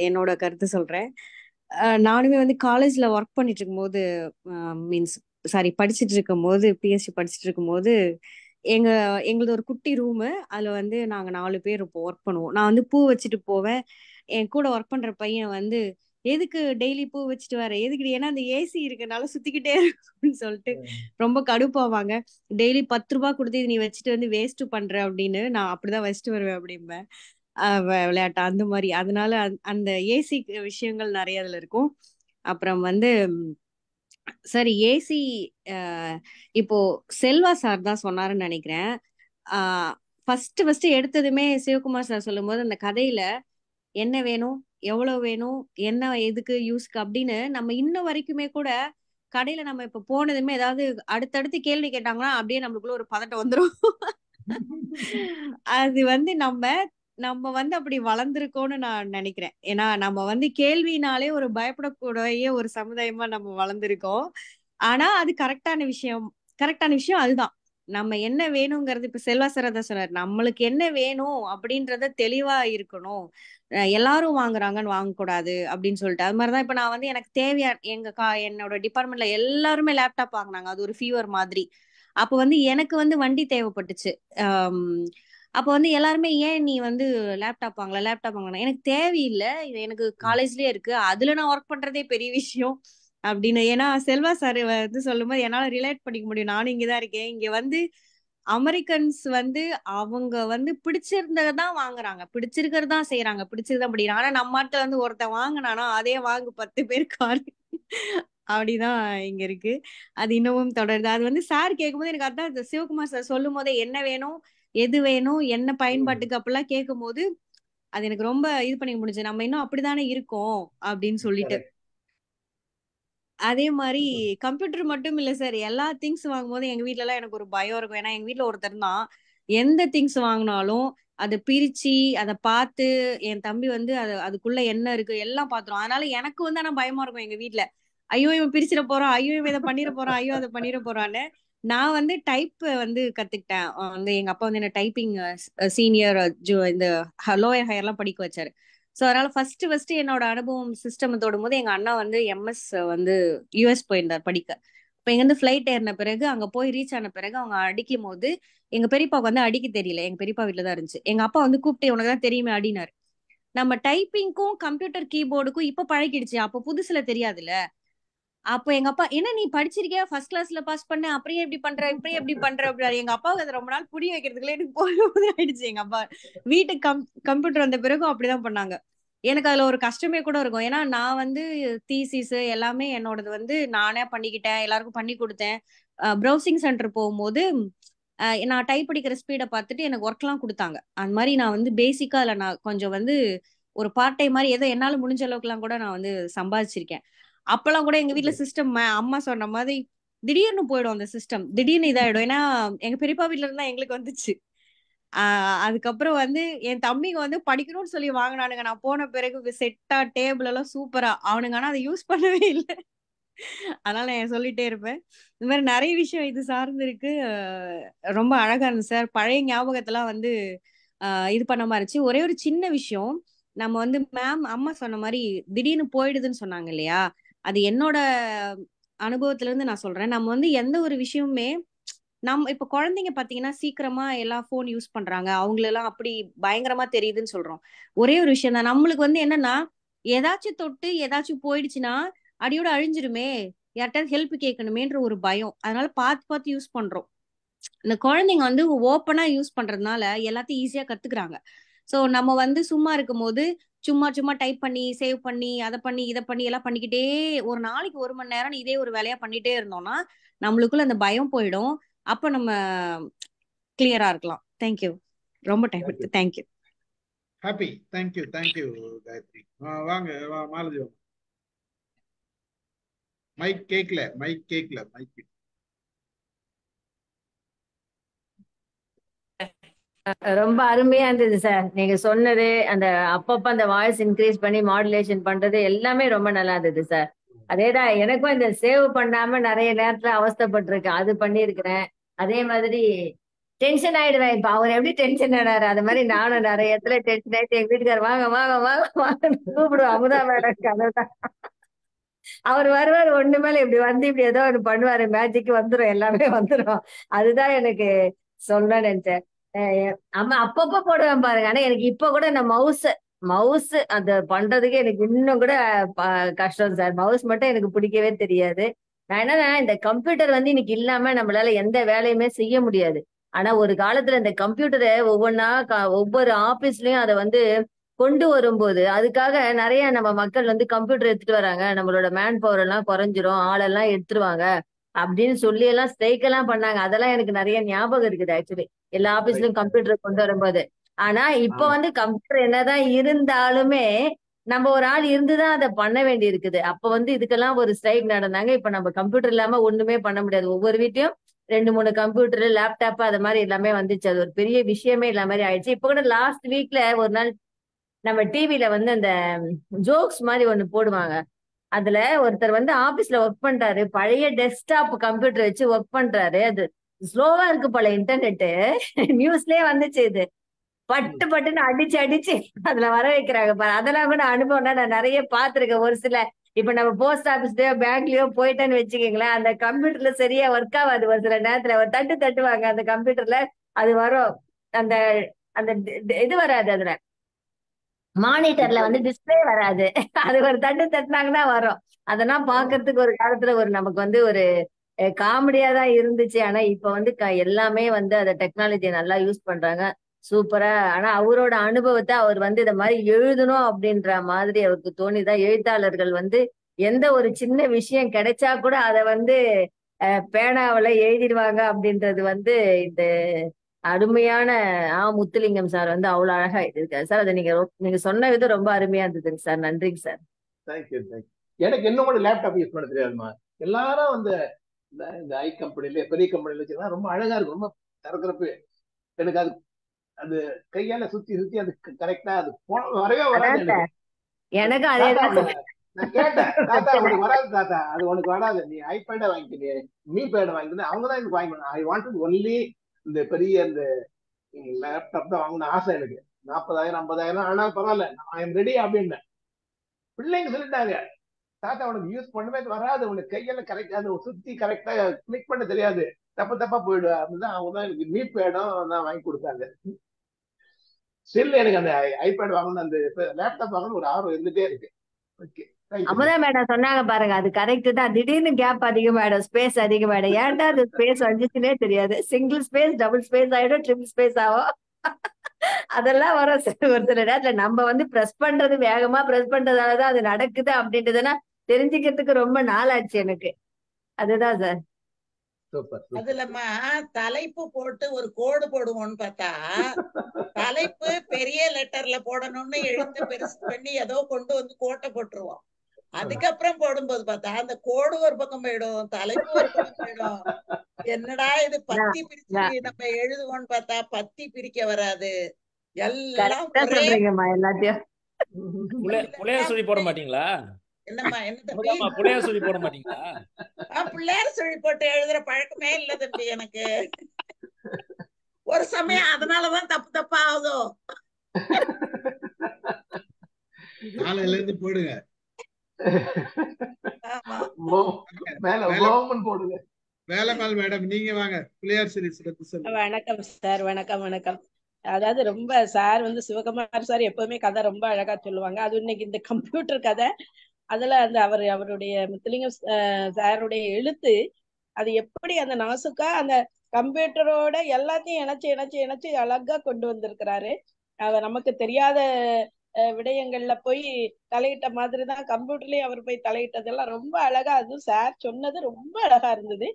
என்னோட கருத்து சொல்றேன். நானுமே வந்து காலேஜ்ல ஒர்க் பண்ணிட்டு இருக்கும்போது, படிச்சுட்டு இருக்கும் போது, பிஎஸ்சி படிச்சுட்டு இருக்கும் போது எங்களது ஒரு குட்டி ரூமு. அதுல வந்து நாங்க 4 பேர் இருப்போம், ஒர்க் பண்ணுவோம். நான் வந்து பூ வச்சுட்டு போவேன். என் கூட ஒர்க் பண்ற பையன் வந்து எதுக்கு டெய்லி பூ வச்சுட்டு வர, எதுக்கு, ஏன்னா அந்த ஏசி இருக்கனால சுத்திக்கிட்டே இருக்கும்னு சொல்லிட்டு ரொம்ப கடுப்பாவாங்க. டெய்லி 10 ரூபாய் கொடுத்து நீ வச்சுட்டு வந்து வேஸ்ட் பண்ற அப்படின்னு. நான் அப்படிதான் வச்சுட்டு வருவேன் அப்படிம்பேன் விளையாட்டா அந்த மாதிரி. அதனால அந்த ஏசி விஷயங்கள் நிறைய அதுல இருக்கும். அப்புறம் வந்து சரி, ஏசி இப்போ செல்வா சார் தான் சொன்னாருன்னு நினைக்கிறேன். ஃபர்ஸ்ட் எடுத்ததுமே சிவகுமார் சார் சொல்லும் போது அந்த கதையில என்ன வேணும், எவ்வளவு வேணும், என்ன எதுக்கு யூஸ்க்கு அப்படின்னு நம்ம இன்ன வரைக்குமே கூட கடையில நம்ம இப்ப போனதுமே ஏதாவது அடுத்தடுத்து கேள்வி கேட்டாங்கன்னா அப்படியே நம்மளுக்குள்ள ஒரு பதட்டம் வந்துடும். அது வந்து நம்ம வந்து அப்படி வளர்ந்துருக்கோம்னு நான் நினைக்கிறேன். ஏன்னா நம்ம வந்து கேள்வினாலே ஒரு பயப்படக்கூடிய ஒரு சமுதாயமா நம்ம வளர்ந்துருக்கோம். ஆனா அது கரெக்டான விஷயம் அதுதான். நம்ம என்ன வேணுங்கிறது, இப்ப செல்வா சார் தான் சொன்னார், நம்மளுக்கு என்ன வேணும் அப்படின்றத தெளிவா இருக்கணும். எல்லாரும் வாங்குறாங்கன்னு வாங்கக்கூடாது அப்படின்னு சொல்லிட்டு. அது மாதிரிதான் இப்ப நான் வந்து எனக்கு தேவையா என்னோட டிபார்ட்மெண்ட்ல எல்லாருமே லேப்டாப் வாங்கினாங்க. அது ஒரு ஃபீவர் மாதிரி. அப்ப வந்து எனக்கு வந்து வண்டி தேவைப்பட்டுச்சு. அப்போ வந்து எல்லாருமே ஏன் நீ வந்து லேப்டாப் வாங்கல லேப்டாப் வாங்கலாம், எனக்கு தேவையில்லை, இது எனக்கு காலேஜ்லயே இருக்கு, அதுல நான் ஒர்க் பண்றதே பெரிய விஷயம் அப்படின்னு. ஏன்னா செல்வா சார் வந்து சொல்லும்போது என்னால ரிலேட் பண்ணிக்க முடியும். நானும் இங்கதான் இருக்கேன். இங்க வந்து அமெரிக்கன்ஸ் வந்து அவங்க வந்து பிடிச்சிருந்ததான் வாங்குறாங்க, பிடிச்சிருக்கிறதா செய்யறாங்க, பிடிச்சிருந்தா படிக்கிறாங்க. ஆனா நம்ம நாட்டுல வந்து ஒருத்தன் வாங்கினானா அதே வாங்கு 10 பேர் காரு அப்படிதான் இங்க இருக்கு. அது இன்னமும் தொடருது. அது வந்து சார் கேட்கும்போது எனக்கு அதான் இந்த சிவகுமார் சார் சொல்லும் போதே என்ன வேணும், எது வேணும், என்ன பயன்பாட்டுக்கு அப்படிலாம் கேட்கும் போது அது எனக்கு ரொம்ப இது பண்ணிக்க முடிஞ்சு. நம்ம இன்னும் அப்படித்தானே இருக்கோம் அப்படின்னு சொல்லிட்டு. அதே மாதிரி கம்ப்யூட்டர் மட்டும் இல்ல சார், எல்லா திங்ஸ் வாங்கும்போது எங்க வீட்ல எல்லாம் எனக்கு ஒரு பயம் இருக்கும். ஏன்னா எங்க வீட்ல ஒருத்தர் தான் எந்த திங்ஸ் வாங்கினாலும் அதை பிரிச்சு அதை பார்த்து, என் தம்பி வந்து அதுக்குள்ள என்ன இருக்கு எல்லாம் பாத்துரும். அதனால எனக்கு வந்து ஆனா பயமா இருக்கும் எங்க வீட்ல. ஐயோ இவன் பிரிச்சிட போறான், ஐயோ இவன் இதை பண்ணிட போறான், ஐயோ அதை பண்ணிட போறான்னு. நான் வந்து டைப் வந்து கத்துக்கிட்டேன். வந்து எங்க அப்பா வந்து என்ன டைப்பிங் சீனியர் இந்த லோயர் ஹையர் எல்லாம் படிக்க வச்சாரு. ஸோ அதனால ஃபர்ஸ்ட் என்னோட அனுபவம் சிஸ்டம் தோடும் போது எங்க அண்ணா வந்து எம்எஸ் வந்து யூஎஸ் போயிருந்தார் படிக்க. இப்போ இங்கேருந்து ஃபிளைட் ஏறின பிறகு அங்க போய் ரீச் ஆன பிறகு அவங்க அடிக்கும் போது எங்க பெரியப்பாவுக்கு வந்து அடிக்க தெரியல. எங்க பெரியப்பா வீட்டுல தான் இருந்துச்சு. எங்க அப்பா வந்து கூப்பிட்டு உனக்கு தான் தெரியுமே அடினாரு. நம்ம டைப்பிங்க்கும் கம்ப்யூட்டர் கீபோர்டுக்கும் இப்ப பழகிடுச்சு, அப்போ புதுசுல தெரியாதுல்ல. அப்போ எங்க அப்பா என்ன நீ படிச்சிருக்கியா, ஃபர்ஸ்ட் கிளாஸ்ல பாஸ் பண்ண, அப்படியே எப்படி பண்ற, இப்படியே எப்படி பண்ற அப்படின்னாரு. எங்க அப்பாவுக்கு அது ரொம்ப நாள் புரிய வைக்கிறதுக்குள்ள எனக்கு போய் ஆயிடுச்சு. எங்க அப்பா வீட்டுக்கு கம்ப்யூட்டர் வந்த பிறகும் அப்படிதான் பண்ணாங்க. எனக்கு அதுல ஒரு கஷ்டமே கூட இருக்கும். ஏன்னா நான் வந்து தீசிஸ் எல்லாமே என்னோடது வந்து நானே பண்ணிக்கிட்டேன், எல்லாருக்கும் பண்ணி கொடுத்தேன். ப்ரௌசிங் சென்டர் போகும்போது நான் டைப் படிக்கிற ஸ்பீடை பார்த்துட்டு எனக்கு ஒர்க்லாம் கொடுத்தாங்க. அந்த மாதிரி நான் வந்து பேசிக்கா இல்லை, நான் கொஞ்சம் வந்து ஒரு பார்ட் டைம் மாதிரி ஏதோ என்னால முடிஞ்ச அளவுக்குலாம் கூட நான் வந்து சம்பாதிச்சிருக்கேன். அப்பெல்லாம் கூட எங்க வீட்ல சிஸ்டம் அம்மா சொன்ன மாதிரி திடீர்னு போயிடும் அந்த சிஸ்டம், திடீர்னு இதாயிடும். ஏன்னா எங்க பெரியப்பா வீட்டுல இருந்தா எங்களுக்கு வந்துச்சு. அதுக்கப்புறம் வந்து என் தம்பிங்க வந்து படிக்கணும்னு சொல்லி வாங்கினானுங்க. நான் போன பிறகு செட்டா டேபிள் எல்லாம் சூப்பரா, அவனுங்க ஆனா அதை யூஸ் பண்ணவே இல்லை. அதனால நான் சொல்லிட்டே இருப்பேன். இந்த மாதிரி நிறைய விஷயம் இது சார்ந்து இருக்கு. ரொம்ப அழகா இருந்துச்சு சார். பழைய ஞாபகத்தெல்லாம் வந்து இது பண்ண மாதிரி இருந்துச்சு. ஒரே ஒரு சின்ன விஷயம், நம்ம வந்து மேம் அம்மா சொன்ன மாதிரி திடீர்னு போயிடுதுன்னு சொன்னாங்க இல்லையா, அது என்னோட அனுபவத்துல இருந்து நான் சொல்றேன். நம்ம வந்து எந்த ஒரு விஷயமுமே நம்ம இப்ப குழந்தைங்க பாத்தீங்கன்னா சீக்கிரமா எல்லாம் போன் யூஸ் பண்றாங்க, அவங்களெல்லாம் அப்படி பயங்கரமா தெரியுதுன்னு சொல்றோம். ஒரே ஒரு விஷயம் தான், நம்மளுக்கு வந்து என்னன்னா ஏதாச்சும் தொட்டு ஏதாச்சும் போயிடுச்சுன்னா அடியோட அழிஞ்சிருமே, யார்கிட்ட ஹெல்ப் கேட்கணுமேன்ற ஒரு பயம். அதனால பார்த்து பார்த்து யூஸ் பண்றோம். இந்த குழந்தைங்க வந்து ஓப்பனா யூஸ் பண்றதுனால எல்லாத்தையும் ஈஸியா கத்துக்கிறாங்க. சோ நம்ம வந்து சும்மா இருக்கும் போது சும்மா சும்மா டைப் பண்ணி சேவ் பண்ணி அதை பண்ணி இதை பண்ணி எல்லாம் பண்ணிக்கிட்டே ஒரு நாளைக்கு 1 மணி நேரம் இதே ஒரு வேலையா பண்ணிட்டே இருந்தோம்னா நம்மளுக்குள்ள அந்த பயம் போயிடும். அப்ப நம்ம கிளியரா இருக்கலாம். தேங்க்யூ, ரொம்ப டைம் எடுத்து தேங்க்யூ. Happy, thank you Gayatri. வாங்க மாலதி. மைக் கேட்கல மைக். ரொம்ப அருமையா இருந்தது சார் நீங்க சொன்னது. அந்த அப்பப்ப அந்த வாய்ஸ் இன்க்ரீஸ் பண்ணி மாடுலேஷன் பண்றது எல்லாமே ரொம்ப நல்லா இருந்தது சார். அதேதான் எனக்கும் இந்த சேவ் பண்ணாம நிறைய நேரத்துல அவஸ்தைப்பட்டிருக்கேன், அது பண்ணிருக்கிறேன். அதே மாதிரி டென்ஷன் ஆயிடுவேன். இப்ப அவர் எப்படி டென்ஷன் ஆனாரு அது மாதிரி நானும் நிறைய இடத்துல டென்ஷன் ஆயிட்டு எங்க வீட்டுக்காரர் வாங்க வாங்க வாங்க வாங்க கூப்பிடுவோம். அமுதா மேடம் கனவுதான். அவர் வருவார் ஒண்ணு மேல இப்படி வந்து இப்படி ஏதோ ஒண்ணு பண்ணுவாரு, மேஜிக் வந்துரும், எல்லாமே வந்துரும். அதுதான் எனக்கு சொல்ல நினைச்சேன். ஆமா அப்பப்ப போடுவேன் பாருங்க. ஆனா எனக்கு இப்ப கூட இந்த மவுஸ் அந்த பண்றதுக்கு எனக்கு இன்னும் கூட கஷ்டம் சார். மவுஸ் மட்டும் எனக்கு பிடிக்கவே தெரியாது. நான் என்னன்னா இந்த கம்ப்யூட்டர் வந்து இன்னைக்கு இல்லாம நம்மளால எந்த வேலையுமே செய்ய முடியாது. ஆனா ஒரு காலத்துல இந்த கம்ப்யூட்டரை ஒவ்வொரு ஆபீஸ்லயும் அதை வந்து கொண்டு வரும்போது அதுக்காக நிறைய நம்ம மக்கள் வந்து கம்ப்யூட்டர் எடுத்துட்டு வராங்க, நம்மளோட மேன் பவர் எல்லாம் குறைஞ்சிரும், ஆளெல்லாம் எடுத்துருவாங்க அப்படின்னு சொல்லி எல்லாம் ஸ்ட்ரைக் எல்லாம் பண்ணாங்க. அதெல்லாம் எனக்கு நிறைய ஞாபகம் இருக்குது ஆக்சுவலி, எல்லா ஆபீஸ்லயும் கம்ப்யூட்டர் கொண்டு வரும்போது. ஆனா இப்ப வந்து கம்ப்யூட்டர் என்னதான் இருந்தாலுமே நம்ம ஒரு ஆள் இருந்துதான் அதை பண்ண வேண்டி இருக்குது. அப்ப வந்து இதுக்கெல்லாம் ஒரு ஸ்ட்ரைக் நடந்தாங்க. இப்ப நம்ம கம்ப்யூட்டர் இல்லாம ஒண்ணுமே பண்ண முடியாது. ஒவ்வொரு வீட்லயும் 2-3 கம்ப்யூட்டர் லேப்டாப் அது மாதிரி எல்லாமே வந்துச்சு. அது ஒரு பெரிய விஷயமே இல்ல மாதிரி ஆயிடுச்சு. இப்ப கூட லாஸ்ட் வீக்ல ஒரு நாள் நம்ம டிவில வந்து அந்த ஜோக்ஸ் மாதிரி ஒண்ணு போடுவாங்க. அதுல ஒருத்தர் வந்து ஆபீஸ்ல ஒர்க் பண்றாரு, பழைய டெஸ்க்டாப் கம்ப்யூட்டர் வச்சு ஒர்க் பண்றாரு, அது ஸ்லோவா இருக்கு போல இன்டர்நெட்டு. நியூஸ்லயே வந்துச்சு இது. பட்டுன்னு அடிச்சு அதுல வர வைக்கிறாங்க பாரு. அதெல்லாம் கூட அனுபவம்னா நான் நிறைய பார்த்திருக்கேன். ஒரு சில இப்ப நம்ம போஸ்ட் ஆபீஸ்லயோ பேங்க்லயோ போயிட்டேன்னு வச்சுக்கீங்களேன், அந்த கம்ப்யூட்டர்ல சரியா ஒர்க் ஆகாது. ஒரு சில நேரத்துல ஒரு தட்டுவாங்க அந்த கம்ப்யூட்டர்ல, அது வரும். அந்த அந்த இது வராது, அதுல மானிட்டர்ல வந்து டிஸ்பிளே வராது. அது ஒரு தட்டுனாங்கன்னா வரும். அதெல்லாம் பாக்குறதுக்கு ஒரு காலத்துல ஒரு நமக்கு வந்து ஒரு காமெடியா தான் இருந்துச்சு. ஆனா இப்ப வந்து எல்லாமே வந்து அந்த டெக்னாலஜியை நல்லா யூஸ் பண்றாங்க, சூப்பரா. ஆனா அவரோட அனுபவத்தை அவர் வந்து இத மாதிரி எழுதணும் அப்படின்ற மாதிரி அவருக்கு தோணிதான். எழுத்தாளர்கள் வந்து எந்த ஒரு சின்ன விஷயம் கிடைச்சா கூட அதை வந்து பேனாவில எழுதிடுவாங்க அப்படின்றது வந்து இந்த அருமையான முத்துலிங்கம் சார் வந்து அவ்வளவு அழகா எழுதியிருக்காரு சார். அதை நீங்க சொன்ன விதம் ரொம்ப அருமையா இருந்ததுங்க சார். நன்றிங்க சார். தேங்க்யூ. எனக்கு இன்னும் கூட லேப்டாப் யூஸ் பண்ண தெரியாதுமா. எல்லாரும் வந்து இந்த ஐ கம்பெனில பெரிய கம்பெனில வச்சுன்னா ரொம்ப அழகா இருக்கும், ரொம்ப திறக்கிறப்ப எனக்கு அது கையால சுத்தி அது கரெக்டா அது வரவே வராது எனக்கு அதேதான் சார். நான் கேட்டேன், தாத்தா உனக்கு வராது தாத்தா, அது உனக்கு வராது, நீ ஐபேட வாங்கிக்கினே மீ பேட வாங்கிக்கினே. அவங்கதான் எனக்கு வாங்கிக்கணும். ஐ வாண்ட் ஒன்லி இந்த பெரிய இந்த லேப்டாப் தான் வாங்கணும் ஆசை எனக்கு. 40,000 50,000 ஆனால் பரவாயில்ல, ஐ எம் ரெடி அப்படின்னு பிள்ளைங்க சொல்லிட்டாங்க. தாத்தா உனக்கு யூஸ் பண்ணவே வராது, உனக்கு கையில கரெக்டா சுத்தி கரெக்டா கிளிக் பண்ண தெரியாது, தப்பா போயிடுவேன் அப்படிதான். அவங்க தான் எனக்கு மீ பேடும் தான் வாங்கி கொடுத்தாங்க. ஸ்டில் எனக்கு அந்த ஐபேட் வாங்கணும், அந்த லேப்டாப் வாங்கணும் ஒரு ஆர்வம் இருந்துட்டே இருக்கு. ஓகே, அமுதா மேடம் சொன்னாங்க பாருங்க, அது கரெக்ட் தான். திடீர்னு கேப் அதிகமாயிடும், ஸ்பேஸ் அதிகமாயிடும். ஏன்டா அது ஸ்பேஸ் வந்துச்சுன்னே தெரியாது. சிங்கிள் ஸ்பேஸ் டபுள் ஸ்பேஸ் ஆயிடும், ட்ரிபிள் ஸ்பேஸ் ஆகும். அதெல்லாம் வரும் ஒரு சில நேரத்துல. நம்ம வந்து பிரஸ் பண்றது வேகமா பிரஸ் பண்றதாலதான் அது நடக்குது அப்படின்றதுன்னா தெரிஞ்சுக்கிறதுக்கு ரொம்ப நாள் ஆச்சு எனக்கு. அதுதான் சார். அதுலமா தலைப்பு போட்டு ஒரு கோடு போடுவோம்னு பார்த்தா தலைப்பு பெரிய லெட்டர்ல போடணும்னு எழுத்து பெருசு பண்ணி ஏதோ கொண்டு வந்து கோட்டை போட்டுருவோம். அதுக்கப்புறம் போடும்போது பார்த்தா அந்த கோடு ஒரு பக்கம் போயிடும், தலைப்பு ஒரு பக்கம் போயிடும். என்னடா இது பத்தி பிரிச்சு நம்ம எழுதுவோம்னு பார்த்தா பத்தி பிரிக்க வராது. எல்லாம் எல்லாத்தையும் புள்ளையார் சுழி போட மாட்டீங்களா? என்னம்மா என்ன தம்பி? புள்ளையார் சுழி போட மாட்டீங்களா? பிள்ளையார் சுழி போட்டு எழுதுற பழக்கமே இல்ல தம்பி எனக்கு. ஒரு சமயம் அதனாலதான் தப்பா ஆகுதோ. நாளையில இருந்து போடுங்க. வேலம்மாள் மேடம் நீங்க வாங்க, பிள்ளையார் சீரிஸ் சொல்லுங்க. வணக்கம் சார். வணக்கம். அதாவது ரொம்ப சார் வந்து சிவகுமார் சார் எப்பவுமே கதை ரொம்ப அழகா சொல்லுவாங்க. அது இன்னைக்கு இந்த கம்ப்யூட்டர் கதை, அதுல அந்த அவருடைய முத்துலிங்கம் சாருடைய எழுத்து, அது எப்படி அந்த நாசுக்கா அந்த கம்ப்யூட்டரோட எல்லாத்தையும் இணைச்சு அழகா கொண்டு வந்திருக்கிறாரு. அவர் நமக்கு தெரியாத விடயங்கள்ல போய் தலையிட்ட மாதிரிதான் கம்ப்யூட்டர்லயும் அவர் போய் தலையிட்டதெல்லாம் ரொம்ப அழகா. அதுவும் சார் சொன்னது ரொம்ப அழகா இருந்தது.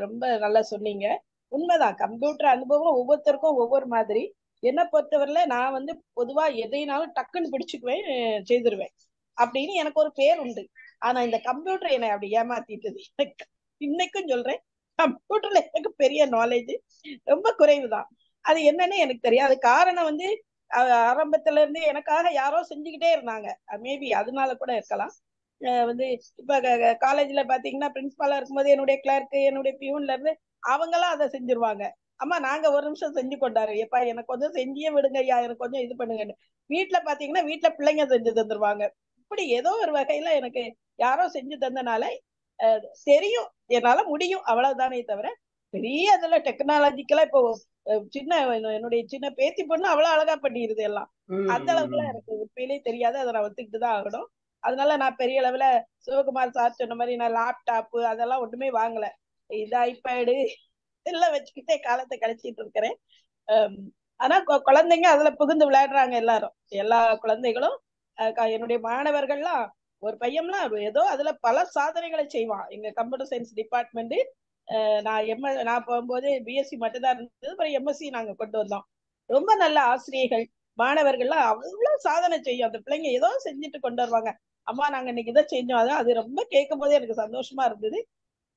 ரொம்ப நல்லா சொன்னீங்க. உண்மைதான், கம்ப்யூட்டர் அனுபவம் ஒவ்வொருத்தருக்கும் ஒவ்வொரு மாதிரி. என்னை பொறுத்தவரையில நான் வந்து பொதுவா எதைனாலும் டக்குன்னு பிடிச்சுக்குவேன், செய்திருவேன் அப்படின்னு எனக்கு ஒரு பேர் உண்டு. ஆனா இந்த கம்ப்யூட்டர் என்னை அப்படி ஏமாத்திட்டது. எனக்கு இன்னைக்கும் சொல்றேன், கம்ப்யூட்டர்ல எனக்கு பெரிய நாலேஜ் ரொம்ப குறைவுதான். அது என்னன்னு எனக்கு தெரியாது. காரணம் வந்து ஆரம்பத்துல இருந்து எனக்காக யாரோ செஞ்சுக்கிட்டே இருந்தாங்க. மேபி அதனால கூட இருக்கலாம். வந்து இப்ப காலேஜ்ல பாத்தீங்கன்னா பிரின்சிபாலா இருக்கும்போது என்னுடைய கிளர்க்கு என்னுடைய பியூன்ல இருந்து அவங்கெல்லாம் அதை செஞ்சிருவாங்க. அம்மா நாங்க ஒரு நிமிஷம் செஞ்சு கொண்டாரு, எப்பா எனக்கு கொஞ்சம் செஞ்சியே விடுங்க ஐயா, எனக்கு கொஞ்சம் இது பண்ணுங்கன்னு. வீட்டுல பாத்தீங்கன்னா வீட்டுல பிள்ளைங்க செஞ்சு தந்துருவாங்க. இப்படி ஏதோ ஒரு வகையில எனக்கு யாரோ செஞ்சு தந்தனால தெரியும், என்னால முடியும், அவ்வளவுதானே தவிர பெரிய அதுல டெக்னாலஜிக்கலா இப்போ சின்ன என்னுடைய சின்ன பேத்தி பொண்ணு அவ்வளவு அழகா பண்ணிடுது எல்லாம். அந்த அளவுக்குலாம் எனக்கு உண்மையிலேயே தெரியாது. அதை நான் ஒத்துக்கிட்டுதான் ஆகணும். அதனால நான் பெரிய அளவுல சிவகுமார் சார் சொன்ன மாதிரி நான் லேப்டாப்பு அதெல்லாம் ஒண்ணுமே வாங்கல. இது ஐபேடு எல்லாம் வச்சுக்கிட்டே காலத்தை கழிச்சிட்டு இருக்கிறேன். ஆனா குழந்தைங்க அதுல புகுந்து விளையாடுறாங்க. எல்லா குழந்தைகளும் என்னுடைய மாணவர்கள்லாம் ஒரு பையன்லாம் ஏதோ அதுல பல சாதனைகளை செய்வான். எங்க கம்ப்யூட்டர் சயின்ஸ் டிபார்ட்மெண்ட் நான் போகும்போது பிஎஸ்சி மட்டும்தான் இருந்தது. அப்புறம் எம்எஸ்சி நாங்க கொண்டு வந்தோம். ரொம்ப நல்ல ஆசிரியர்கள், மாணவர்கள்லாம் அவ்வளவு சாதனை செய்யும். அந்த பிள்ளைங்க ஏதோ செஞ்சுட்டு கொண்டு வருவாங்க. அம்மா நாங்க இன்னைக்கு இதை செஞ்சோம். அது ரொம்ப கேட்கும் போதே எனக்கு சந்தோஷமா இருந்தது.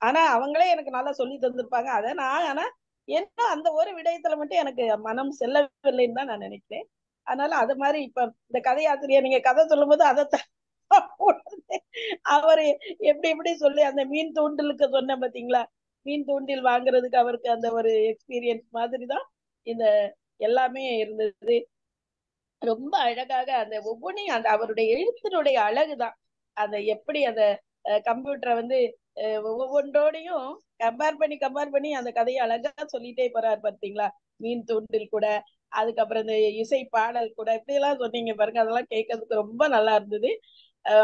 ஆனா அவங்களே எனக்கு நல்லா சொல்லி தந்திருப்பாங்க. அதை நான் ஆனா என்ன அந்த ஒரு விடயத்துல மட்டும் எனக்கு மனம் செல்லவில்லைன்னு தான் நான் நினைக்கிறேன். அதனால அது மாதிரி இப்ப இந்த கதையாசிரியர் நீங்க கதை சொல்லும் போது அதை அவரு எப்படி சொல்லி அந்த மீன் தூண்டிலுக்கு சொன்ன பாத்தீங்களா, மீன் தூண்டில் வாங்குறதுக்கு அவருக்கு அந்த ஒரு எக்ஸ்பீரியன்ஸ் மாதிரிதான் இந்த எல்லாமே இருந்தது. ரொம்ப அழகாக அந்த ஒவ்வொன்றையும் அந்த அவருடைய எழுத்தினுடைய அழகுதான். அந்த எப்படி அந்த கம்ப்யூட்டரை வந்து ஒவ்வொன்றோடையும் கம்பேர் பண்ணி அந்த கதையை அழகா சொல்லிட்டே போறாரு பார்த்தீங்களா. மீன் தூண்டில் கூட அதுக்கப்புறம் இந்த இசை பாடல் கூட இப்படி எல்லாம் சொன்னீங்க பாருங்க, அதெல்லாம் கேட்கறதுக்கு ரொம்ப நல்லா இருந்தது.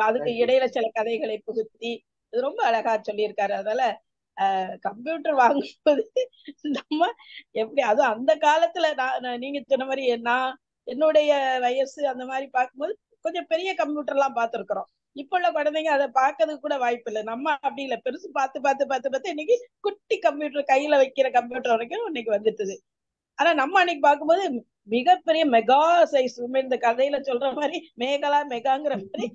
அதுக்கு தேங்க்யூ. இடையில சில கதைகளை புகுத்தி இது ரொம்ப அழகா சொல்லியிருக்காரு. அதனால கம்ப்யூட்டர் வாங்கும்போது நம்ம எப்படி அதுவும் அந்த காலத்துல நீங்க சொன்ன மாதிரி நான் என்னுடைய வயசு அந்த மாதிரி பார்க்கும்போது கொஞ்சம் பெரிய கம்ப்யூட்டர் எல்லாம் பார்த்துருக்குறோம். இப்ப உள்ள குழந்தைங்க அதை பார்க்கறதுக்கு கூட வாய்ப்பு இல்லை. நம்ம அப்படி இல்லை, பெருசு பார்த்து பார்த்து பார்த்து பார்த்து இன்னைக்கு குட்டி கம்ப்யூட்டர் கையில வைக்கிற கம்ப்யூட்டர் வரைக்கும் இன்னைக்கு வந்துட்டுது. ஆனா நம்ம அன்னைக்கு பார்க்கும்போது மிகப்பெரிய மெகா சைஸ், இந்த கதையில சொல்ற மாதிரி மெகாங்கிற மாதிரி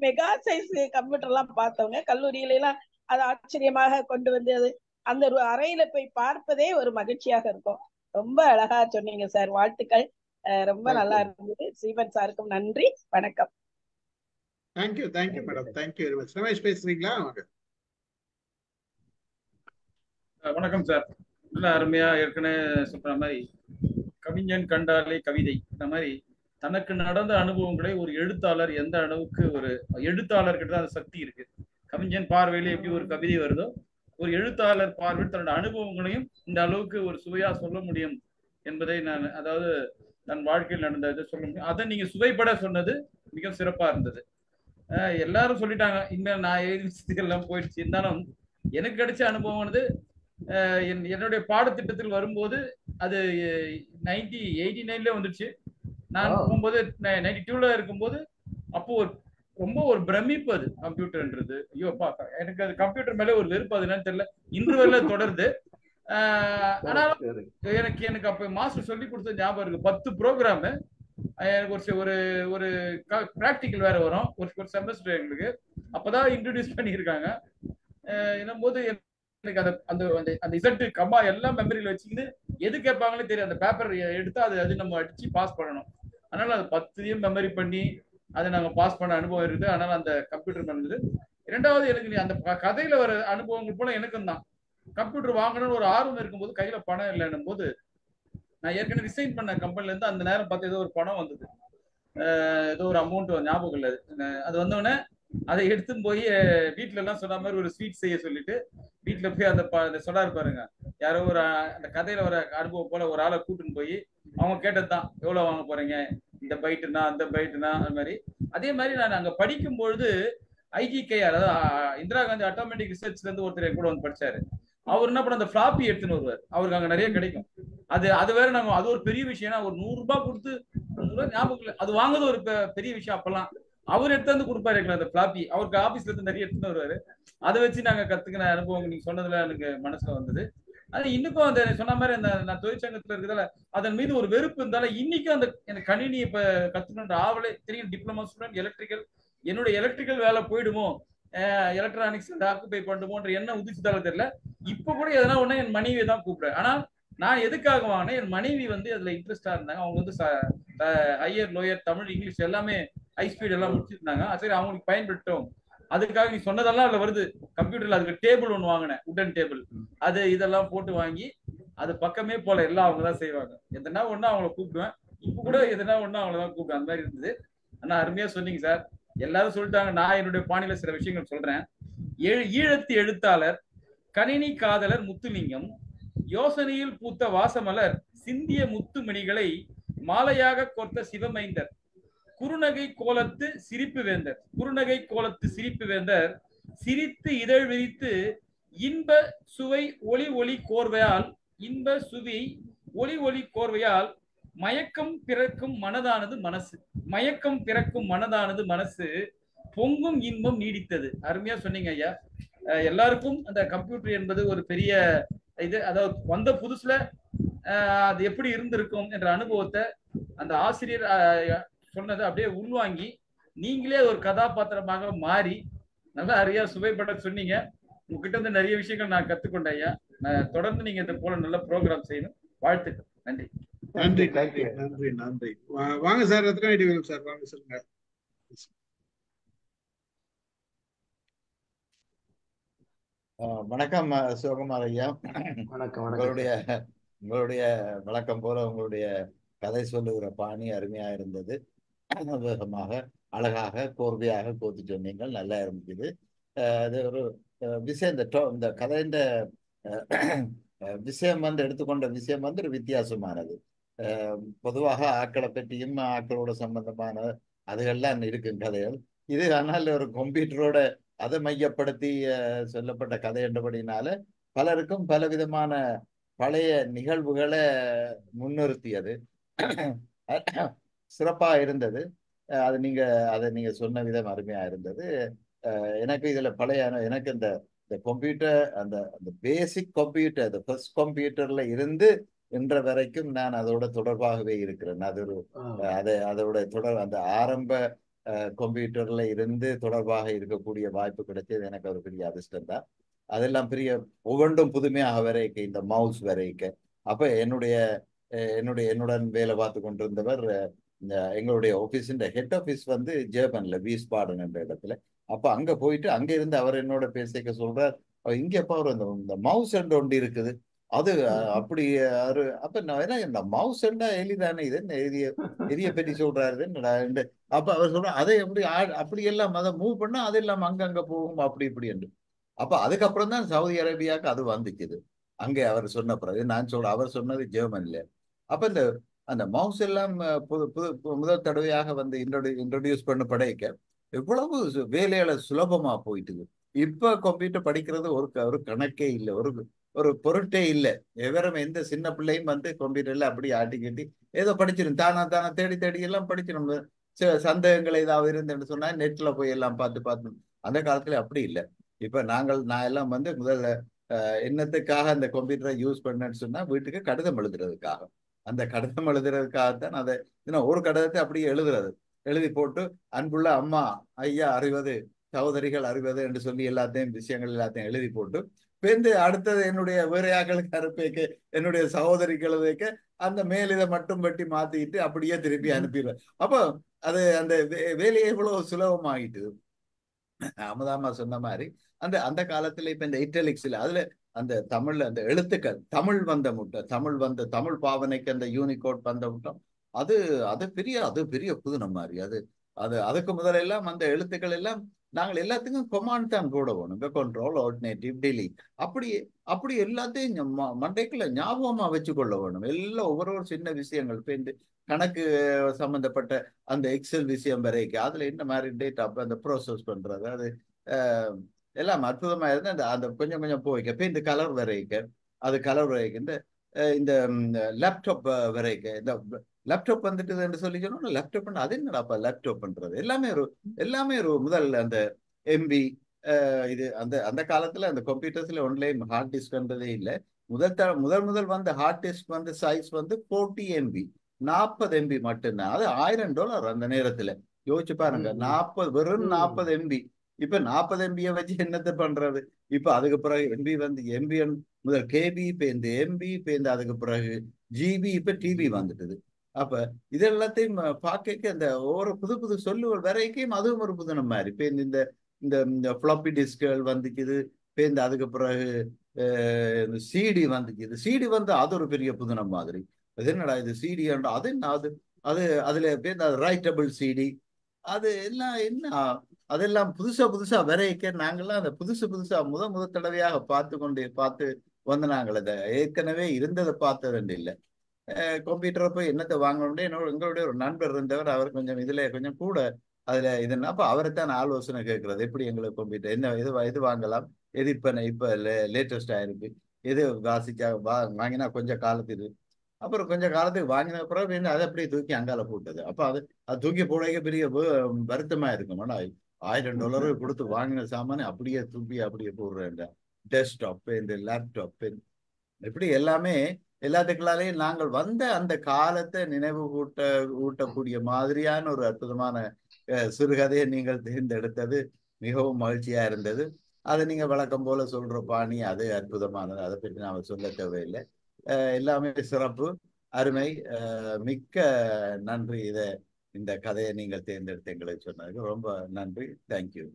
மெகா சைஸ் கம்ப்யூட்டர் எல்லாம் பார்த்தவங்க கல்லூரியில எல்லாம் அதை ஆச்சரியமாக கொண்டு வந்து அது அந்த ஒரு அறையில போய் பார்ப்பதே ஒரு மகிழ்ச்சியாக இருக்கும். ரொம்ப அழகா சொன்னீங்க சார், வாழ்த்துக்கள். ரொம்ப நல்லா இருந்தது. ஸ்ரீபன் சாருக்கும் நன்றி, வணக்கம். Thank you madam, thank you very much. Ramesh பேசுறீங்களா? வணக்கம் சார். நல்லா அருமையா ஏற்கனவே சொல்ற மாதிரி கவிஞன் கண்டாலே கவிதை இந்த மாதிரி தனக்கு நடந்த அனுபவங்களை ஒரு எழுத்தாளர் எந்த அளவுக்கு ஒரு எழுத்தாளர்கிட்ட தான் அந்த சக்தி இருக்கு. கவிஞன் பார்வையில எப்படி ஒரு கவிதை வருதோ ஒரு எழுத்தாளர் பார்வையில் தன்னோட அனுபவங்களையும் இந்த அளவுக்கு ஒரு சுவையா சொல்ல முடியும் என்பதை நான், அதாவது தன் வாழ்க்கையில் நடந்ததை சொல்ல முடியும். அதை நீங்க சுவைப்பட சொன்னது மிக சிறப்பா இருந்தது. எல்லாரும் சொல்லிட்டாங்க, இனிமேல் நான் எழுதிலாம் போயிடுச்சு. இருந்தாலும் எனக்கு கிடைச்ச அனுபவம் வந்து என்னுடைய பாடத்திட்டத்தில் வரும்போது அது 1989 வந்துடுச்சு. நான் போகும்போது 92 இருக்கும்போது அப்போ ரொம்ப ஒரு பிரமிப்பு அது கம்ப்யூட்டர்ன்றது. ஐயோ எனக்கு அது கம்ப்யூட்டர் மேல ஒரு வெறுப்பு, அது என்னன்னு தெரியல, இன்று வரல தொடருது. ஆனாலும் எனக்கு அப்ப மாஸ்டர் சொல்லி கொடுத்த ஞாபகம் இருக்கு. 10 ப்ரோக்ராம் எனக்கு ஒரு ஒரு பிராக்டிக்கல் வேற வரும் ஒரு செமஸ்டர் எங்களுக்கு. அப்பதான் இன்ட்ரோடியூஸ் பண்ணியிருக்காங்க. என்னும் போது எனக்கு அந்த இசட்டு கம்மா எல்லாம் மெமரியில வச்சுக்கிட்டு எது கேட்பாங்களே தெரியும். அந்த பேப்பர் எடுத்து அது நம்ம அடிச்சு பாஸ் பண்ணணும். அதனால அது 10 மெமரி பண்ணி அதை நாங்க பாஸ் பண்ண அனுபவம் இருக்குது. அதனால அந்த கம்ப்யூட்டர் பண்ணது. இரண்டாவது, எனக்கு அந்த கதையில வர அனுபவங்கள் போல எனக்கும் தான் கம்ப்யூட்டர் வாங்கணும்னு ஒரு ஆர்வம் இருக்கும்போது கையில பணம் இல்லைன்னும் போது நான் ஏற்கனவே ரிசைன் பண்ண கம்பெனில இருந்து அந்த நேரம் பார்த்து ஏதோ ஒரு பணம் வந்தது. ஏதோ ஒரு அமௌண்ட் ஞாபகம் இல்லை. அது வந்தோடனே அதை எடுத்துன்னு போய் வீட்டுல எல்லாம் சொன்ன மாதிரி ஒரு ஸ்வீட் செய்ய சொல்லிட்டு வீட்டுல போய் அந்த சொல்லாரு பாருங்க, யாரோ ஒரு அந்த கதையில வர அனுபவம் போல ஒரு ஆளை கூட்டுன்னு போய் அவங்க கேட்டதுதான், எவ்வளவு வாங்க போறீங்க, இந்த பைட்டுனா அந்த பைட்டுனா, அது மாதிரி. அதே மாதிரி நான் அங்க படிக்கும் பொழுது IGKR, அதாவது இந்திரா காந்தி ஆட்டோமேட்டிக் ரிசர்ச்ல இருந்து ஒருத்தர் கூட வந்து படிச்சாரு. அவர் என்ன பண்ண அந்த ஃபிளாப்பி எடுத்துன்னு வருவார். அவருக்கு அங்க நிறைய கிடைக்கும். அது வேற நாங்க அது ஒரு பெரிய விஷயம். ஒரு 100 ரூபாய் கொடுத்து ஞாபகம் இல்லை, அது வாங்குறது ஒரு பெரிய விஷயம். அப்பெல்லாம் அவர் எடுத்து வந்து கொடுப்பாரு அந்த ஃபிளாப்பி. அவருக்கு ஆபீஸ்ல இருந்து நிறைய எடுத்துன்னு வருவாரு. அதை வச்சு நாங்க கத்துக்கின அனுபவம் நீங்க சொன்னதுல எனக்கு மனசுல வந்தது. அது இன்னும் அந்த சொன்ன மாதிரி அந்த நான் தொழிற்சங்கத்துல இருக்கிறதால அதன் மீது ஒரு வெறுப்பு இருந்தாலும் இன்னைக்கும் அந்த எனக்கு கணினி இப்ப கத்துக்கணுன்ற ஆவலே தெரியும். டிப்ளமோ ஸ்டூடெண்ட் எலக்ட்ரிக்கல், என்னோட எலக்ட்ரிக்கல் வேலை போயிடுமோ, எலக்ட்ரானிக்ஸ் ஆக்குபை பண்ணுமோன்ற என்ன உதிச்சுதால தெரியல. இப்ப கூட எதனா ஒண்ணு என் மனைவியை தான் கூப்பிடுறேன். ஆனா நான் எதுக்காக வாங்கினேன், என் மனைவி வந்து அதுல இன்ட்ரெஸ்டா இருந்தாங்க. அவங்க வந்து ஹையர் லோயர் தமிழ் இங்கிலீஷ் எல்லாமே ஹை ஸ்பீட் எல்லாம் முடிச்சிருந்தாங்க. சரி அவங்களுக்கு பயன்படுத்தோம். அதுக்காக நீ சொன்னதெல்லாம் அதுல வருது. கம்ப்யூட்டர்ல அதுக்கு டேபிள் ஒண்ணு வாங்கினேன், உடன் டேபிள். அது இதெல்லாம் போட்டு வாங்கி அது பக்கமே போல எல்லாம் அவங்கதான் செய்வாங்க. எதனா ஒண்ணு அவங்கள கூப்பிடுவேன். இப்ப கூட எதனா ஒண்ணு அவங்களதான் கூப்பிடுவேன். அந்த மாதிரி இருந்தது. ஆனா அருமையா சொன்னீங்க சார். எல்லாரும் சொல்லிட்டாங்க, நான் என்னுடைய பாணியில சில விஷயங்கள் சொல்றேன். ஈழத்து எழுத்தாளர் கணினி காதலர் முத்துலிங்கம் யோசனையில் பூத்த வாசமலர் சிந்திய முத்து மணிகளை மாலையாக கோர்த்த சிவமைந்தர் குறுநகை கோலத்து சிரிப்பு வேந்தர் சிரித்து இதழ் விரித்து இன்ப சுவை ஒளி கோர்வையால் மயக்கம் பிறக்கும் மனதானது மனசு பொங்கும் இன்பம் நீடித்தது. அருமையா சொன்னீங்க ஐயா. எல்லாருக்கும் அந்த கம்ப்யூட்டர் என்பது ஒரு பெரிய இது. அதாவது வந்த புதுசுல அது எப்படி இருந்திருக்கும் என்ற அனுபவத்தை அந்த ஆசிரியர் சொன்னதை அப்படியே உள்வாங்கி நீங்களே ஒரு கதாபாத்திரமாக மாறி நல்லா அருமையா சுவைப்பட சொன்னீங்க. உங்ககிட்ட இருந்து நிறைய விஷயங்கள் நான் கத்துக்கொண்டேன் ஐயா. தொடர்ந்து நீங்க இந்த போல நல்ல ப்ரோக்ராம் செய்யணும். வாழ்த்துக்கள். நன்றி. நன்றி நன்றி நன்றி நன்றி. வாங்க சார், ரத்னாவதி சார், வாங்க சொல்லுங்க. வணக்கம் சிவகுமார் ஐயா. வணக்கம். உங்களுடைய வழக்கம் போல உங்களுடைய கதை சொல்லுகிற பாணி அருமையா இருந்தது. வேகமாக அழகாக கோர்வையாக கோத்து சொன்னீங்கள். நல்லா இருந்தது. அது ஒரு விஷயம், இந்த கதையின் விஷயம் எடுத்துக்கொண்ட விஷயம் ஒரு வித்தியாசமானது. பொதுவாக ஆக்களை பற்றியும் ஆக்களோட சம்பந்தமான அதுகள்லாம் இருக்கும் கதைகள். இது ஆனால் ஒரு கம்ப்யூட்டரோட அதை மையப்படுத்தி சொல்லப்பட்ட கதை என்றபடினால பலருக்கும் பலவிதமான பழைய நிகழ்வுகளை முன்னிறுத்தியது சிறப்பா இருந்தது. அதை நீங்க சொன்ன விதம் அருமையா இருந்தது. எனக்கு இதுல எனக்கு இந்த கம்ப்யூட்டர் அந்த பேசிக் கம்ப்யூட்டர் அந்த ஃபர்ஸ்ட் கம்ப்யூட்டர்ல இருந்து இன்ற வரைக்கும் நான் அதோட தொடர்பாகவே இருக்கிறேன். அது ஒரு அதோட தொடர் அந்த ஆரம்ப கம்ப்யூட்டர்ல இருந்து தொடர்பாக இருக்கக்கூடிய வாய்ப்பு கிடைச்சது எனக்கு ஒரு பெரிய அதிர்ஷ்டம் தான். அதெல்லாம் பெரிய ஒவ்வொன்றும் புதுமையாக வரைக்க இந்த மவுஸ் வரைக்க அப்ப என்னுடன் வேலை பார்த்து கொண்டிருந்தவர் எங்களுடைய ஆபீஸ் ஹெட் ஆபீஸ் வந்து ஜெர்மன்ல வீஸ்பாடன் என்ற இடத்துல. அப்ப அங்க போயிட்டு அங்க இருந்து அவர் என்னோட பேசிக்க சொல்றார், இங்கப்பா ஒரு இந்த மவுஸ் ஒன்று இருக்குது அது அப்படி அப்ப நான் இந்த மவுஸ் எலிதானே இது எரிய பற்றி சொல்றாரு. அப்ப அவர் சொல்ற அதை அப்படி எல்லாம் அதை மூவ் பண்ணா அது எல்லாம் அங்கங்க போகும் அப்படி இப்படி என்று. அப்ப அதுக்கப்புறம் தான் சவுதி அரேபியாவுக்கு அது வந்துச்சுது. அங்கே அவர் சொன்ன பிறகு நான் அவர் சொன்னது ஜெர்மன்ல. அப்ப அந்த மவுஸ் எல்லாம் முதல் தடவையாக வந்து இன்ட்ரோடியூஸ் பண்ண படைக்க எவ்வளவு வேலையில சுலபமா போயிட்டுது. இப்ப கம்ப்யூட்டர் படிக்கிறது ஒரு கணக்கே இல்லை, ஒரு பொருட்டே இல்லை. எவரும் எந்த சின்ன பிள்ளையும் வந்து கம்ப்யூட்டர்ல அப்படி ஆட்டிக்கிட்டி ஏதோ படிச்சிடும், தானே தேடி தேடி எல்லாம் படிச்சிடும். சந்தேகங்கள் ஏதாவது இருந்துன்னு சொன்னா நெட்ல போய் எல்லாம் பார்த்து அந்த காலத்துல அப்படி இல்லை. இப்ப நான் எல்லாம் வந்து முதல்ல என்னத்துக்காக அந்த கம்ப்யூட்டரை யூஸ் பண்ணேன்னு சொன்னா வீட்டுக்கு கடிதம் எழுதுறதுக்காக. அந்த கடிதம் எழுதுறதுக்காகத்தான் அதை ஒரு கடிதத்தை அப்படியே எழுதி போட்டு அன்புள்ள அம்மா ஐயா அறிவது சகோதரிகள் அறிவது என்று சொல்லி விஷயங்கள் எல்லாத்தையும் எழுதி போட்டு பேருந்து அடுத்தது என்னுடைய வேறையாக்களுக்கு அனுப்பிக்க என்னுடைய சகோதரிகள் வைக்க அந்த மேலிதை மட்டும் வெட்டி மாத்திட்டு அப்படியே திருப்பி அனுப்பிடுவேன். அப்போ அது அந்த வேலையை இவ்வளவு சுலபமாகிட்டு. அமுதாமா சொன்ன மாதிரி அந்த காலத்துல இப்ப இந்த இட்டலிக்ஸ்ல அதுல அந்த தமிழ்ல அந்த எழுத்துக்கள் தமிழ் பாவனைக்கு அந்த யூனிகோட் வந்த முட்டம் அது பெரிய புதுன மாதிரி. அதுக்கு முதலெல்லாம் அந்த எழுத்துக்கள் எல்லாம் நாங்கள் எல்லாத்துக்கும் கொமாண்ட் தான் போட வேணும். கண்ட்ரோல் ஆல்டர்னேட்டிவ் டிலீட் அப்படி எல்லாத்தையும் மண்டைக்குள்ள ஞாபகமா வச்சுக்கொள்ள வேணும். எல்லாம் ஒவ்வொரு சின்ன விஷயங்கள் இப்போ கணக்கு சம்பந்தப்பட்ட அந்த எக்ஸல் விஷயம் வரைக்கும் அதுல என்ன மாதிரி டேட்டா அந்த ப்ரோசஸ் பண்றது அது எல்லாம் அற்புதமா இருந்து அந்த கொஞ்சம் போய்க்க. இப்போ இந்த கலர் வரைக்கும் இந்த லேப்டாப் வரைக்கும் இந்த லேப்டாப் வந்துட்டு என்று சொல்லி சொன்னோம். லேப்டாப் அது என்னடாப்பா லேப்டாப் பண்றது எல்லாமே ஒரு முதல் அந்த எம்பி இது அந்த காலத்துல அந்த கம்ப்யூட்டர்ஸ்ல ஒன்லைன் ஹார்ட் டிஸ்க்ன்றதே இல்லை. முதல் வந்து ஹார்ட் டிஸ்க் வந்து சைஸ் வந்து 40 MB 40 MB மட்டும்தான். அது $1000 அந்த நேரத்துல. யோசிச்சு பாருங்க, வெறும் 40 MB. இப்ப 40 MB வச்சு என்னத்தை பண்றது? இப்ப அதுக்கு பிறகு எம்பி வந்து எம்பிஎன் முதல் கேபி பேந்து எம்பி பேந்து அதுக்கு பிறகு ஜிபி இப்ப டிபி வந்துட்டுது. அப்ப இது எல்லாத்தையும் பார்க்க அந்த ஒவ்வொரு புது சொல்லுகள் வரைக்கும் அதுவும் ஒரு புதுனம் மாதிரி. இப்ப இந்த ஃப்ளாப்பி டிஸ்குகள் வந்துக்குது. பேந்து அதுக்கு பிறகு சிடி வந்துக்குது. சிடி வந்து அது ஒரு பெரிய புதுனம் மாதிரி. அது என்னடா இது சிடி அது என்ன அது அதுல பேருந்து ரைட்டபிள் சிடி அது எல்லாம் என்ன அதெல்லாம் புதுசா வரைக்க நாங்கெல்லாம் அந்த புதுசா முதல் தடவையாக பார்த்து வந்து நாங்கள் அதை ஏற்கனவே இருந்ததை பார்த்தது இல்லை. கம்ப்யூட்டரை போய் என்னத்தை வாங்கணும்னு எங்களுடைய ஒரு நண்பர் இருந்தவர். அவர் கொஞ்சம் கூட அதுல இதுன்னா அப்ப அவரைத்தான் ஆலோசனை கேட்கறது எப்படி எங்களுக்கு கம்ப்யூட்டர் என்ன இது வாங்கலாம், எது இப்ப லேட்டஸ்டா இருக்கு, எது வாங்கினா கொஞ்சம் காலத்துக்கு அப்புறம் கொஞ்சம் காலத்துக்கு வாங்கின பிறகு அதை அப்படியே தூக்கி அங்கால போட்டது. அப்ப அது தூக்கி போட பெரிய வருத்தமா இருக்கும். ஆனா $1000 கொடுத்து வாங்கின சாமான் அப்படியே அப்படியே போடுறேன். டெஸ்க்டாப் இந்த லேப்டாப் இப்படி எல்லாத்துக்குள்ளாலேயும் நாங்கள் வந்த அந்த காலத்தை நினைவு ஊட்டக்கூடிய மாதிரியான ஒரு அற்புதமான சிறுகதையை நீங்கள் தேர்ந்தெடுத்தது மிகவும் மகிழ்ச்சியா இருந்தது. அதை நீங்க வழக்கம் போல சொல்ற பாணி அது அற்புதமானது. அதை பற்றி நாம சொல்ல தேவையில்லை. எல்லாமே சிறப்பு, அருமை. மிக்க நன்றி. இந்த கதையை நீங்கள் தேர்ந்தெடுத்து எங்களுக்கு சொன்னதுக்கு ரொம்ப நன்றி. தேங்க்யூ.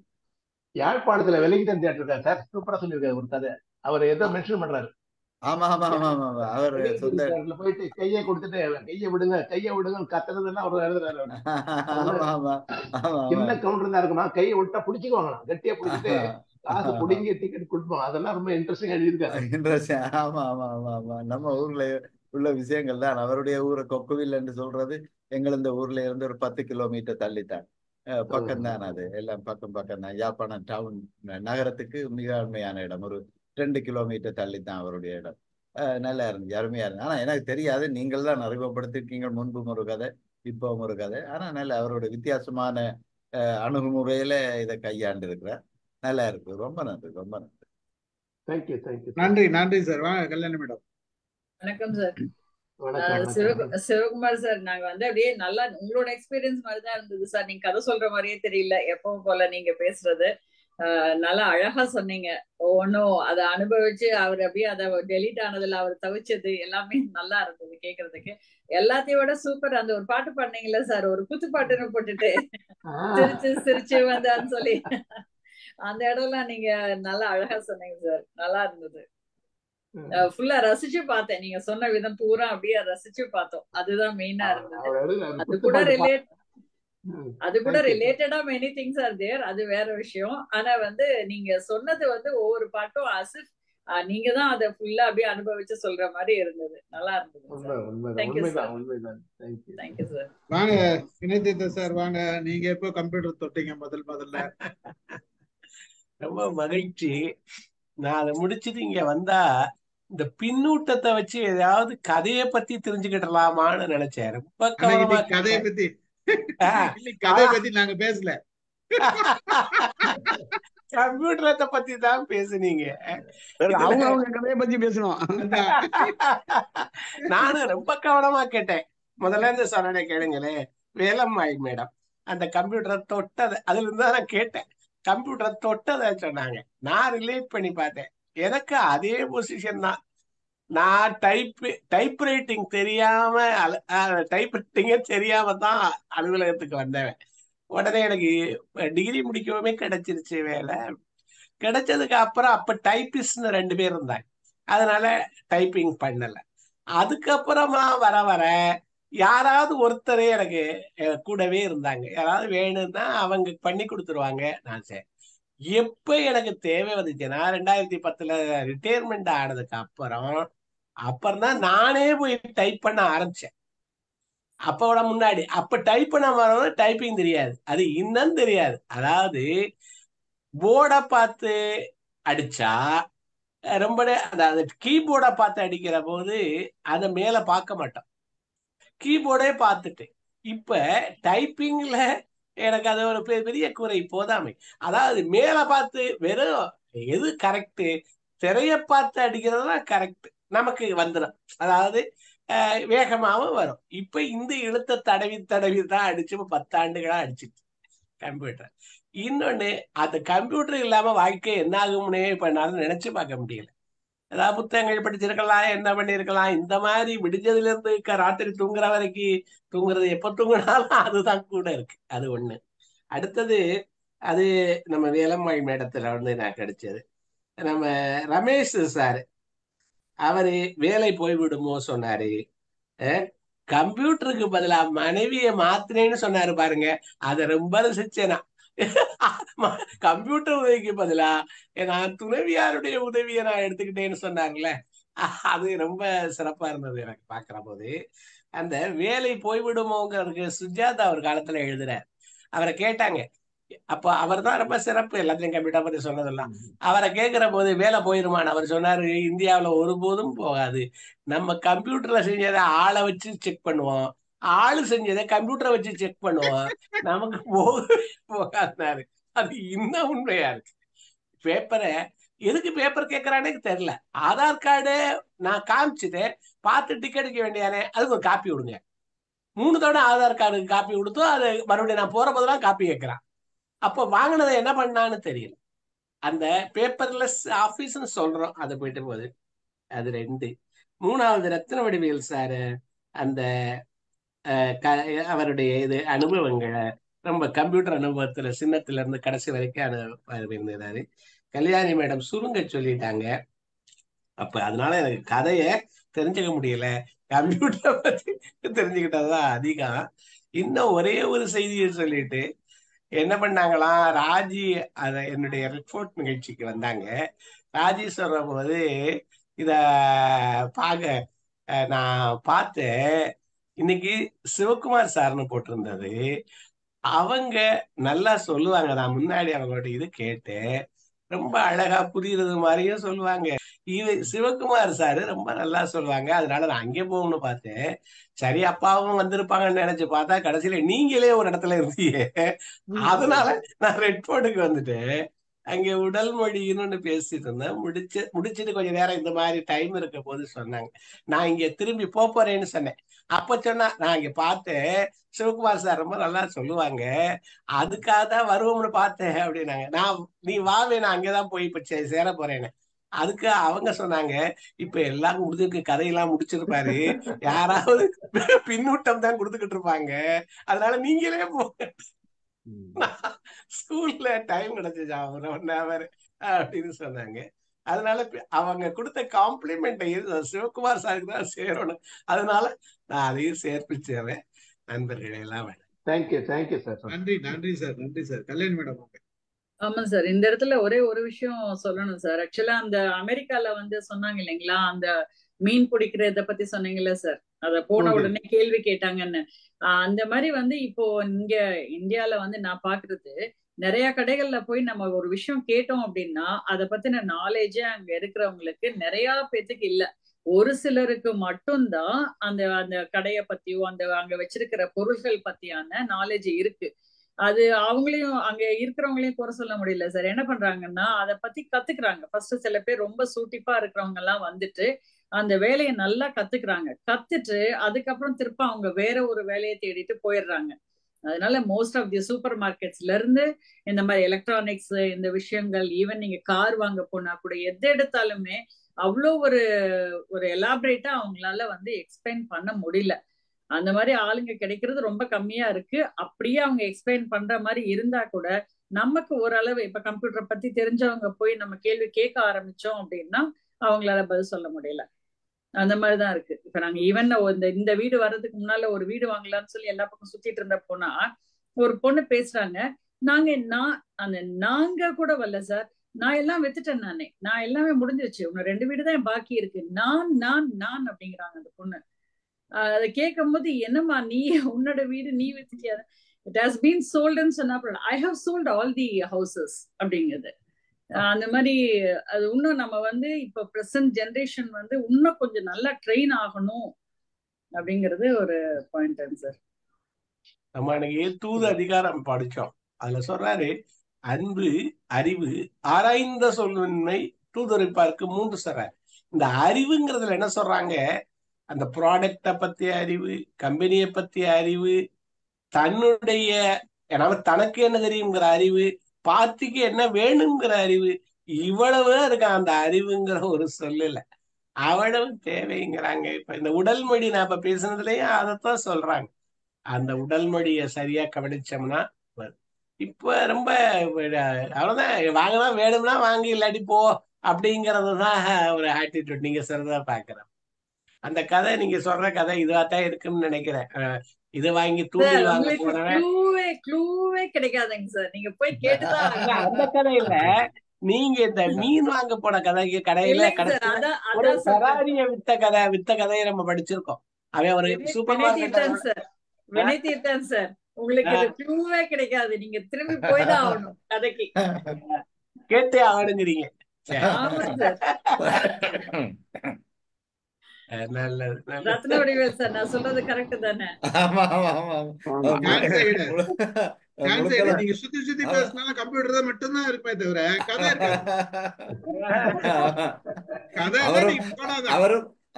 யாழ்ப்பாணத்துல வெலிங்டன் தியேட்டர் சார் சூப்பரா சொல்லியிருக்காரு ஒரு கதை. அவர் ஏதோ மென்ஷன் பண்றாரு. ஆமா அவர் போயிட்டு கையை கொடுத்துட்டு கையை விடுங்க கத்துறதுன்னா அவர் எழுதுறாரு. சின்ன கவுண்டர் தான் இருக்குமா, கையை விட்டா பிடிச்சிக்குவாங்க, கட்டியா பிடிச்சிட்டு காசு புடிங்கி டிக்கெட் கொடுப்போம். அதெல்லாம் ரொம்ப இன்ட்ரெஸ்டிங்கா எழுதியிருக்காரு. ஆமா நம்ம ஊர்ல உள்ள விஷயங்கள் தான். அவருடைய ஊரை கொக்குவில் என்று சொல்றது எங்கள் இந்த ஊர்ல இருந்து ஒரு 10 கிலோமீட்டர் தள்ளித்தான். பக்கம் தான், அது எல்லாம் பக்கம் பக்கம் தான். யாழ்ப்பாணம் டவுன் நகரத்துக்கு மிக அருமையான இடம், ஒரு 2 கிலோமீட்டர் தள்ளித்தான் அவருடைய இடம். நல்லா இருந்துச்சு, அருமையா இருந்துச்சு. ஆனா எனக்கு தெரியாது, நீங்கள் தான் அறிமுகப்படுத்திருக்கீங்க. முன்பும் ஒரு கதை, இப்பவும் ஒரு கதை. ஆனா நல்ல அவரோட வித்தியாசமான அணுகுமுறையில இதை கையாண்டு இருக்கிறார். நல்லா இருக்கு. ரொம்ப நன்றி, ரொம்ப நன்றி. Thank you thank you. நன்றி நன்றி சார். வாங்க கல்யாணி மேடம். வணக்கம் சார். வணக்கம். சிவகுமார் சார், நாங்க வந்து அப்படியே நல்லா உங்களோட எக்ஸ்பீரியன்ஸ் மாதிரிதான் இருந்தது சார். நீங்க கதை சொல்ற மாதிரியே தெரியல, எப்பவும் போல நீங்க பேசுறது நல்லா அழகா சொன்னீங்க. ஒன்னும் அதை அனுபவிச்சு அவர் அப்படியே அதை டெலீட் ஆனதுல அவர் தவிச்சது எல்லாமே நல்லா இருந்தது கேக்குறதுக்கு. எல்லாத்தையும் விட சூப்பர் அந்த ஒரு பாட்டு பாடுனீங்கல்ல சார், ஒரு குத்து பாட்டுன்னு போட்டுட்டு சிரிச்சு சிரிச்சு வந்தான்னு சொல்லி அந்த இடம்லாம் நீங்க நல்லா அழகா சொன்னீங்க சார், நல்லா இருந்தது. ஃபுல்லா ரசிச்சு பார்த்தேன், நீங்க சொன்ன விதம் பூரா அப்படியே ரசிச்சு பார்த்தோம். அதுதான் மெயினா இருந்தது. அது கூட ரிலேட்டடா மெனி திங்ஸ் ஆர் தேர், அது வேற விஷயம். ஆனா வந்து நீங்க சொன்னது வந்து ஒவ்வொரு பாட்டும் அசிஃப் நீங்க தான் அதை ஃபுல்லா அப்படியே அனுபவிச்சு சொல்ற மாதிரி இருந்தது. நல்லா இருந்தது. Thank you sir. வாங்க வினயதீர்த்த சார், வாங்க. நீங்க எப்போ கம்ப்யூட்டர் தொட்டீங்க முதல்ல? ரொம்ப மகிழ்ச்சி. நான் அதை முடிச்சுட்டு இங்க வந்தா இந்த பின்னூட்டத்தை வச்சு ஏதாவது கதையை பத்தி தெரிஞ்சுக்கிடலாமான்னு நினைச்சேன். ரொம்ப கவனமா கதையை பத்தி நாங்க பேசல, கம்ப்யூட்டரத்தை பத்தி தான் பேசுனீங்க. அவங்க கதையை பத்தி பேசணும். நானும் ரொம்ப கவனமா கேட்டேன். முதல்ல இருந்து சொன்னே கேளுங்களேன், வேலம்மாள் மேடம் அந்த கம்ப்யூட்டரை தொட்டதை, அதுல இருந்து தான் நான் கேட்டேன். கம்ப்யூட்டரை தொட்டதை சொன்னாங்க, நான் ரிலேட் பண்ணி பார்த்தேன். எனக்கு அதே பொசிஷன் தான். நான் டைப்ரைட்டிங் தெரியாம தான் அலுவலகத்துக்கு வந்தவன். உடனே எனக்கு டிகிரி முடிக்கவுமே கிடைச்சிருச்சு வேலை. கிடைச்சதுக்கு அப்புறம் அப்ப டைப்பிஸ்ட்னு 2 பேர் இருந்தாங்க, அதனால டைப்பிங் பண்ணல. அதுக்கப்புறமா வர வர யாராவது ஒருத்தரே எனக்கு கூடவே இருந்தாங்க. யாராவது வேணும்னா அவங்க பண்ணி கொடுத்துருவாங்க. நான் சரி, எப்ப எனக்கு தேவை வந்துச்சுன்னா 2010 ரிட்டையர்மெண்ட் ஆனதுக்கு அப்புறம் தான் நானே போய் டைப் பண்ண ஆரம்பிச்சேன். அப்போட முன்னாடி அப்ப டைப் பண்ண வரவங்க டைப்பிங் தெரியாது, அது இன்னும் தெரியாது. அதாவது போர்டை பார்த்து அடிச்சா ரொம்ப, அதாவது கீபோர்டை பார்த்து அடிக்கிற போது அதை மேல பார்க்க மாட்டோம், கீபோர்டே பார்த்துட்டு. இப்ப டைப்பிங்ல எனக்கு அது ஒரு பெரிய குறை, போதாமை. அதாவது மேல பார்த்து வெறும் எது கரெக்ட், திரைய பார்த்து அடிக்கிறதுதான் கரெக்ட், நமக்கு வந்துடும். அதாவது வேகமாவும் வரும். இப்ப இந்த எழுத்த தடவி தடவி தான் அடிச்சு 10 ஆண்டுகளா அடிச்சிட்டு கம்ப்யூட்டர். இன்னொன்னு, அந்த கம்ப்யூட்டர் இல்லாம வாழ்க்கை என்ன ஆகும்னே இப்ப என்னால நினைச்சு பார்க்க முடியல. ஏதாவது புத்தகங்கள் படிச்சிருக்கலாம், என்ன பண்ணிருக்கலாம். இந்த மாதிரி விடிஞ்சதுல இருந்து ராத்திரி தூங்குற வரைக்கும் தூங்குறது, எப்ப தூங்கினாலும் அதுதான் கூட இருக்கு. அது ஒண்ணு. அடுத்தது, அது நம்ம வேலம்மாள் மேடத்துல நான் கிடைச்சது. நம்ம ரமேஷ் சார், அவரு வேலை போய்விடுமோ சொன்னாரு, கம்ப்யூட்டருக்கு பதிலா மனைவியை மாத்தினேன்னு சொன்னாரு பாருங்க. அதை ரொம்ப ரசிச்சேனா. கம்ப்யூட்டர் உதவிக்கு பதிலா நான் துணைவியாருடைய உதவியை நான் எடுத்துக்கிட்டேன்னு சொன்னாங்கல்ல, அது ரொம்ப சிறப்பா இருந்தது எனக்கு பாக்குற போது. அந்த வேலை போய்விடுமோங்கிறதுக்கு சுஜாதா ஒரு காலத்துல எழுதுறார். அவரை கேட்டாங்க, அப்போ அவர் தான் ரொம்ப சிறப்பு எல்லாத்தையும் கம்ப்யூட்டர் பத்தி சொன்னதெல்லாம். அவரை கேட்கிற போது வேலை போயிருமான்னு அவர் சொன்னாரு, இந்தியாவில ஒருபோதும் போகாது. நம்ம கம்ப்யூட்டர்ல செஞ்சதை ஆளை வச்சு செக் பண்ணுவோம், ஆளு செஞ்சதை கம்ப்யூட்டரை வச்சு செக் பண்ணுவோம், நமக்கு போகாதுனாரு. அது இன்னும் உண்மையா இருக்கு. பேப்பரை எதுக்கு பேப்பர் கேட்கறானே தெரியல. ஆதார் கார்டு நான் காமிச்சுட்டு பார்த்து டிக்கெட் எடுக்க வேண்டியானே, அதுக்கு ஒரு காப்பி விடுங்க. 3 தடவை ஆதார் கார்டுக்கு காப்பி கொடுத்தோம், அது மறுபடியும் நான் போற போதெல்லாம் காப்பி கேட்கிறான். அப்போ வாங்கினதை என்ன பண்ணான்னு தெரியல. அந்த பேப்பர்லெஸ் ஆபீஸ்ன்னு சொல்றோம், அது போயிட்டு போகுது. அது 2. 3வது ரத்ன வடிவேல் சார் அந்த அவருடைய இது அனுபவங்களை ரொம்ப கம்ப்யூட்டர் அனுபவத்துல சின்னத்துல இருந்து கடைசி வரைக்கும் இருந்தது. கல்யாணி மேடம் சுருங்க சொல்லிட்டாங்க. அப்ப அதனால எனக்கு கதைய தெரிஞ்சுக்க முடியல, கம்ப்யூட்டரை பத்தி தெரிஞ்சுக்கிட்டதுதான் அதிகம். இன்னும் ஒரே ஒரு செய்தியை சொல்லிட்டு என்ன பண்ணாங்களாம், ராஜி அத என்னுடைய ரிப்போர்ட் நிகழ்ச்சிக்கு வந்தாங்க. ராஜி சொல்ற போது இத நான் பார்த்தேன் இன்னைக்கு சிவகுமார் சார்னு போட்டிருந்தது. அவங்க நல்லா சொல்லுவாங்க. நான் முன்னாடி அவங்களோட இது கேட்டேன். ரொம்ப அழகா புரியுறது மாதிரியும் சொல்லுவாங்க. சிவகுமார் சாரு ரொம்ப நல்லா சொல்லுவாங்க. அதனால நான் அங்கே போகணும்னு பார்த்தேன். சரி அப்பாவும் வந்திருப்பாங்கன்னு நினைச்சு பார்த்தா கடைசியில நீங்களே ஒரு இடத்துல இருந்தீங்க. அதனால நான் ரெட் போர்டுக்கு வந்துட்டேன். அங்க உடல் மொழின்னு பேசிட்டு இருந்தேன். முடிச்சிட்டு கொஞ்ச நேரம் இந்த மாதிரி டைம் இருக்க போது சொன்னாங்க, நான் இங்க திரும்பி போறேன்னு சொன்னேன். அப்ப சொன்னா நான் இங்க பார்த்தேன் சிவகுமார் சார் ரொம்ப நல்லா சொல்லுவாங்க, அதுக்காக தான் வருவோம்னு பார்த்தேன் அப்படின்னாங்க. நீ வாவே, நான் அங்கதான் போய் இப்ப சேர போறேன்னு. அதுக்கு அவங்க சொன்னாங்க, இப்ப எல்லாம் முடிஞ்சிருக்கு, கதையெல்லாம் முடிச்சிருப்பாரு, யாராவது பின்னூட்டம் தான் கொடுத்துக்கிட்டு இருப்பாங்க, அதனால நீங்களே போங்க. ஸ்கூல்ல டைம் கிடைச்சிச்சா ஒரு 1 hour அப்படின்னு சொன்னாங்க. அதனால அவங்க கொடுத்த காம்ப்ளிமெண்ட் சிவகுமார் சாருக்கு தான் சேரணும். அதனால நான் அதையும் சேர்ப்பிச்சேன். நண்பர்களே எல்லாம் தேங்க்யூ சார். நன்றி சார். கல்யாணி மேடம். ஆமா சார், இந்த இடத்துல ஒரே ஒரு விஷயம் சொல்லணும் சார். ஆக்சுவலா அந்த அமெரிக்கால வந்து சொன்னாங்க இல்லைங்களா, அந்த மீன் பிடிக்கிறத பத்தி சொன்னீங்கல்ல சார், அத போன உடனே கேள்வி கேட்டாங்கன்னு. அந்த மாதிரி வந்து இப்போ இங்க இந்தியால வந்து நான் பாக்குறது, நிறைய கடைகள்ல போய் நம்ம ஒரு விஷயம் கேட்டோம் அப்படின்னா அதை பத்தின நாலேஜே அங்க இருக்கிறவங்களுக்கு நிறைய பேத்துக்கு இல்ல. ஒரு சிலருக்கு மட்டும்தான் அந்த அந்த கடைய பத்தியோ அந்த அங்க வச்சிருக்கிற பொருள்கள் பத்தியான நாலேஜ் இருக்கு. அது அவங்களையும் அங்க இருக்கிறவங்களையும் குறை சொல்ல முடியல சார். என்ன பண்றாங்கன்னா அதை பத்தி கத்துக்கிறாங்க. ஃபர்ஸ்ட் சில பேர் ரொம்ப சூட்டிப்பா இருக்கிறவங்க எல்லாம் வந்துட்டு அந்த வேலையை நல்லா கத்துக்கிறாங்க. கத்துட்டு அதுக்கப்புறம் திருப்ப அவங்க வேற ஒரு வேலையை தேடிட்டு போயிடுறாங்க. அதனால மோஸ்ட் ஆஃப் தி சூப்பர் மார்க்கெட்ஸ்ல இருந்து இந்த மாதிரி எலக்ட்ரானிக்ஸ் இந்த விஷயங்கள், ஈவன் நீங்க கார் வாங்க போனா கூட எது எடுத்தாலுமே அவ்வளோ ஒரு எலாபரேட்டா அவங்களால வந்து எக்ஸ்பிளைன் பண்ண முடியல. அந்த மாதிரி ஆளுங்க கிடைக்கிறது ரொம்ப கம்மியா இருக்கு. அப்படியே அவங்க எக்ஸ்பிளைன் பண்ற மாதிரி இருந்தா கூட நமக்கு ஓரளவு இப்ப கம்ப்யூட்டரை பத்தி தெரிஞ்சவங்க போய் நம்ம கேள்வி கேட்க ஆரம்பிச்சோம் அப்படின்னா அவங்களால பதில் சொல்ல முடியல. அந்த மாதிரிதான் இருக்கு. இப்ப நாங்க ஈவன் இந்த வீடு வர்றதுக்கு முன்னால ஒரு வீடு வாங்கலாம்னு சொல்லி எல்லா பக்கம் சுத்திட்டு இருந்த போனா ஒரு பொண்ணு பேசுறாங்க, நாங்க கூட வரல சார், நான் எல்லாம் வித்துட்டேன், நான் எல்லாமே முடிஞ்சிருச்சு, உன்ன 2 வீடு தான் பாக்கி இருக்கு, நான் அப்படிங்கிறாங்க அந்த பொண்ணு. அதை கேட்கும் போது, என்னம்மா நீ உன்னோட வீடு நீ வித்துட்டியா? இட் ஹாஸ் பீன் சோல்டுன்னு சொன்னா I have sold all the houses அப்படிங்கிறது. அந்த மாதிரி அது இன்னும் நம்ம வந்து இப்ப பிரசன்ட் ஜெனரேஷன் வந்து இன்னும் கொஞ்சம் நல்லா ட்ரெயின் ஆகணும் அப்படிங்கிறது ஒரு பாயிண்ட் சார். நம்ம எனக்கு தூது அதிகாரம் படிச்சோம். அதுல சொல்றாரு, அன்பு, அறிவு, ஆராய்ந்த சொல்வின்மை, தூதுரைப்பாருக்கு 3 சொல்றாரு. இந்த அறிவுங்கிறதுல என்ன சொல்றாங்க, அந்த ப்ராடக்ட பத்திய அறிவு, கம்பெனியை பத்திய அறிவு, தன்னுடைய தனக்கு என்ன தெரியுங்கிற அறிவு, பார்ட்டிக்கு என்ன வேணுங்கிற அறிவு, இவ்வளவு இருக்கு அந்த அறிவுங்கிற ஒரு சொல்லல, அவ்வளவு தேவைங்கிறாங்க. இப்ப இந்த உடல் மொழி நான் இப்ப பேசுனதுலயும் அதைத்தான் சொல்றாங்க. அந்த உடல் மொழியை சரியா கவனிச்சோம்னா இப்ப ரொம்ப அவ்வளவுதான், வாங்கினா வேணும்னா வாங்கி, இல்லாட்டி போ அப்படிங்கறதுதான் ஒரு ஆட்டிடியூட். நீங்க சொல்றதா பாக்குறேன். அந்த கதை நீங்க சொல்ற கதை இதுவாத்தான் இருக்குன்னு நினைக்கிறேன். இது வாங்கி தூண்டில் வாங்க போனவன் க்ளூவே கிடைக்காதுங்க சார், நீங்க போய் கேட்டுதான். அந்த கதை இல்ல, நீங்க இந்த மீன் வாங்க போன கடையில ஒரு ஃபெராரிய வித்த கதையை நம்ம படிச்சிருக்கோம். அவன் ஒரு சூப்பர் மார்க்கெட் வினைத்தீர்த்தான் சார், உங்களுக்கு க்ளூவே கிடைக்காது, நீங்க திரும்பி போய் தான் ஆகணும் கதைக்கு. கேட்டே ஆகணுங்கிறீங்க. ரத்ன வடிவேல் சார், நான் சொல்றது கரெக்ட் தானே? நீங்க சுத்தி சுத்தி பேசினாலும் கம்ப்யூட்டர் தான் மட்டும்தான் இருக்குமே தவிர கதை இருக்காது.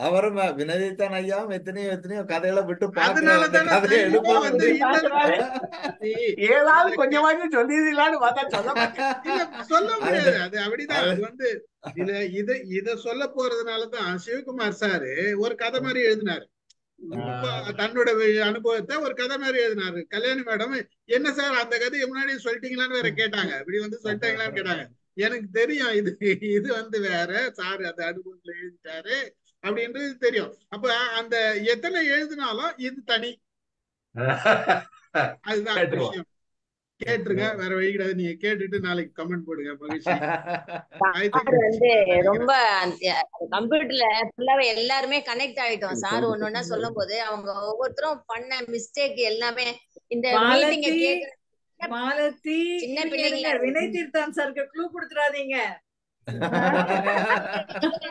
அவரும் வினதித்தான் ஐயாவும் எத்தனையோ கதைகளை விட்டு ஏதாவது கொஞ்சமாச்சும் சொல்லிடலான்னு சொல்ல முடியாது. அது அப்படிதான். அது வந்து இத சொல்ல போறதுனாலதான் சிவகுமார் சாரு ஒரு கதை மாதிரி எழுதினாரு. தன்னோட அனுபவத்தை ஒரு கதை மாதிரி எழுதினாரு. கல்யாணி மேடம், என்ன சார் அந்த கதையை முன்னாடி சொல்லிட்டீங்களான்னு வேற கேட்டாங்க. இப்படி வந்து சொல்லிட்டாங்களான்னு கேட்டாங்க. எனக்கு தெரியும் இது வந்து வேற சார் அந்த அனுபவத்துல எழுதிட்டாரு அப்படின்றது தெரியும். அப்ப அந்த எத்தனை எழுதினாலும் இது தனி, அதுதான் விஷயம். கேட்டுருங்க, வேற வழி கிடையாது. நீங்க கேட்டுட்டு நாளைக்கு கமெண்ட் போடுங்க. மகிழ்ச்சி. சார் வந்து ரொம்ப கம்ப்யூட்டர்ல ஃபுல்லாவே எல்லாருமே கனெக்ட் ஆயிட்டோம். சார் ஒன்னொன்னா சொல்லும் போது அவங்க ஒவ்வொருத்தரும் பண்ண மிஸ்டேக் எல்லாமே இந்த மீட்டிங்க மாலதி கேட்க மாலதி சின்ன இருங்க பிள்ளைங்களா வினய் தீர்த்தான் சாருக்கு க்ளூ கொடுத்துறாதீங்க.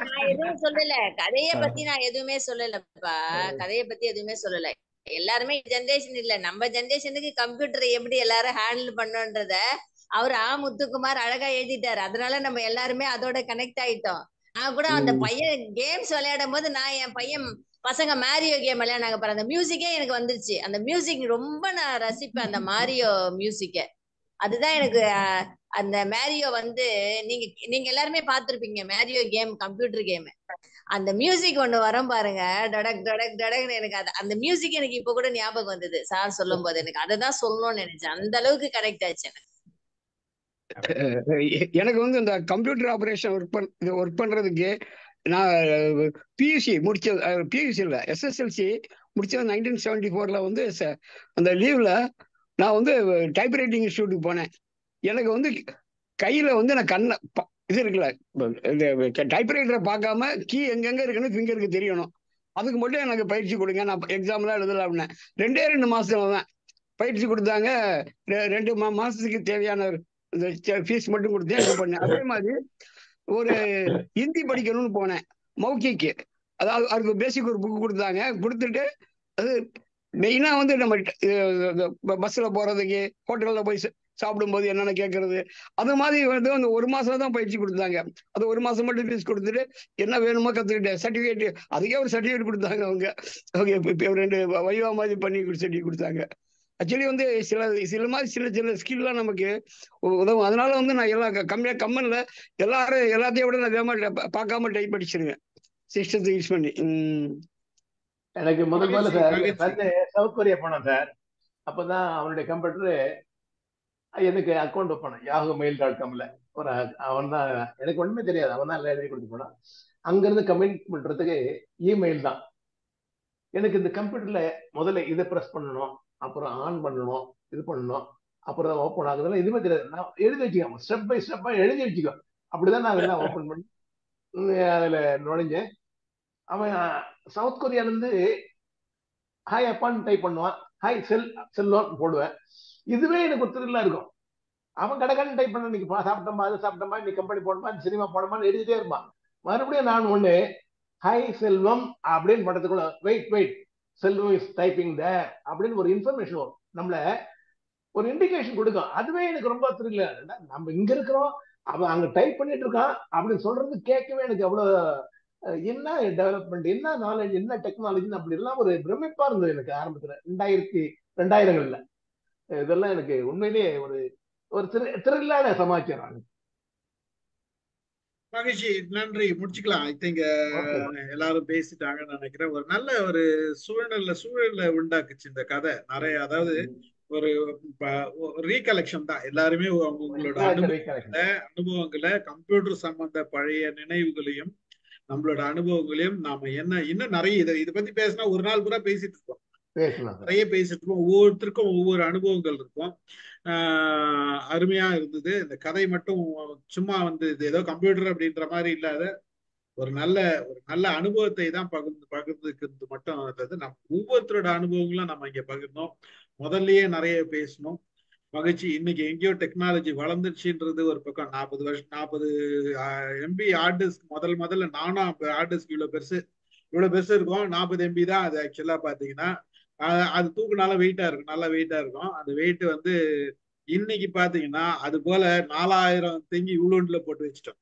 நான் எதுவும் சொல்லல, கதைய பத்தி நான் எதுவுமே சொல்லலப்பா, கதைய பத்தி எதுவுமே சொல்லல. எல்லாருமே ஜெனரேஷன் இல்ல, நம்ம ஜெனரேஷனுக்கு கம்ப்யூட்டர் எப்படி எல்லாரும் ஹேண்டில் பண்ணன்றத அவர் முத்துக்குமார் அழகா எழுதிட்டாரு. அதனால நம்ம எல்லாருமே அதோட கனெக்ட் ஆயிட்டோம். நான் கூட அந்த பையன் கேம்ஸ் விளையாடும் போது நான் என் பையன் பசங்க மாரியோ கேம் விளையாடுனாங்க பாரு, அந்த மியூசிக்கே எனக்கு வந்துருச்சு. அந்த மியூசிக் ரொம்ப நான் ரசிப்பேன், அந்த மாரியோ மியூசிக்க. அதுதான் எனக்கு அந்த மேரியோ வந்து நீங்க நீங்க எல்லாருமே பார்த்திருப்பீங்க மேரியோ கேம், கம்ப்யூட்டர் கேம். அந்த மியூசிக் ஒண்ணு வரும் பாருங்க, டடக் டடக் டடக்னு, எனக்கு அந்த மியூசிக் எனக்கு இப்ப கூட ஞாபகம் வந்தது சார் சொல்லும் போது. எனக்கு அததான் சொல்லணும்னு நினைச்சேன், அந்த அளவுக்கு கனெக்ட் ஆச்சு எனக்கு. எனக்கு வந்து இந்த கம்ப்யூட்டர் ஆபரேஷன் ஒர்க் பண்றதுக்கு நான் பியூசி முடிச்சது, பியூசி இல்ல எஸ்எஸ்எல்சி முடிச்சது 1974 வந்து அந்த லீவ்ல நான் வந்து டைப்ரைட்டிங் இன்ஸ்டியூட்டுக்கு போனேன். எனக்கு வந்து கையில வந்து நான் இது இருக்குல்ல, டைப்ரைட்டரை பார்க்காம கீ எங்கெங்க இருக்குன்னு ஃபிங்கருக்கு தெரியணும். அதுக்கு மட்டும் எனக்கு பயிற்சி கொடுங்க, நான் எக்ஸாம்லாம் எழுதல அப்படின்னேன். 2 மாசத்துல தான் பயிற்சி கொடுத்தாங்க. 2 மாசத்துக்கு தேவையான ஃபீஸ் மட்டும் கொடுத்தேன், இது பண்ணேன். அதே மாதிரி ஒரு ஹிந்தி படிக்கணும்னு போனேன் மௌக்கிக்கு. அதாவது அதுக்கு பேசிக் ஒரு புக்கு கொடுத்தாங்க. கொடுத்துட்டு அது மெயினா வந்து நம்ம பஸ்ல போறதுக்கு, ஹோட்டல்ல போய் சாப்பிடும்போது என்னென்ன கேட்கறது, அது மாதிரி வந்து அந்த 1 மாசம் தான் பயிற்சி கொடுத்தாங்க. அது 1 மாசம் மட்டும் ஃபீஸ் கொடுத்துட்டு என்ன வேணுமோ கத்துக்கிட்டேன். சர்டிஃபிகேட், அதுக்கே ஒரு சர்டிஃபிகேட் கொடுத்தாங்க அவங்க. 2 வைவா மாதிரி பண்ணி சர்டிஃபிகேட் கொடுத்தாங்க. ஆக்சுவலி வந்து சில ஸ்கில்லாம் நமக்கு உதவும். அதனால வந்து நான் எல்லாம் கம்மன்ல எல்லாத்தையும் விட நான் வேகமா பார்க்காம டைப் படிச்சிருவேன் சிஸ்டத்தை யூஸ் பண்ணி. எனக்கு முதல்ல சார் சவுத் கொரியா போனேன் சார். அப்பதான் அவனுடைய கம்ப்யூட்டரு எனக்கு அக்கௌண்ட் போனேன் yahoo.mail.comல. ஒரு அவன் தான், எனக்கு ஒண்ணுமே தெரியாது, அவன் தான் எழுதி கொடுத்து போனான். அங்கிருந்து கம்யூனிகேட் பண்றதுக்கு இமெயில் தான். எனக்கு இந்த கம்ப்யூட்டர்ல முதல்ல இதை ப்ரெஸ் பண்ணணும், அப்புறம் ஆன் பண்ணணும், இது பண்ணணும், அப்புறம் ஓப்பன் ஆகுதுன்னா இதுவுமே தெரியாது. நான் எழுதி வச்சுக்கோ, ஸ்டெப் பை ஸ்டெப்பா எழுதி வச்சுக்கோ. அப்படிதான் நான் அதெல்லாம் ஓப்பன் பண்ணி அதுல நுழைஞ்சேன். அவன் சவுத் கொரியால இருந்து ஹாய் அப்பான்னு டைப் பண்ணுவான், ஹாய் செல்லோன்னு போடுவேன். இதுவே எனக்கு ஒரு த்ரில்லா இருக்கும். அவன் கடைக்கான டைப் பண்ண, இன்னைக்கு சாப்பிட்டோமா, அது சாப்பிட்டோமா, இன்னைக்கு கம்பெனி போனோமா, சினிமா போனோமான்னு எழுதிட்டே இருப்பான். மறுபடியும் நான் ஒண்ணு ஹாய் செல்வம் அப்படின்னு பண்றதுக்குள்ள வெயிட் செல்வம் இஸ் டைப்பிங் தேர் அப்படின்னு ஒரு இன்ஃபர்மேஷன் வரும், நம்மள ஒரு இண்டிகேஷன் கொடுக்கும். அதுவே எனக்கு ரொம்ப த்ரில்லா. நம்ம இங்க இருக்கிறோம், அவன் அங்க டைப் பண்ணிட்டு இருக்கான் அப்படின்னு சொல்றது கேட்கவே எனக்கு அவ்வளவு என்ன டெவலப்மெண்ட், என்ன நாலேஜ், என்ன டெக்னாலஜின்னு அப்படி எல்லாம் ஒரு பிரமிப்பா இருந்தது எனக்கு ஆரம்பத்துல 2000களில். இதெல்லாம் எனக்கு உண்மையிலேயே ஒரு த்ரில்லான சமாச்சாரம். மகிழ்ச்சி, நன்றி. முடிச்சுக்கலாம். ஐ திங்க் எல்லாரும் பேசிட்டாங்கன்னு நினைக்கிறேன். ஒரு நல்ல ஒரு சூழலை உண்டாக்குச்சு இந்த கதை நிறைய. அதாவது ஒரு ரீகலெக்ஷன் தான். எல்லாருமே அவங்களோட அனுபவங்களை கம்ப்யூட்டர் சம்பந்த பழைய நினைவுகளையும் நம்மளோட அனுபவங்களையும் நாம இன்னும் நிறைய இதை பத்தி பேசினா ஒரு நாள் பூரா பேசிட்டு இருக்கோம், நிறைய பேசிட்டு இருக்கோம். ஒவ்வொருத்தருக்கும் ஒவ்வொரு அனுபவங்கள் இருக்கும். அருமையா இருந்தது. இந்த கதை மட்டும் சும்மா வந்து இது ஏதோ கம்ப்யூட்டர் அப்படின்ற மாதிரி இல்லாத ஒரு நல்ல அனுபவத்தை தான் பகிர்ந்துக்கிறது மட்டும் இருந்தது. நம்ம ஒவ்வொருத்தரோட அனுபவங்களும் நம்ம இங்க பகிர்ந்தோம். முதல்லயே நிறைய பேசணும். மகிழ்ச்சி. இன்னைக்கு எங்கேயோ டெக்னாலஜி வளர்ந்துருச்சுன்றது ஒரு பக்கம். 40 MB ஹார்ட் டிஸ்க் முதல்ல நானும் ஹார்ட் டிஸ்க் இவ்வளவு பெருசு இருக்கும். 40 MB தான் அது. ஆக்சுவலா பாத்தீங்கன்னா அது தூக்குனால வெயிட்டா இருக்கும், நல்லா வெயிட்டா இருக்கும். அந்த வெயிட் வந்து இன்னைக்கு பாத்தீங்கன்னா அது போல 4000 தேங்கி இவ்வளோண்டுல போட்டு வச்சுட்டோம்.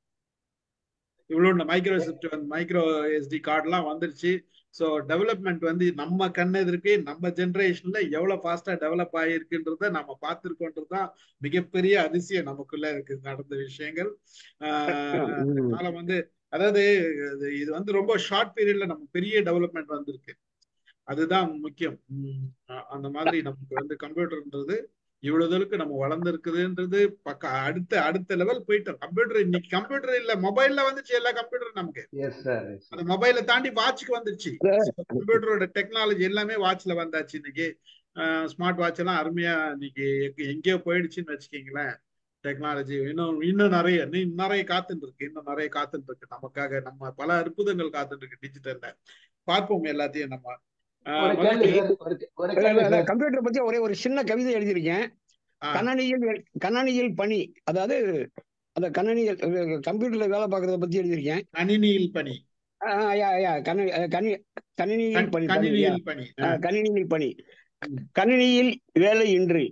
இவ்வளோ மைக்ரோ SD கார்டுலாம் வந்துருச்சு. ஸோ டெவலப்மெண்ட் வந்து நம்ம கண்ணெதிர்க்கு நம்ம ஜென்ரேஷன்ல எவ்வளவு ஃபாஸ்டா டெவலப் ஆகிருக்குன்றத நம்ம பார்த்துருக்கோன்றதுதான் மிகப்பெரிய அதிசயம் நமக்குள்ள இருக்கு நடந்த விஷயங்கள். காலம் வந்து அதாவது இது வந்து ரொம்ப ஷார்ட் பீரியட்ல நம்ம பெரிய டெவலப்மெண்ட் வந்திருக்கு. அதுதான் முக்கியம். அந்த மாதிரி நமக்கு வந்து கம்ப்யூட்டர்ன்றது இவ்வளவு தூரத்துக்கு நம்ம வளர்ந்துருக்குதுன்றது அடுத்த லெவல் போயிட்டோம். கம்ப்யூட்டர் இன்னைக்கு கம்ப்யூட்டர் இல்ல, மொபைல்ல வந்துச்சு எல்லா கம்ப்யூட்டர் நமக்கு. அந்த மொபைலை தாண்டி வாட்சுக்கு வந்துருச்சு. கம்ப்யூட்டரோட டெக்னாலஜி எல்லாமே வாட்ச்ல வந்தாச்சு. இன்னைக்கு ஸ்மார்ட் வாட்ச் எல்லாம் அருமையா இன்னைக்கு எங்கேயோ போயிடுச்சுன்னு வச்சுக்கீங்களேன். டெக்னாலஜி இன்னும் நிறைய காத்துட்டு இருக்கு. இன்னும் நிறைய காத்துட்டு இருக்கு நமக்காக. நம்ம பல அற்புதங்கள் காத்துட்டு இருக்கு டிஜிட்டல்ல. பார்ப்போம் எல்லாத்தையும் நம்ம. கம்ப்யூட்டர் பத்தி ஒரு சின்ன கவிதை எழுதியிருக்கேன். கணனியில் பணி, அதாவது அந்த கணினியில் கம்ப்யூட்டர்ல வேலை பார்க்கறத பத்தி எழுதியிருக்கேன். கணினியில் பணி, கணினியில் பணி. கணினியில் வேலை இன்றி,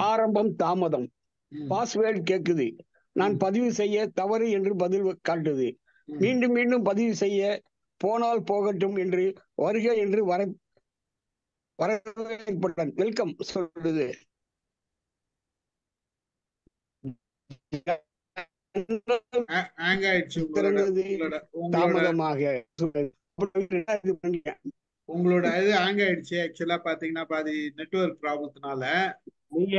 ஆரம்பம் தாமதம், பாஸ்வேர்டு கேக்குது, நான் பதிவு செய்ய தவறு என்று பதில் காட்டுது, மீண்டும் மீண்டும் பதிவு செய்ய போனால் போகட்டும் என்று வருக என்று வரவேற்புடன் வெல்கம் சொல்லுது. தாமதமாக உங்களோட இது ஹேங் ஆயிடுச்சு. ஆக்சுவலா பாத்தீங்கன்னா பாதி நெட்வொர்க் ப்ராப்ளத்தினால. நீங்க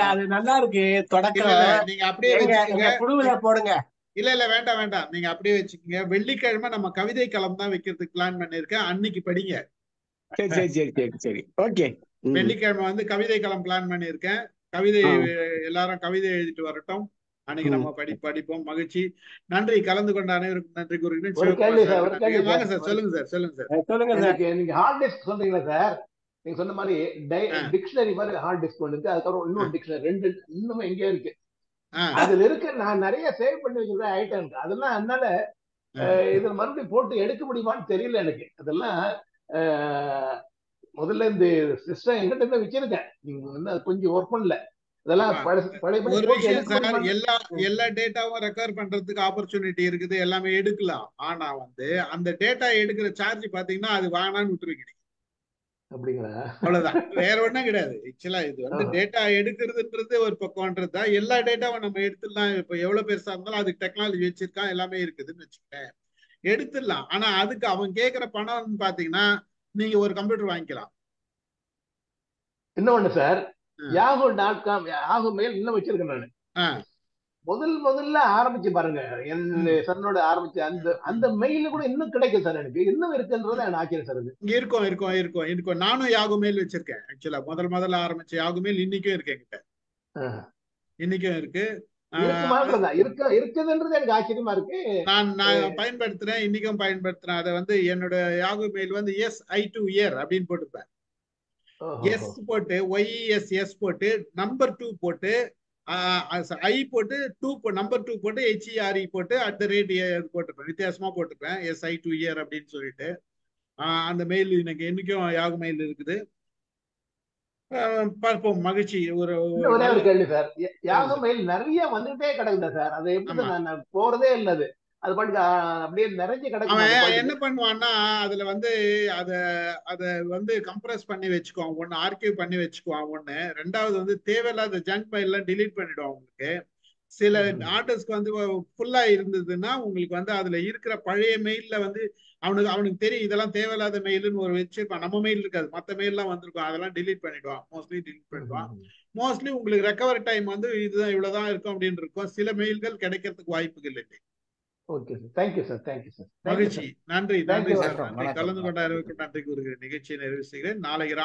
அது நல்லா இருக்கு தொடக்கம். நீங்க அப்படியே வச்சுக்கோங்க, குழுவில போடுங்க. இல்ல வேண்டாம், நீங்க அப்படியே வச்சுக்கோங்க. வெள்ளிக்கிழமை நம்ம கவிதை களம் தான் வைக்கிறதுக்கு பிளான் பண்ணிருக்கேன். அன்னைக்கு படிங்க. சரி ஓகே. வெள்ளிக்கிழமை வந்து கவிதை களம் பிளான் பண்ணிருக்கேன். கவிதை எல்லாரும் கவிதை எழுதிட்டு வரட்டும். அன்னைக்கு நம்ம படிப்போம். மகிழ்ச்சி. நன்றி. கலந்து கொண்ட அனைவருக்கும் நன்றி கூறுகிறேன். வாங்க சார், சொல்லுங்க சார். நீங்க ஹார்ட் டிஸ்க் சொல்றீங்களா சார்? நீங்க சொன்ன மாதிரி டிக்ஷனரி மாதிரி ஹார்ட் டிஸ்க் ஒன்று இருக்கு. அதுக்கப்புறம் இன்னொரு டிக்ஷனரி 2 இன்னும் எங்கேயோ இருக்கு. அதுல இருக்க நான் நிறைய சேவ் பண்ணி வச்சிருக்கேன் ஐட்டம். அதெல்லாம் அதனால இதுல மறுபடியும் போட்டு எடுக்க முடியுமான்னு தெரியல எனக்கு. அதெல்லாம் முதல்ல இந்த சிஸ்டம் எங்கிட்ட வச்சிருக்கேன். நீங்க வந்து அது கொஞ்சம் ஒர்க் பண்ணல. ஒரு விஷயம் சார், எல்லா டேட்டாவும் ரெக்கவர் பண்றதுக்கு ஆப்பர்ச்சுனிட்டி இருக்குது. எல்லாமே எடுக்கலாம். ஆனா வந்து அந்த டேட்டா எடுக்கிற சார்ஜ் பாத்தீங்கன்னா அது வாங்கலான்னு விட்டுருவீங்க. அப்படிங்களா? அவ்வளவுதான், வேற ஒண்ணும் கிடையாது. ஆக்சுவலா இது வந்து டேட்டா எடுக்கிறதுன்றது ஒரு பக்கம்ன்றதா. எல்லா டேட்டாவும் நம்ம எடுத்துடலாம். இப்ப எவ்வளவு பெருசா இருந்தாலும் அதுக்கு டெக்னாலஜி வச்சிருக்கான், எல்லாமே இருக்குதுன்னு வச்சுக்கேன், எடுத்துடலாம். ஆனா அதுக்கு அவன் கேட்கிற பணம் பாத்தீங்கன்னா நீங்க ஒரு கம்ப்யூட்டர் வாங்கிக்கலாம். இன்னொன்னு சார், yahoo.com யாஹூ மெயில் இன்னும் வச்சிருக்கேன் நானு. முதல்ல ஆரம்பிச்சு பாருங்க, என் சன்னோட ஆரம்பிச்சு அந்த மெயில் கூட இன்னும் கிடைக்கும் சார். எனக்கு இன்னும் இருக்குன்றது எனக்கு ஆச்சரியம் சார். இருக்கும். நானும் யாஹூ மெயில் வச்சிருக்கேன். ஆக்சுவலா முதல்ல ஆரம்பிச்ச யாஹூ மெயில் இன்னைக்கும் இருக்கு என்கிட்ட. இன்னைக்கும் இருக்கு. இருக்குதுன்றது எனக்கு ஆச்சரியமா இருக்கு. நான் பயன்படுத்துறேன், இன்னைக்கும் பயன்படுத்துறேன். அதை வந்து என்னோட யாஹூ மெயில் வந்து SI2ER அப்படின்னு போட்டுப்பேன். எஸ் போட்டு YESS போட்டு நம்பர் 2 போட்டு ஐ போட்டு நம்பர் 2 போட்டு HERE போட்டு @ போட்டுப்பேன். வித்தியாசமா போட்டுப்பேன் SI2ER அப்படின்னு சொல்லிட்டு. அந்த மெயில் எனக்கு என்னைக்கும் யாஹூ மெயில் இருக்குது. பார்ப்போம். மகிழ்ச்சி. ஒரே ஒரு கேள்வி சார், யாஹூ மெயில் நிறைய வந்துட்டே கிடக்குதா சார்? அது எப்படி நான் போறதே இல்லது, அது பாட்டுக்கு அப்படியே நிறைஞ்சு கிடக்கு. அவன் என்ன பண்ணுவான்னா அதுல வந்து அத வந்து கம்ப்ரஸ் பண்ணி வச்சுக்குவான். ஒன்னு ஆர்கைவ் பண்ணி வச்சுக்குவான். ஒண்ணு. ரெண்டாவது வந்து தேவையில்லாத ஜங்க் ஃபைல் எல்லாம் டிலீட் பண்ணிடுவான். உங்களுக்கு சில ஆர்டர்ஸ்க்கு வந்து ஃபுல்லா இருந்ததுன்னா உங்களுக்கு வந்து அதுல இருக்கிற பழைய மெயில்ல வந்து அவனுக்கு தெரியும் இதெல்லாம் தேவையில்லாத மெயில்னு ஒரு வச்சிருப்பான். நம்ம மெயில் இருக்காது, மற்ற மெயில் எல்லாம் வந்திருக்கும், அதெல்லாம் டிலீட் பண்ணிடுவான். மோஸ்ட்லி உங்களுக்கு ரெக்கவரி டைம் வந்து இதுதான் இவ்வளவுதான் இருக்கும் அப்படின்னு இருக்கும். சில மெயில்கள் கிடைக்கிறதுக்கு வாய்ப்புகள் இல்லை. Okay sir, thank you sir, thank you sir. மகிழ்ச்சி. நன்றி சார். கலந்து கொண்ட நன்றி கூறுகிறேன். நிகழ்ச்சியை நிறைவு செய்கிறேன். நாளைக்கு